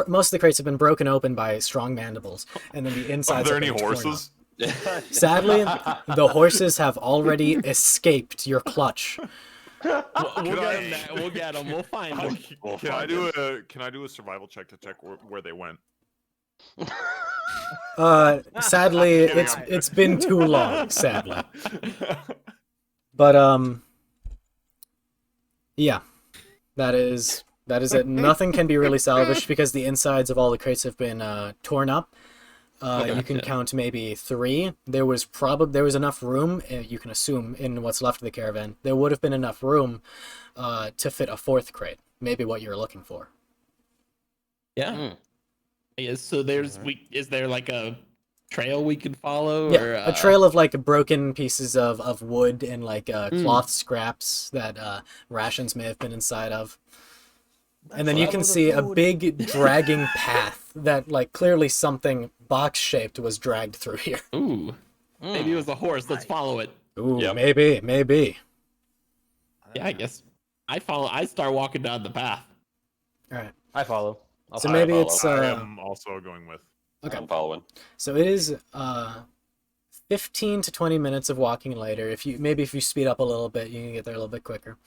most of the crates have been broken open by strong mandibles, and then the Are insides. there have any been torn horses? up. Sadly, the horses have already escaped your clutch. We'll Can get I- him. We'll get him. We'll find him. Can I do a survival check to check where they went? Sadly, it's been too long. Sadly, but yeah, that is it. Nothing can be really salvaged because the insides of all the crates have been torn up. You can count maybe 3. There was enough room. You can assume in what's left of the caravan, there would have been enough room to fit a 4th crate. Maybe what you're looking for. Yeah. Yeah. So is there like a trail we can follow? Yeah, or, a trail of like broken pieces of wood and like cloth scraps that rations may have been inside of. And then you can see a big dragging path that like clearly something box-shaped was dragged through here. Ooh. Maybe it was a horse. Let's follow it. Ooh, Yep. maybe. Yeah, I guess. I start walking down the path. All right. I follow. So I maybe follow. it's I am also going with. okay. I'm following. So it is 15 to 20 minutes of walking later. If you speed up a little bit, you can get there a little bit quicker.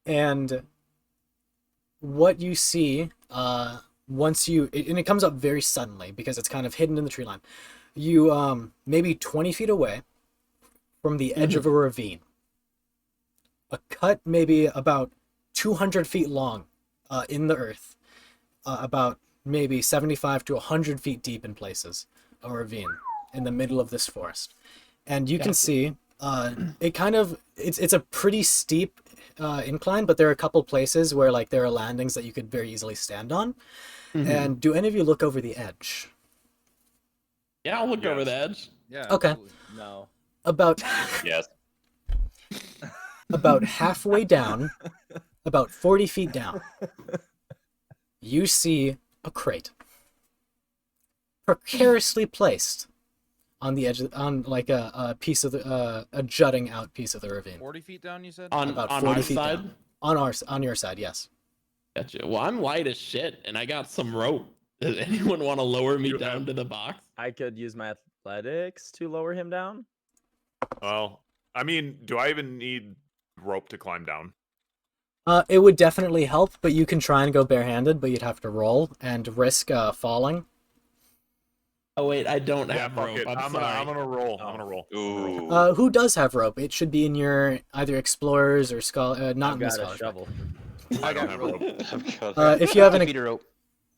And what you see once and it comes up very suddenly because it's kind of hidden in the tree line. You maybe 20 feet away from the edge of a ravine, a cut maybe about 200 feet long in the earth, about maybe 75 to 100 feet deep in places, a ravine in the middle of this forest. And you can see it's a pretty steep incline, but there are a couple places where like there are landings that you could very easily stand on. And do any of you look over the edge? Yeah, I'll look over Yes. the edge. Yeah. Okay. absolutely. No. About Yes. about halfway down, about 40 feet down, you see a crate precariously placed on the edge on like a piece of a jutting out piece of the ravine. 40 feet down, you said? On About our 40 feet side. down. On your side, yes. Gotcha. Well, I'm light as shit, and I got some rope. Does anyone want to lower me You down have- to the box? I could use my athletics to lower him down. Well, I mean, do I even need rope to climb down? It would definitely help, but you can try and go barehanded, but you'd have to roll and risk falling. Oh wait, I don't Yeah, have fuck rope. it. I'm I'm sorry. gonna roll. I'm gonna roll. Ooh. Who does have rope? It should be in your either explorers or not I've in the got a scholarship. shovel. I don't have rope. If you have an, feet of rope.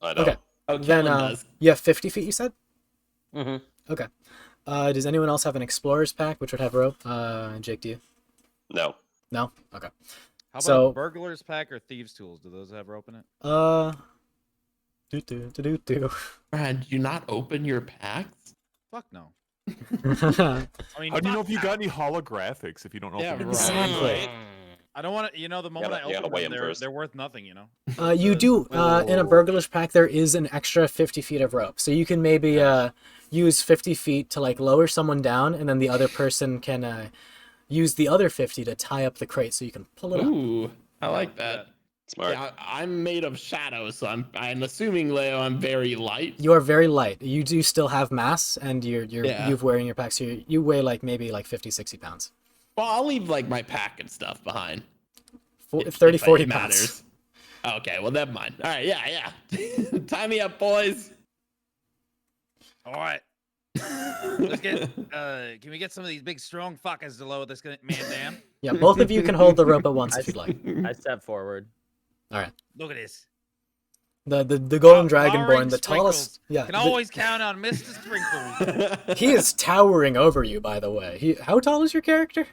I know. okay. Oh, Then Kellen does. you have 50 feet. You said. Mm-hmm. Okay. Does anyone else have an explorer's pack, which would have rope? Jake, do you? No. No. Okay. How about So- a burglar's pack or thieves' tools? Do those have rope in it? Do. Brad, do you not open your packs? Fuck no. I mean, How do you know fuck if you no. got any holographics if you don't know? Yeah, if you're Exactly. I don't want to. The moment gotta- you I gotta open weigh them, 'em first. they're worth nothing. You do in a burglar's pack. There is an extra 50 feet of rope, so you can maybe use 50 feet to like lower someone down, and then the other person can use the other 50 to tie up the crate, so you can pull it up. Ooh, I like that. Smart. Yeah, I'm made of shadow, so I'm assuming, Leo, I'm very light. You are very light. You do still have mass, and Yeah. you've wearing your pack, so you weigh like maybe like 50, 60 pounds. Well, I'll leave like my pack and stuff behind. If 30, it 40 pounds. matters. Okay, well, never mind. All right, yeah. Tie me up, boys. All right. Let's get. Can we get some of these big strong fuckers to lower this man down? Yeah, both of you can hold the rope at once if you'd like. I step forward. Look at this. The Golden Lowering Dragonborn, the Sprinkles. tallest. Yeah, Can always count on Mr. Sprinkles. he is towering over you. By the way, how tall is your character?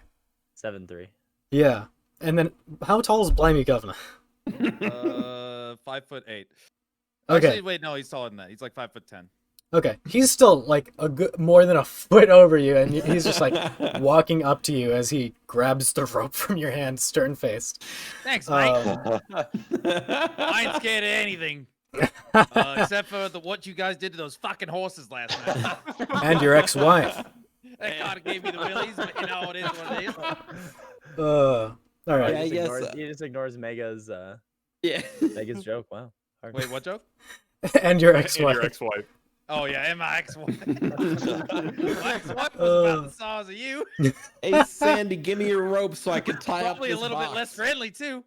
7'3". Yeah, and then how tall is Blimey Governor? 5'8". Okay. Actually, wait, no, he's taller than that. He's like 5'10". Okay, he's still like more than a foot over you, and he's just like walking up to you as he grabs the rope from your hand, stern-faced. Thanks, mate. Um, I ain't scared of anything. Except for what you guys did to those fucking horses last night. and your ex-wife. That kind of gave me the willies, but you know, it is what it is. All right. Yeah, I guess, He just ignores Mega's Yeah. Mega's joke. Wow. Wait, what joke? And your And ex-wife. your ex-wife. Oh, yeah, and my ex-wife. My ex-wife was about the size of you. Hey, Sandy, give me your rope so I can tie Probably up a this little bit box. less friendly, too.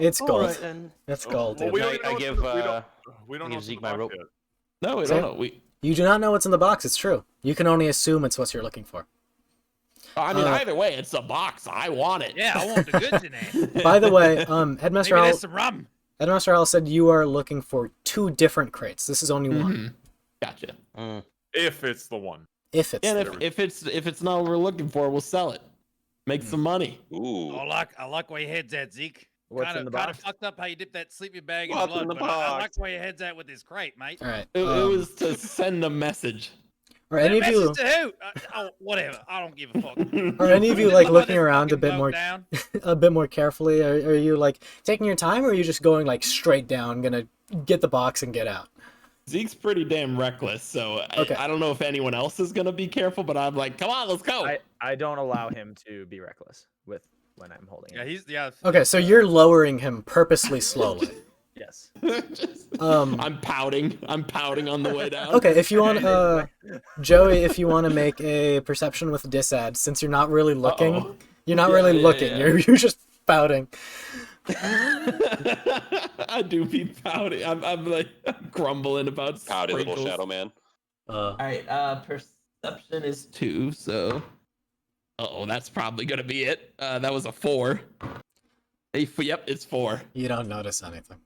It's all gold. right, then. That's gold. Well, dude. we don't I even know give, we don't I know give what's in Zeke the my box rope. yet. No, we Sam? don't know. You do not know what's in the box. It's true. You can only assume it's what you're looking for. I mean, Uh, either way, it's a box. I want it. Yeah, I want the goods in there. By the way, Headmaster Maybe Owl, there's some rum. Headmaster Owl said you are looking for 2 different crates. This is only one. Mhm. Gotcha. If it's the one. If it's And there. if it's not what we're looking for, we'll sell it. Make some money. Ooh. I like where your head's at, Zeke. What's Kind in the of box? fucked up how you dip that sleeping bag in What's blood, in the but I like box? where your head's at with this crate, mate. All right. It was to send a message. Are any of you Message to who? Whatever. I don't give a fuck. are any of you Just like let looking this around a fucking bit boat more down. a bit more carefully? Are you like taking your time, or are you just going like straight down, gonna get the box and get out? Zeke's pretty damn reckless, so Okay. I don't know if anyone else is gonna be careful, but I'm like, come on, let's go. I don't allow him to be reckless with when I'm holding Yeah, it. Okay, so you're lowering him purposely slowly. Yes. I'm pouting. I'm pouting on the way down. Okay, if you want, Joey, if you want to make a perception with disad, since you're not really looking, Uh-oh. you're not Yeah, really yeah, looking. yeah. You're just pouting. I do be pouting. I'm like I'm grumbling about Howdy, little sprinkles. shadow man. All right, perception is 2, so. Uh-oh, that's probably gonna be it. That was a 4. Yep, it's 4. You don't notice anything.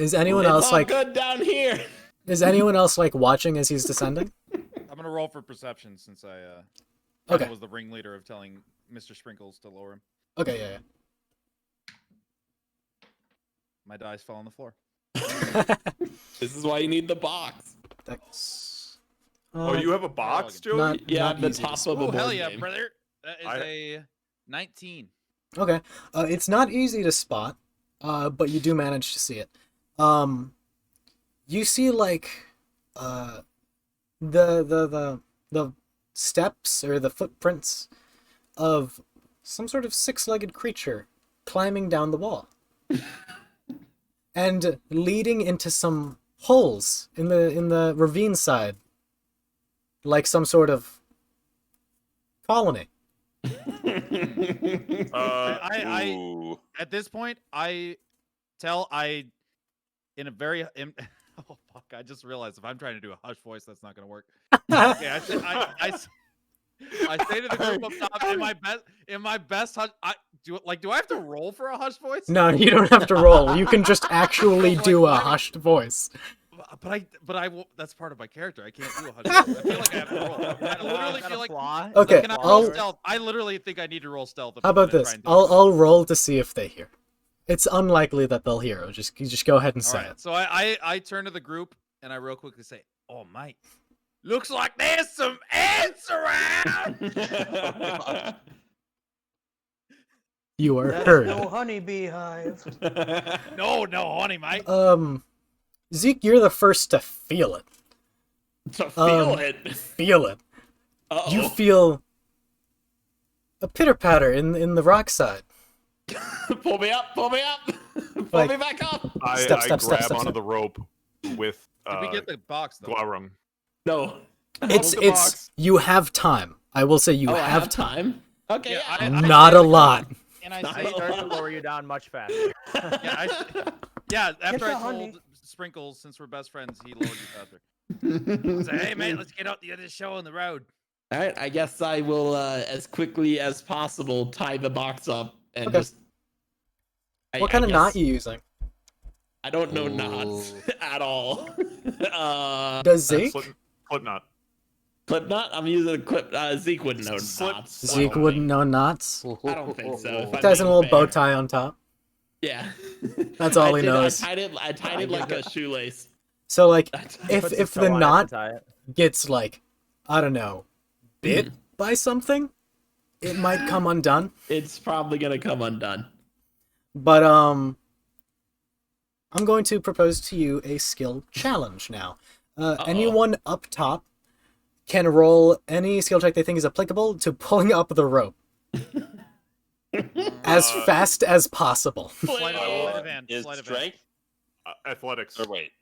Is anyone It's else all like? good down here? Is anyone else like watching as he's descending? I'm gonna roll for perception since I Okay. was the ringleader of telling Mr. Sprinkles to lower him. Okay, yeah, My dice fell on the floor. yeah. This is why you need the box. That's. Oh, you have a box, Joey? Not, Yeah, not the easy to top spot. of a Oh hell board yeah, game. brother! That is a 19. Okay, it's not easy to spot, but you do manage to see it. You see like the steps or the footprints of some sort of 6-legged creature climbing down the wall and leading into some holes in the ravine side, like some sort of colony. Ooh. At this point, I in a very oh fuck. I just realized if I'm trying to do a hush voice, that's not gonna work. Okay, I say to the group up top, in my best hush. Do I have to roll for a hush voice? No, you don't have to roll. You can just actually do a hushed voice. But I will. That's part of my character. I can't do a hush voice. I feel like I have to roll. I literally feel like. Okay, Can I roll stealth? I literally think I need to roll stealth. How about this? I'll roll to see if they hear. It's unlikely that they'll hear. You just go ahead and say it. So I turn to the group and I real quickly say, "Oh, mate, looks like there's some ants around." You are That's heard. no honeybee hive. No, honey, mate. Zeke, you're the first to feel it. To feel it. Feel it. Uh-oh. You feel a pitter patter in the rock side. Pull me up. Pull me Like- me back up. I Step, grab step. onto the rope with Did we get the box though? Glarum. No. It's the box. you have time. I will say you I have time. Okay. Yeah, I- Not a lot. And I Not say, a Start to lower you down much faster. yeah, after I the honey. told Sprinkles, since we're best friends, he lowered you faster. I say, hey man, let's get out the other show on the road. All right, I guess I will, as quickly as possible, tie the box up and Okay. just. What kind of knot you using? I don't know knots at all. Does Zeke? Slip knot. Clip knot? I'm using a clip. Zeke wouldn't know knots. Zeke wouldn't know knots. I don't think so. If I'm Ties in a being little bow fair. tie on top. Yeah. That's all he knows. I tied it like a shoelace. So like, I tied- if Puts his the toe on it to knot tie it. gets like, I don't know, bit by something, it might come undone. It's probably gonna come undone. But I'm going to propose to you a skill challenge now. Anyone up top can roll any skill check they think is applicable to pulling up the rope as fast as possible. Sleight of hand. Is Sleight of hand. strength? Athletics. Or wait.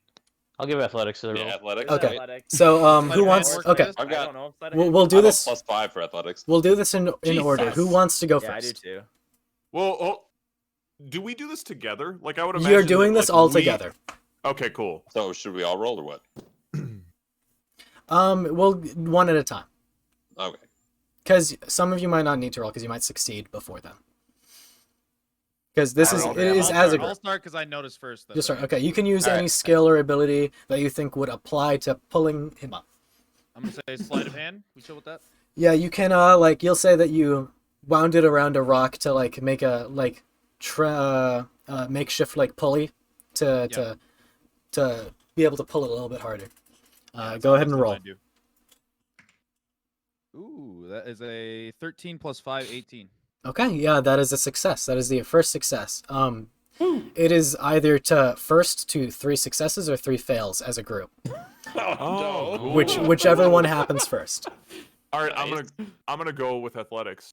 I'll give athletics to the Yeah, roll. athletics. Okay. right? Athletics. So Sleight who of hand wants? work for Okay, this? I've I got. don't know if that we'll do I'm a this. +5 for athletics. We'll do this in order. Who Jesus. wants to go Yeah, I do first? too. Well, do we do this together? Like I would imagine. You're doing that, this like, all we- together. Okay, cool. So should we all roll or what? We'll one at a time. Okay. Because some of you might not need to roll because you might succeed before then. Because this is Alright, it is I'll as a start, I'll group. start because I noticed first. Just start. Okay, you can use any Alright. skill or ability that you think would apply to pulling him up. I'm gonna say sleight of hand. We chill with that. Yeah, you can like you'll say that you wound it around a rock to like make a like makeshift like pulley to be able to pull it a little bit harder. Go ahead and roll. I do. Ooh, that is a 13 plus 5, 18. Okay, yeah, that is a success. That is the first success. It is either to 3 successes or 3 fails as a group. Oh, no. Whichever one happens first. All right, I'm gonna go with athletics.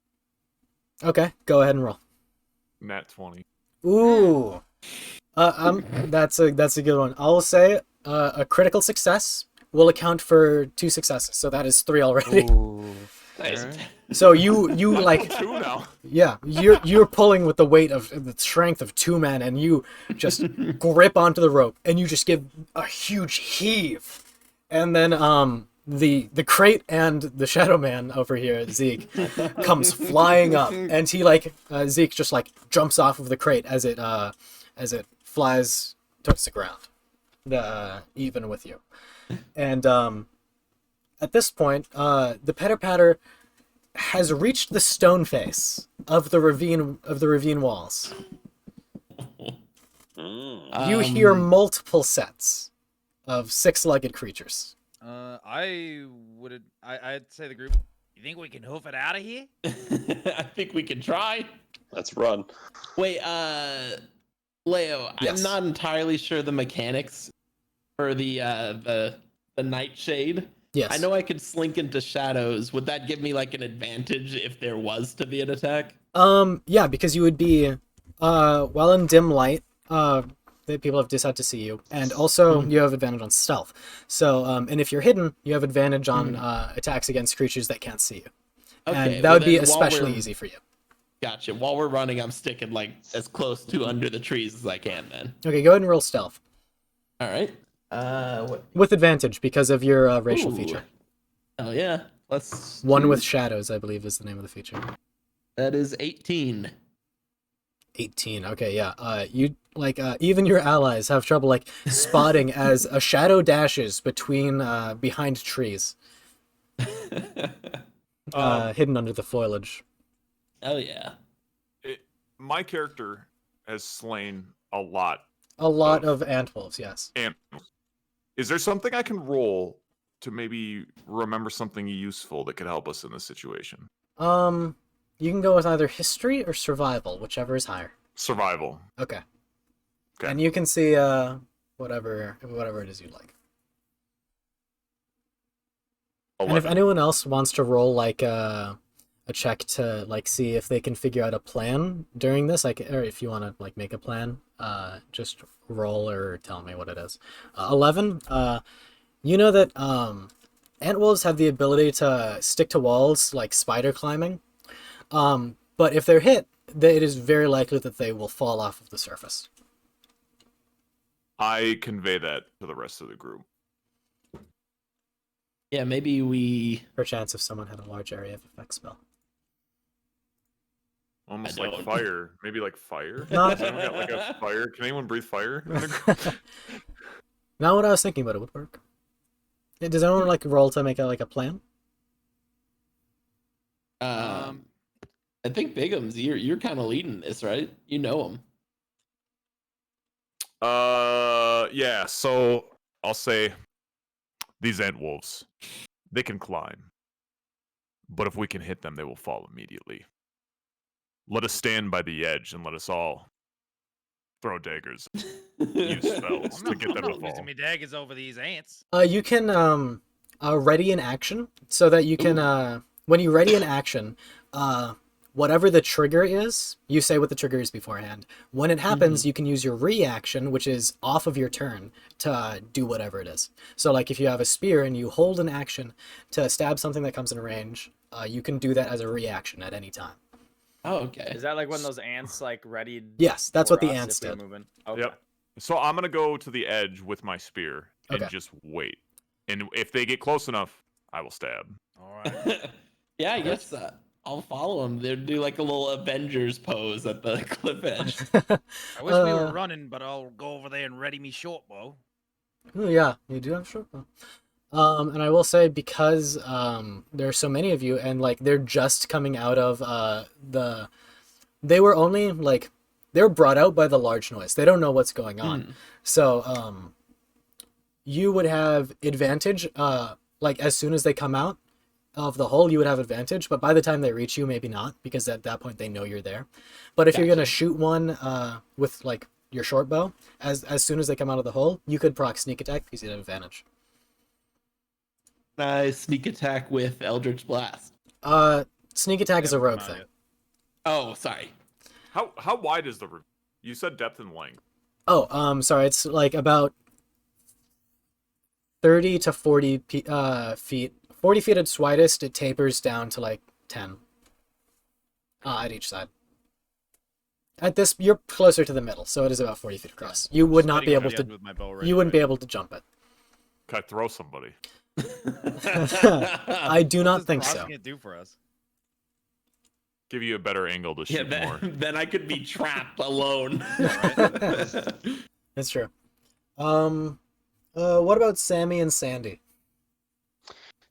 Okay, go ahead and roll. Nat 20. Ooh. That's a good one. I'll say a critical success will account for 2 successes, so that is 3 already. Nice. So you like 2 now. yeah, you're pulling with the weight of the strength of 2 men, and you just grip onto the rope, and you just give a huge heave, and then the crate and the shadow man over here, Zeke, comes flying up, and he like Zeke just like jumps off of the crate as it flies towards the ground, even with you, and at this point, the pitter patter has reached the stone face of the ravine walls. You hear multiple sets of 6-legged creatures. I'd say the group. You think we can hoof it out of here? I think we can try. Let's run. Wait, Leo, Yes. I'm not entirely sure the mechanics for the nightshade. Yes. I know I could slink into shadows. Would that give me like an advantage if there was to be an attack? Yeah, because you would be well in dim light. The people have decided to see you, and also you have advantage on stealth. So, and if you're hidden, you have advantage on attacks against creatures that can't see you. Okay, And that well would be then while especially we're- easy for you. Gotcha. While we're running, I'm sticking like as close to under the trees as I can. Then. Okay, go ahead and roll stealth. All right. What? With advantage because of your racial Ooh. feature. Oh yeah. Let's. One do- with shadows, I believe, is the name of the feature. That is 18. 18. Okay, yeah. You like even your allies have trouble like spotting as a shadow dashes between behind trees, hidden under the foliage. Oh yeah. My character has slain a lot. A lot of antwolves, yes. And is there something I can roll to maybe remember something useful that could help us in this situation? You can go with either history or survival, whichever is higher. Survival. Okay. Okay. And you can see whatever it is you'd like. And if 11. anyone else wants to roll like a check to like see if they can figure out a plan during this, like, or if you want to like make a plan, just roll or tell me what it is. 11. You know that antwolves have the ability to stick to walls like spider climbing. But if they're hit, it is very likely that they will fall off of the surface. I convey that to the rest of the group. Yeah, maybe we. Perchance if someone had a large area of effect spell. Almost I like don't. fire. Maybe like fire? No. Has anyone got like a fire? Can anyone breathe fire? in the group? Not what I was thinking, but it would work. Yeah, does anyone like roll to make a plan? I think Bigums, you're kind of leading this, right? You know him. Yeah, so I'll say these antwolves, they can climb. But if we can hit them, they will fall immediately. Let us stand by the edge and let us all throw daggers, use spells to get them to I'm not fall. using me daggers over these ants. You can ready an action so that you can when you ready an action, whatever the trigger is, you say what the trigger is beforehand. When it happens, you can use your reaction, which is off of your turn, to do whatever it is. So like if you have a spear and you hold an action to stab something that comes in range, you can do that as a reaction at any time. Oh, okay. Is that like when those ants like readied? Yes, that's for what the us ants if we were did. moving? Okay. Yep. So I'm gonna go to the edge with my spear and Okay. just wait. And if they get close enough, I will stab. All right. Yeah, I guess I'll follow him. They'll do like a little Avengers pose at the cliff edge. I wish we were running, but I'll go over there and ready me short bow. Oh yeah, you do have short bow. And I will say because there are so many of you, and like they're just coming out of they were only like they were brought out by the large noise. They don't know what's going on, so you would have advantage. Like as soon as they come out of the hole, you would have advantage. But by the time they reach you, maybe not, because at that point they know you're there. But if you're gonna shoot one with like your short bow, as soon as they come out of the hole, you could proc sneak attack because you have advantage. Nice sneak attack with Eldritch Blast. Sneak attack is a rogue thing. Oh, sorry. How wide is the roof? You said depth and length. Oh, sorry. It's like about 30 to 40 feet. 40 feet at its widest. It tapers down to like 10 at each side. At this, you're closer to the middle, so it is about 40 feet across. You would not be able to. You wouldn't be able to jump it. Can I throw somebody? I do not think so. What does do for us? Give you a better angle to shoot more. Then I could be trapped alone. That's true. What about Sammy and Sandy?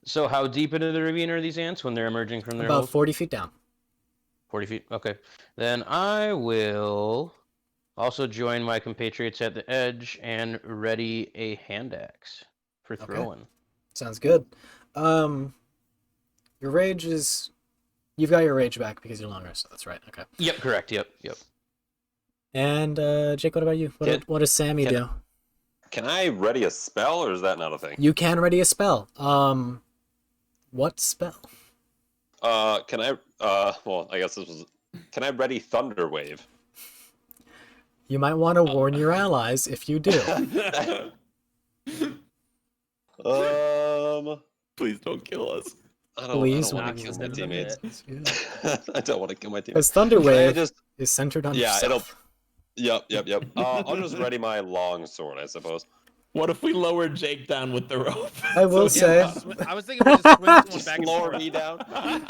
So how deep into the ravine are these ants when they're emerging from their About holes? 40 feet down. 40 feet. Okay. Then I will also join my compatriots at the edge and ready a hand axe for throwing. Sounds good. Your rage is... You've got your rage back because you're long rest, so that's right. Okay. Yep, correct. Yep. And Jake, what about you? What does Sammy do? Can I ready a spell, or is that not a thing? You can ready a spell. What spell? Can I? Well, I guess this was. Can I ready Thunder Wave? You might want to warn your allies if you do. Please don't kill us. I don't want to kill my teammates. I don't want to kill my teammates. Because Thunder Wave just... is centered on yeah, yourself. Yep. I'll just ready my long sword, I suppose. What if we lower Jake down with the rope? I will say I was thinking we just swing someone Just back and lower forth. me down.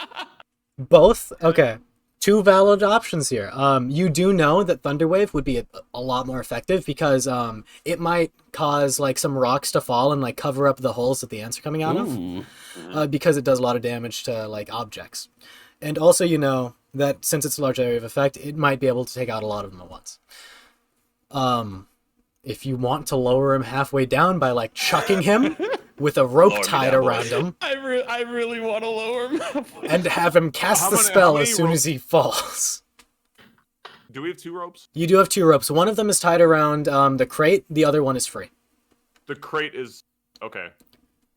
both. Okay, two valid options here. You do know that Thunderwave would be a lot more effective because it might cause like some rocks to fall and like cover up the holes that the ants are coming out Ooh. of, because it does a lot of damage to like objects. And also, you know that since it's a large area of effect, it might be able to take out a lot of them at once. If you want to lower him halfway down by like chucking him with a rope Lower me tied down, around boys. him I really want to lower him. and have him cast How the many- spell how as many soon ropes? as he falls. Do we have 2 ropes? You do have 2 ropes. One of them is tied around the crate. The other one is free. The crate is okay.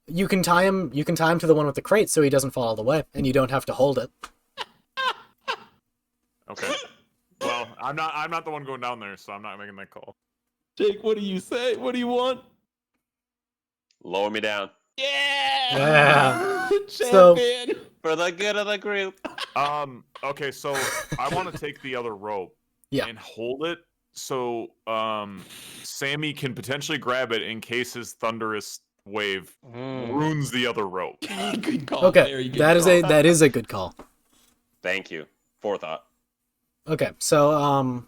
You can tie him. You can tie him to the one with the crate so he doesn't fall all the way, and you don't have to hold it. Okay. Well, I'm not the one going down there, so I'm not making that call. Jake, what do you say? What do you want? Lower me down. Yeah. Champion. For the good of the group. Okay, so I want to take the other rope Yeah. and hold it so Sammy can potentially grab it in case his thunderous wave ruins the other rope. Good call. Okay, Very good that is call. that is a good call. Thank you. Forethought. Okay, so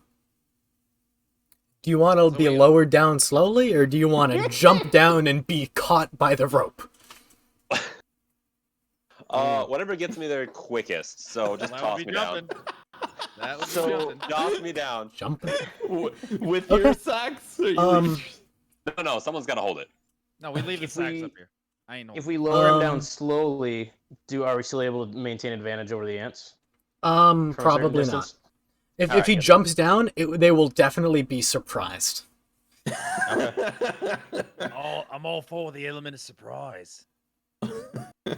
do you want to be lowered down slowly, or do you want to jump down and be caught by the rope? Whatever gets me there quickest. So just That toss would be me down. jumping. That would be So jumping. toss me down. Jump. With Okay. your socks? Or you No, someone's got to hold it. No, we leave the If sacks we- up here. I ain't no. If we lower him Um, down slowly, are we still able to maintain advantage over the ants? From a certain Probably not. distance? If Alright, he good. jumps down, they will definitely be surprised. I'm all for the element of surprise.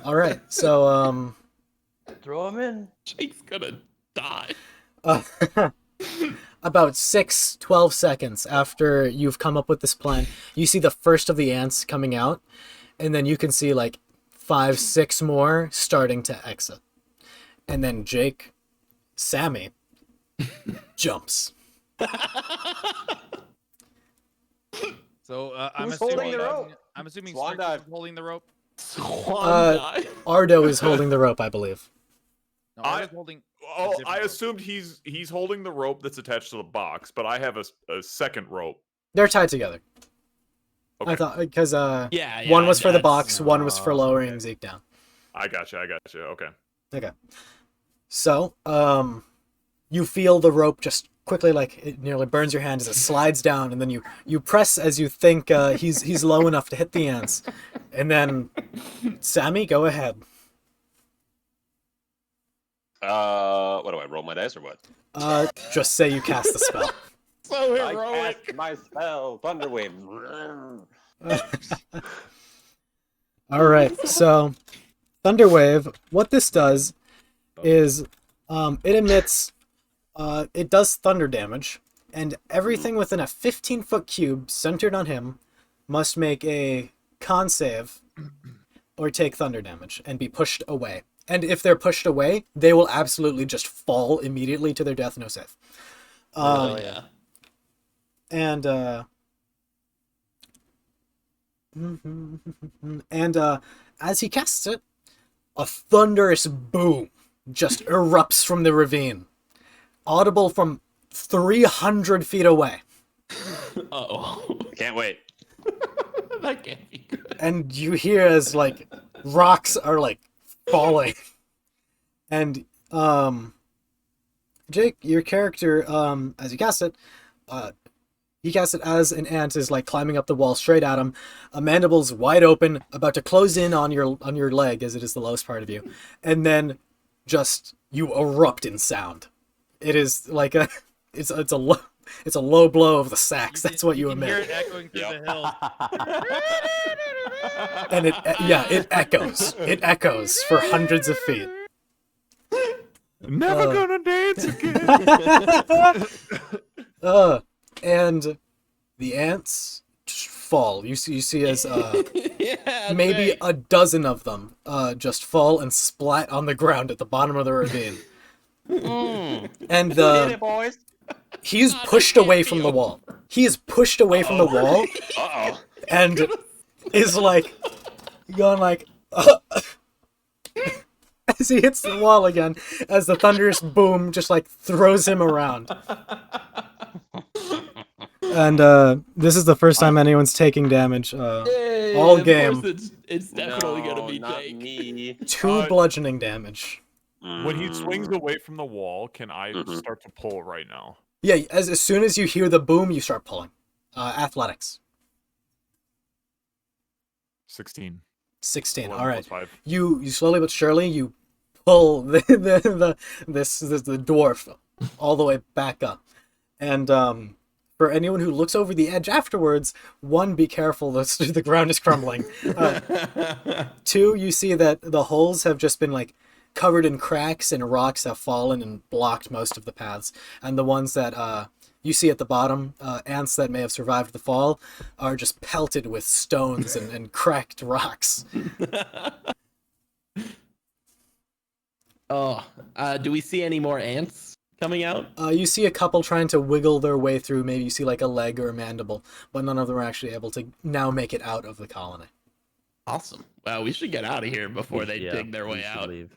All right, so Throw him in. Jake's gonna die. about 12 seconds after you've come up with this plan, you see the first of the ants coming out, and then you can see like 5, 6 more starting to exit. And then Sammy jumps. So I'm Who's holding assuming the rope? I'm assuming Swan Strix dive. is holding the rope. Swan dive. Ardo is holding the rope, I believe. No, I- Ardo's holding. Oh, different I rope. assumed he's holding the rope that's attached to the box, but I have a second rope. They're tied together. Okay, I thought because Yeah, one was for the that's- box, one was for lowering okay. Zeke down. I got you. Okay. Okay. So, you feel the rope just quickly, like it nearly burns your hand as it slides down, and then you press as you think he's low enough to hit the ants, and then Sammy, go ahead. What do I roll my dice or what? Just say you cast the spell. So I heroic. cast my spell, Thunderwave. All right. So, Thunderwave. What this does is it emits. It does thunder damage, and everything within a 15-foot cube centered on him must make a con save or take thunder damage and be pushed away. And if they're pushed away, they will absolutely just fall immediately to their death, no save. Oh yeah. And as he casts it, a thunderous boom just erupts from the ravine, audible from 300 feet away. Oh. Can't wait. That can't be good. And you hear as like rocks are like falling. And Jake, your character, as you cast it, he casts it as an ant is like climbing up the wall straight at him. Mandibles wide open, about to close in on your leg as it is the lowest part of you, and then just you erupt in sound. It is like it's a low blow of the sax. That's what you can hear emit, it echoing through Yep. the hill. and it echoes. It echoes for hundreds of feet. Never Uh. gonna dance again. And the ants just fall. You see as Yeah, maybe Jake. a dozen of them just fall and splat on the ground at the bottom of the ravine. And Did it, boys. he's pushed away from the wall. He is pushed away from the wall, Uh-oh. and is like going like as he hits the wall again, as the thunderous boom just like throws him around. And this is the first time anyone's taking damage. Yay, All of game. course it's definitely gonna be not Jake. me. 2 bludgeoning damage. When he swings away from the wall, can I Mhm. start to pull right now? Yeah, as soon as you hear the boom, you start pulling. Athletics. 16. 16. 11 All right. plus 5. You slowly but surely you pull the dwarf all the way back up, and for anyone who looks over the edge afterwards, 1, be careful, the ground is crumbling. 2, you see that the holes have just been like covered in cracks and rocks have fallen and blocked most of the paths, and the ones that you see at the bottom, ants that may have survived the fall, are just pelted with stones and cracked rocks. Oh, do we see any more ants coming out? You see a couple trying to wiggle their way through. Maybe you see like a leg or a mandible, but none of them are actually able to now make it out of the colony. Awesome. Well, we should get out of here before they dig their way out. Leave.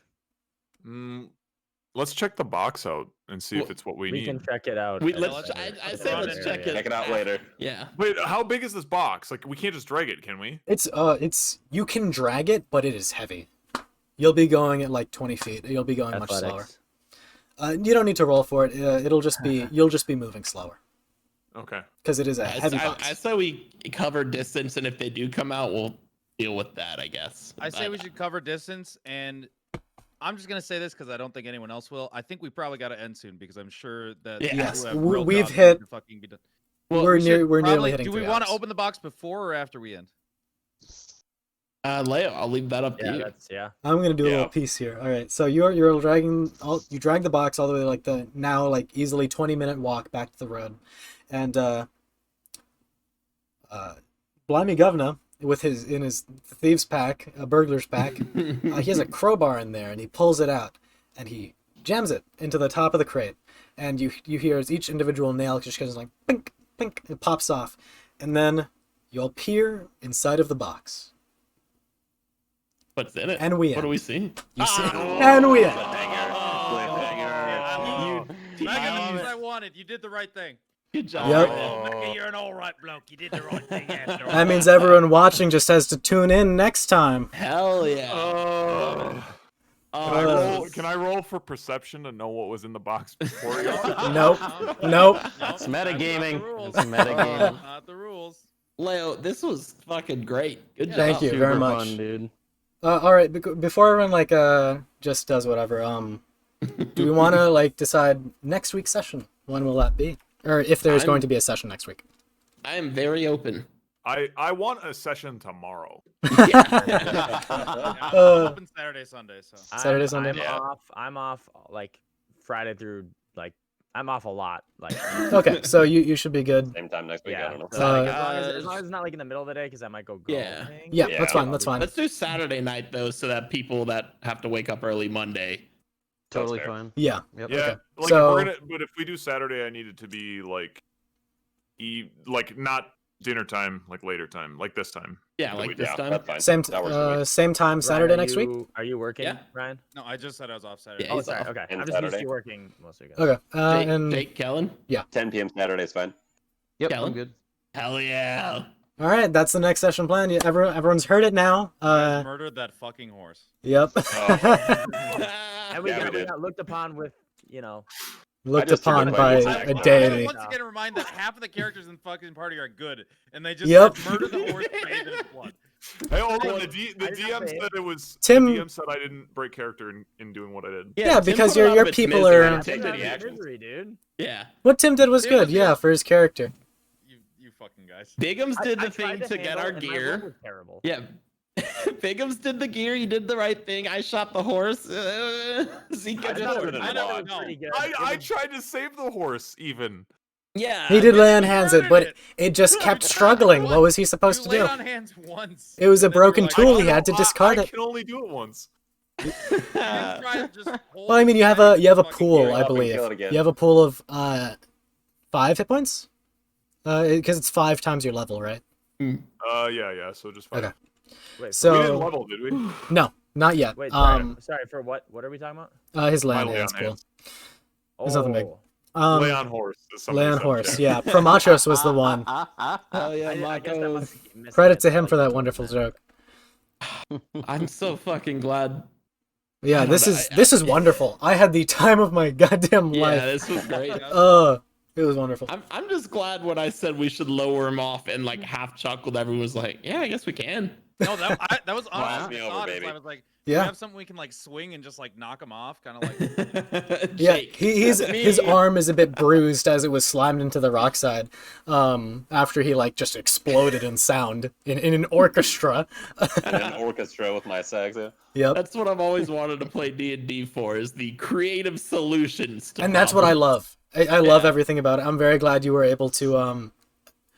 Let's check the box out and see if it's what we We need. can check it out. We, at let's. the- I at say the let's area. check it. Check it out later. Yeah. Wait, how big is this box? Like, we can't just drag it, can we? It's you can drag it, but it is heavy. You'll be going at like 20 feet. You'll be going much slower. Athletics. You don't need to roll for it. It'll just be you'll just be moving slower Okay. because it is a heavy box. I say we cover distance, and if they do come out, we'll deal with that. I guess. I say we should cover distance, and I'm just gonna say this because I don't think anyone else will. I think we probably got to end soon because I'm sure that Yeah. people Yes, who have real we've jobs hit- to fucking be done. we're We should nearly probably- hitting. Do we 3 want to hours. open the box before or after we end? Leo, I'll leave that up to Yeah, you. that's I'm gonna do a Yeah. little piece here. All right, so you're dragging you drag the box all the way like the now like easily 20-minute walk back to the road, and Blimey Governor with his thieves pack, a burglar's pack, he has a crowbar in there and he pulls it out and he jams it into the top of the crate, and you hear as each individual nail just goes like pink pink, it pops off, and then you'll peer inside of the box. What's in it? And we What do end. we see? You see, and we end. Megan, that's what I wanted. You did the right thing. Good job. Yep. Mecca, you're an all right bloke. You did the right thing after all. That means everyone watching just has to tune in next time. Hell yeah. Can I roll for perception to know what was in the box before you? Nope. Nope. It's metagaming. Not the rules. It's metagaming. Not the rules. Leo, this was fucking great. Good job. Thank you Super very much. fun, dude. All right. Before everyone like just does whatever, do we want to like decide next week's session? When will that be? Or if there's going to be a session next week? I am very open. I want a session tomorrow. Open Saturday, Sunday. So Saturday, Sunday? I'm off. I'm off like Friday through like I'm off a lot. Like Okay, so you should be good. Same time next week. I yeah. don't know. So, like, Uh, as long as it's not like in the middle of the day, because I might go golfing. Yeah. Yeah, Yeah, that's fine. That's fine. Let's do Saturday night though, so that people that have to wake up early Monday. Totally fair. fine. Yeah. Yep. Yeah, Okay. like So- but if we do Saturday, I need it to be like, like not dinner time, like later time, like this time. Yeah, Yeah, like this time. That's fine. Same That works for me. same time Ryan, Saturday are next week. Are you working, Yeah. Ryan? no, I just said I was off Saturday. Yeah, Oh, he's sorry. off. Okay. And I'm just used to Saturday. you working most weekends. Okay. Jake, And Jake Kellen. 10 p.m. Saturday is fine. Yep, Kellen? I'm good. Hell yeah. all right, that's the next session plan. Yeah, everyone's heard it now. You guys murdered that fucking horse. Yep. And we Yeah, we got did. looked upon with, you know, Looked just took upon it by like a it's- deity. Once again, remind that half of the characters in fucking party are good, and they just Yep. said, murder the horse, bathe in its blood. Hey, hold on. I The didn't DM say it. said it was. Tim- The DM said I didn't break character in doing what I did. Yeah, Tim because put a lot your of its people misery are- into Tim did it. the actions. misery, dude. Yeah. What Tim did was It good. was Yeah, good. for his character. You fucking guys. Bigums did I the thing tried to get handle our it, and my roll gear. was terrible. Yeah. Bigums did the gear. You did the right thing. I shot the horse. Zeke I did just the- put it in I the know, log. no. Pretty good. I tried to save the horse even. Yeah. He did lay on hands it, murdered but it. it just kept struggling. What was he supposed to You do? laid on hands once. It was a and then you were broken like, tool. "Oh, He had to discard I it. can only do it once. you didn't try to just hold Well, I mean, the you have knife a and fucking pool, gear I up. and believe. kill it again. You have a pool of 5 hit points, because it's 5 times your level, right? Yeah. So just fine. Okay. Wait, So- We didn't level, did we? No, not yet. wait, sorry, for what? What are we talking about? His land My hand's Leon cool. hands. There's nothing big. Oh, Lay on horse. Is somebody Lay on said, horse, Jack. yeah. Promachos was the one. Hell yeah, I guess that Marcos. must be missing Credit it, to him so for I that guess wonderful joke. I'm so fucking glad. Yeah, don't this know, is wonderful. I had the time of my goddamn Yeah, life. this was great. It was wonderful. I'm just glad when I said we should lower him off and like half chuckled, everyone was like, "Yeah, I guess we can." No, that was Wow. honestly Me the over, thought. baby. I was like, Yeah. we have something we can like swing and just like knock him off, kind of like. Yeah, Jake. his arm is a bit bruised as it was slammed into the rock side after he like just exploded in sound in an orchestra. And an orchestra with my sax. Yeah. Yep. That's what I've always wanted to play D&D for, is the creative solutions to And that's what I problems. love. I love everything about it. I'm very glad you were able to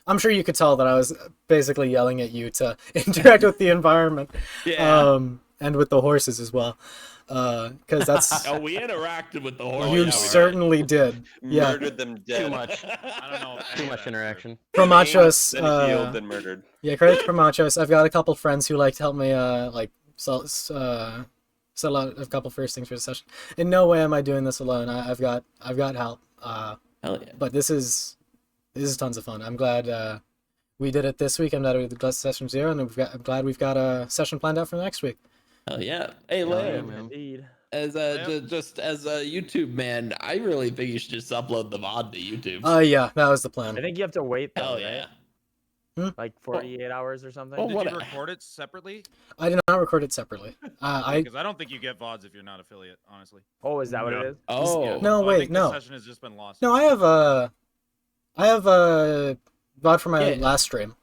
I'm sure you could tell that I was basically yelling at you to interact with the environment. Yeah. And with the horses as well. Because that's Oh, we interacted with the horse. you yeah, we certainly did. Yeah. Murdered them dead. Too much. I don't know. Too much interaction. Promachos, Then healed, then murdered. yeah, credit to Promachos. I've got a couple friends who like to help me like settle out a couple first things for the session. In no way am I doing this alone. I've got help. Hell yeah. But this is tons of fun. I'm glad we did it this week. I'm glad we did session 0, and I'm glad we've got a session planned out for next week. Hell yeah. Hey, Hell Leo, yeah, man. Indeed. as just as a YouTube man, I really think you should just upload the VOD to YouTube. Yeah, that was the plan. I think you have to wait though, Hell right? yeah. Like 48 hours or something. Oh, Did what you a- record it separately? I did not record it separately. Because I don't think you get VODs if you're not affiliate, honestly. Oh, is that what Yeah. it is? Oh. Yeah. No, So I wait, think no. This session has just been lost. No, I have a VOD for my Yeah. last stream.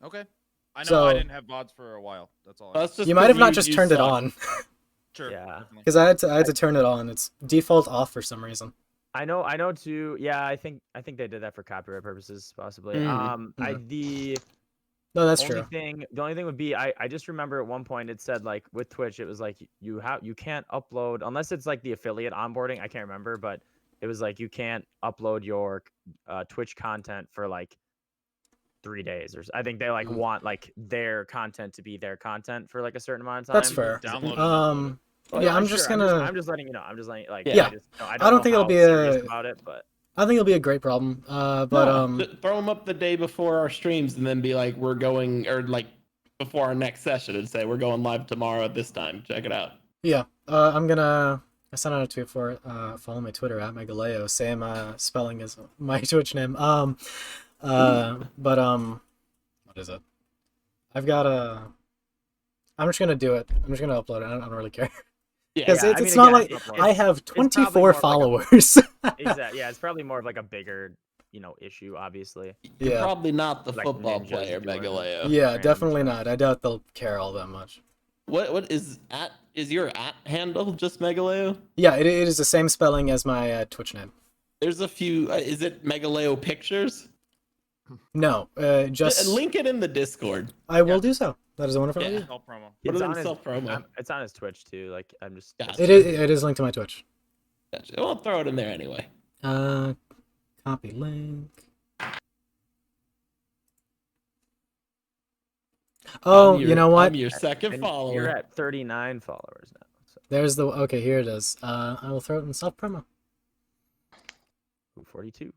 Okay. I know So- I didn't have VODs for a while. That's all. I That's just You might have 'cause not just you turned it suck. on Sure. Yeah. definitely. because I had to turn it on. It's default off for some reason. I know too. Yeah, I think they did that for copyright purposes, possibly. Mhm. No, that's The true. only thing would be I just remember at one point it said like with Twitch it was like you can't upload unless it's like the affiliate onboarding. I can't remember, but it was like you can't upload your Twitch content for like 3 days or I think they like want like their content to be their content for like a certain amount of time. That's fair. Download it. Well, Yeah, I'm sure, just gonna. I'm just letting you know. I'm just letting like Yeah. I don't know think it'll how be serious a- about it, but I think it'll be a great problem. But No, throw them up the day before our streams and then be like, we're going, or like before our next session and say, we're going live tomorrow at this time. Check it out. yeah, I sent out a tweet for it. Follow my Twitter at Megaleo. Same spelling as my Twitch name. What is it? I'm just gonna do it. I'm just gonna upload it. I don't really care Yeah. because Yeah, it's I mean, not again, like it's- I have probably 24 more of like a- followers. exactly. Yeah, it's probably more of like a bigger, issue, obviously. You're Yeah. probably not the Like football ninjas player, doing it. Megaleo. Yeah, Random definitely stuff. not. I doubt they'll care all that much. What is your at handle just Megaleo? Yeah, it is the same spelling as my Twitch name. There's a few. Is it Megaleo pictures? No, just Link it in the Discord. I will do so. That is a wonderful Yeah. idea. Self promo. Put It's it on in his- self promo. It's on his Twitch too. Like I'm just. Gotcha. It is linked to my Twitch. Gotcha. Well, throw it in there anyway. Copy link. Oh, I'm you know what? I'm your second And follower. You're at 39 followers now. So, There's the okay. Here it is. I will throw it in self promo. ooh, 42.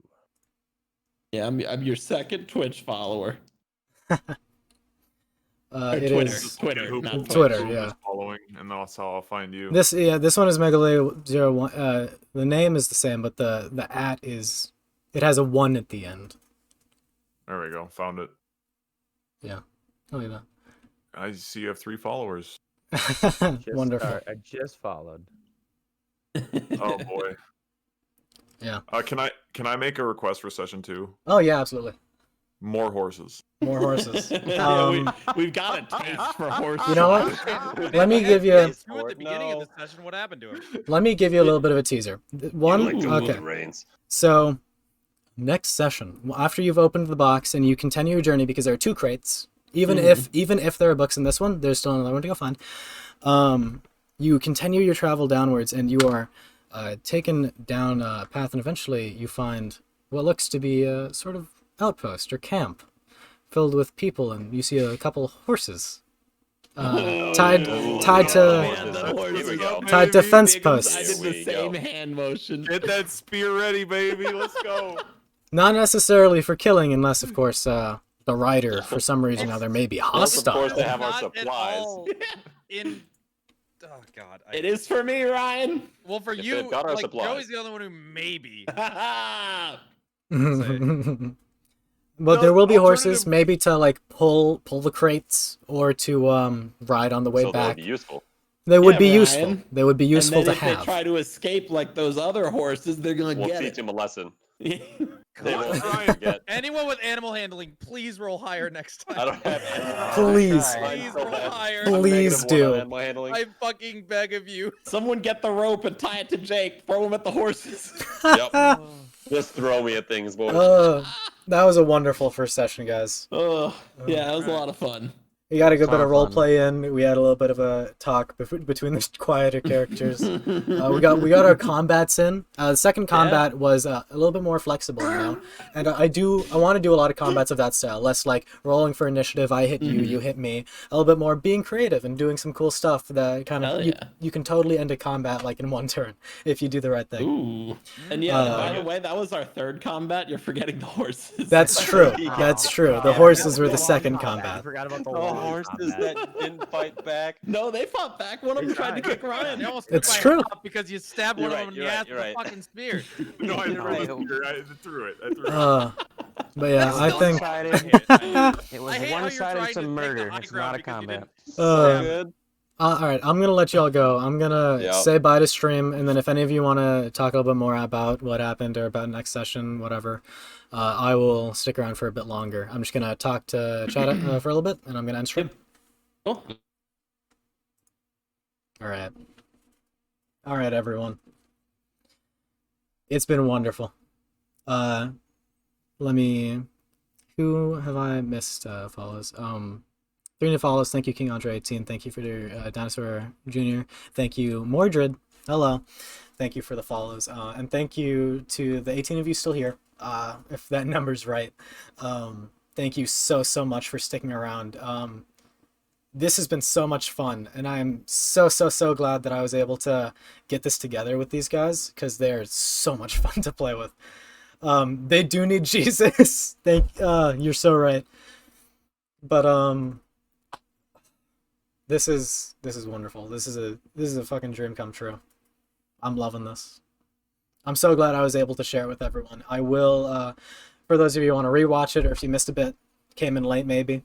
Yeah, I'm your second Twitch follower. Or It Twitter. is Twitter, Who- not who- Twitch. Twitter, who yeah. is Following, and that's how I'll find you. this. Yeah, this one is Megaleo01. The name is the same, but the at is it has a 1 at the end. There we go. Found it. Oh yeah. I see you have 3 followers. Just Wonderful. I just followed. Oh boy. Yeah. Can I make a request for session 2? Oh yeah, absolutely. More horses. More horses. Yeah, we've got a taste for horses. You know what? Let me give you. Two at the beginning of No. this session. What happened to him? Let me give you a little bit of a teaser. One. You like to rule Okay. the reins. So, next session, after you've opened the box and you continue your journey, because there are 2 crates. Even if there are books in this one, there's still another one to go find. You continue your travel downwards, and you are taken down a path, and eventually you find what looks to be a sort of outpost or camp filled with people, and you see a couple horses tied to fence posts. I did the same hand motion. Get that spear ready, baby. Let's go. Not necessarily for killing, unless, of course, the rider, for some reason, now there may be hostile. Of course, they have our Not at supplies. all in. Oh God. It is for me, Ryan. Well, for If you, they've got our like supplies. Joey's the only one who maybe. But there will be horses, alternative- maybe to like pull the crates or to ride on the way So they'll back. be useful. They would Yeah, be useful. Ryan. They would be useful and then to if have. they try to escape like those other horses, they're gonna We'll get teach it. him a lesson. They God. won't Ryan. forget. Anyone with animal handling, please roll higher next time. I don't have. Please. Please roll higher. Please I'm -1 do. on animal handling. I fucking beg of you. Someone get the rope and tie it to Jake. Throw him at the horses. Yep. Just throw me at things, boys. That was a wonderful first session, guys. Oh, yeah, that was a lot of fun. We got a good bit of Fun. role play in. We had a little bit of a talk between the quieter characters. We got our combats in. The second combat was a little bit more flexible, and I want to do a lot of combats of that style. Less like rolling for initiative. I hit you, you hit me. A little bit more being creative and doing some cool stuff that kind of you can totally end a combat like in one turn if you do the right thing. Ooh. And by the way, that was our third combat. You're forgetting the horses. That's true. That's true. The horses were the second I combat. forgot about the The long horses combat. that didn't fight back. No, they fought back. One of them tried to kick They Ryan. almost took It's my true. head off because you stabbed one You're of right, them in the you're ass right, with you're a right. fucking spear. No, I You're right. threw it. I threw it. But yeah, I think. It was I hate how you're one-sided trying to to take the murder. high It's ground not a because you combat. Good. All right, I'm gonna let y'all go. I'm gonna Yep. say bye to stream, and then if any of you want to talk a little bit more about what happened or about next session, whatever, I will stick around for a bit longer. I'm just gonna talk to chat for a little bit, and I'm gonna end stream. Cool. All right, everyone. It's been wonderful. Who have I missed follows? 3 new follows. Thank you, King Andre 18. Thank you for your Dinosaur Jr. Thank you, Mordred. Hello. Thank you for the follows. And thank you to the 18 of you still here, if that number's right. Thank you so much for sticking around. This has been so much fun, and I'm so glad that I was able to get this together with these guys, because they're so much fun to play with. They do need Jesus. You're so right. But this is wonderful. This is a fucking dream come true. I'm loving this. I'm so glad I was able to share it with everyone. I will, for those of you who want to rewatch it, or if you missed a bit, came in late maybe,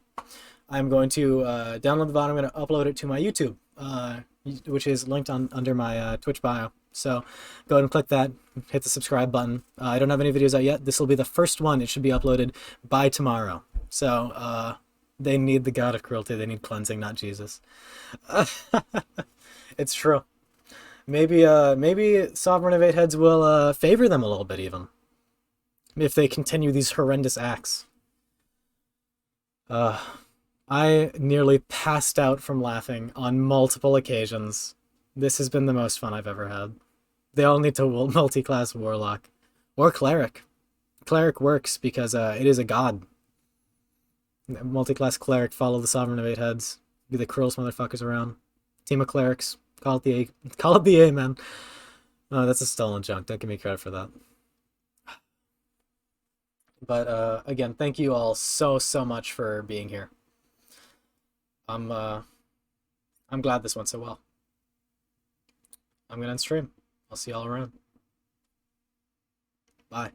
I'm going to download the VOD. I'm going to upload it to my YouTube, which is linked under my Twitch bio. So go ahead and click that, hit the subscribe button. I don't have any videos out yet. This will be the first one. It should be uploaded by tomorrow. So they need the God of Cruelty. They need cleansing, not Jesus. It's true. Maybe Sovereign of Eight Heads will favor them a little bit even, if they continue these horrendous acts. I nearly passed out from laughing on multiple occasions. This has been the most fun I've ever had. They all need to multi-class Warlock. Or Cleric. Cleric works because it is a god. Multi-class Cleric, follow the Sovereign of Eight Heads. Be the cruelest motherfuckers around. Team of Clerics. Call it the A, man. Oh, that's a stolen junk. Don't give me credit for that. But again, thank you all so much for being here. I'm glad this went so well. I'm gonna end stream. I'll see y'all around. Bye.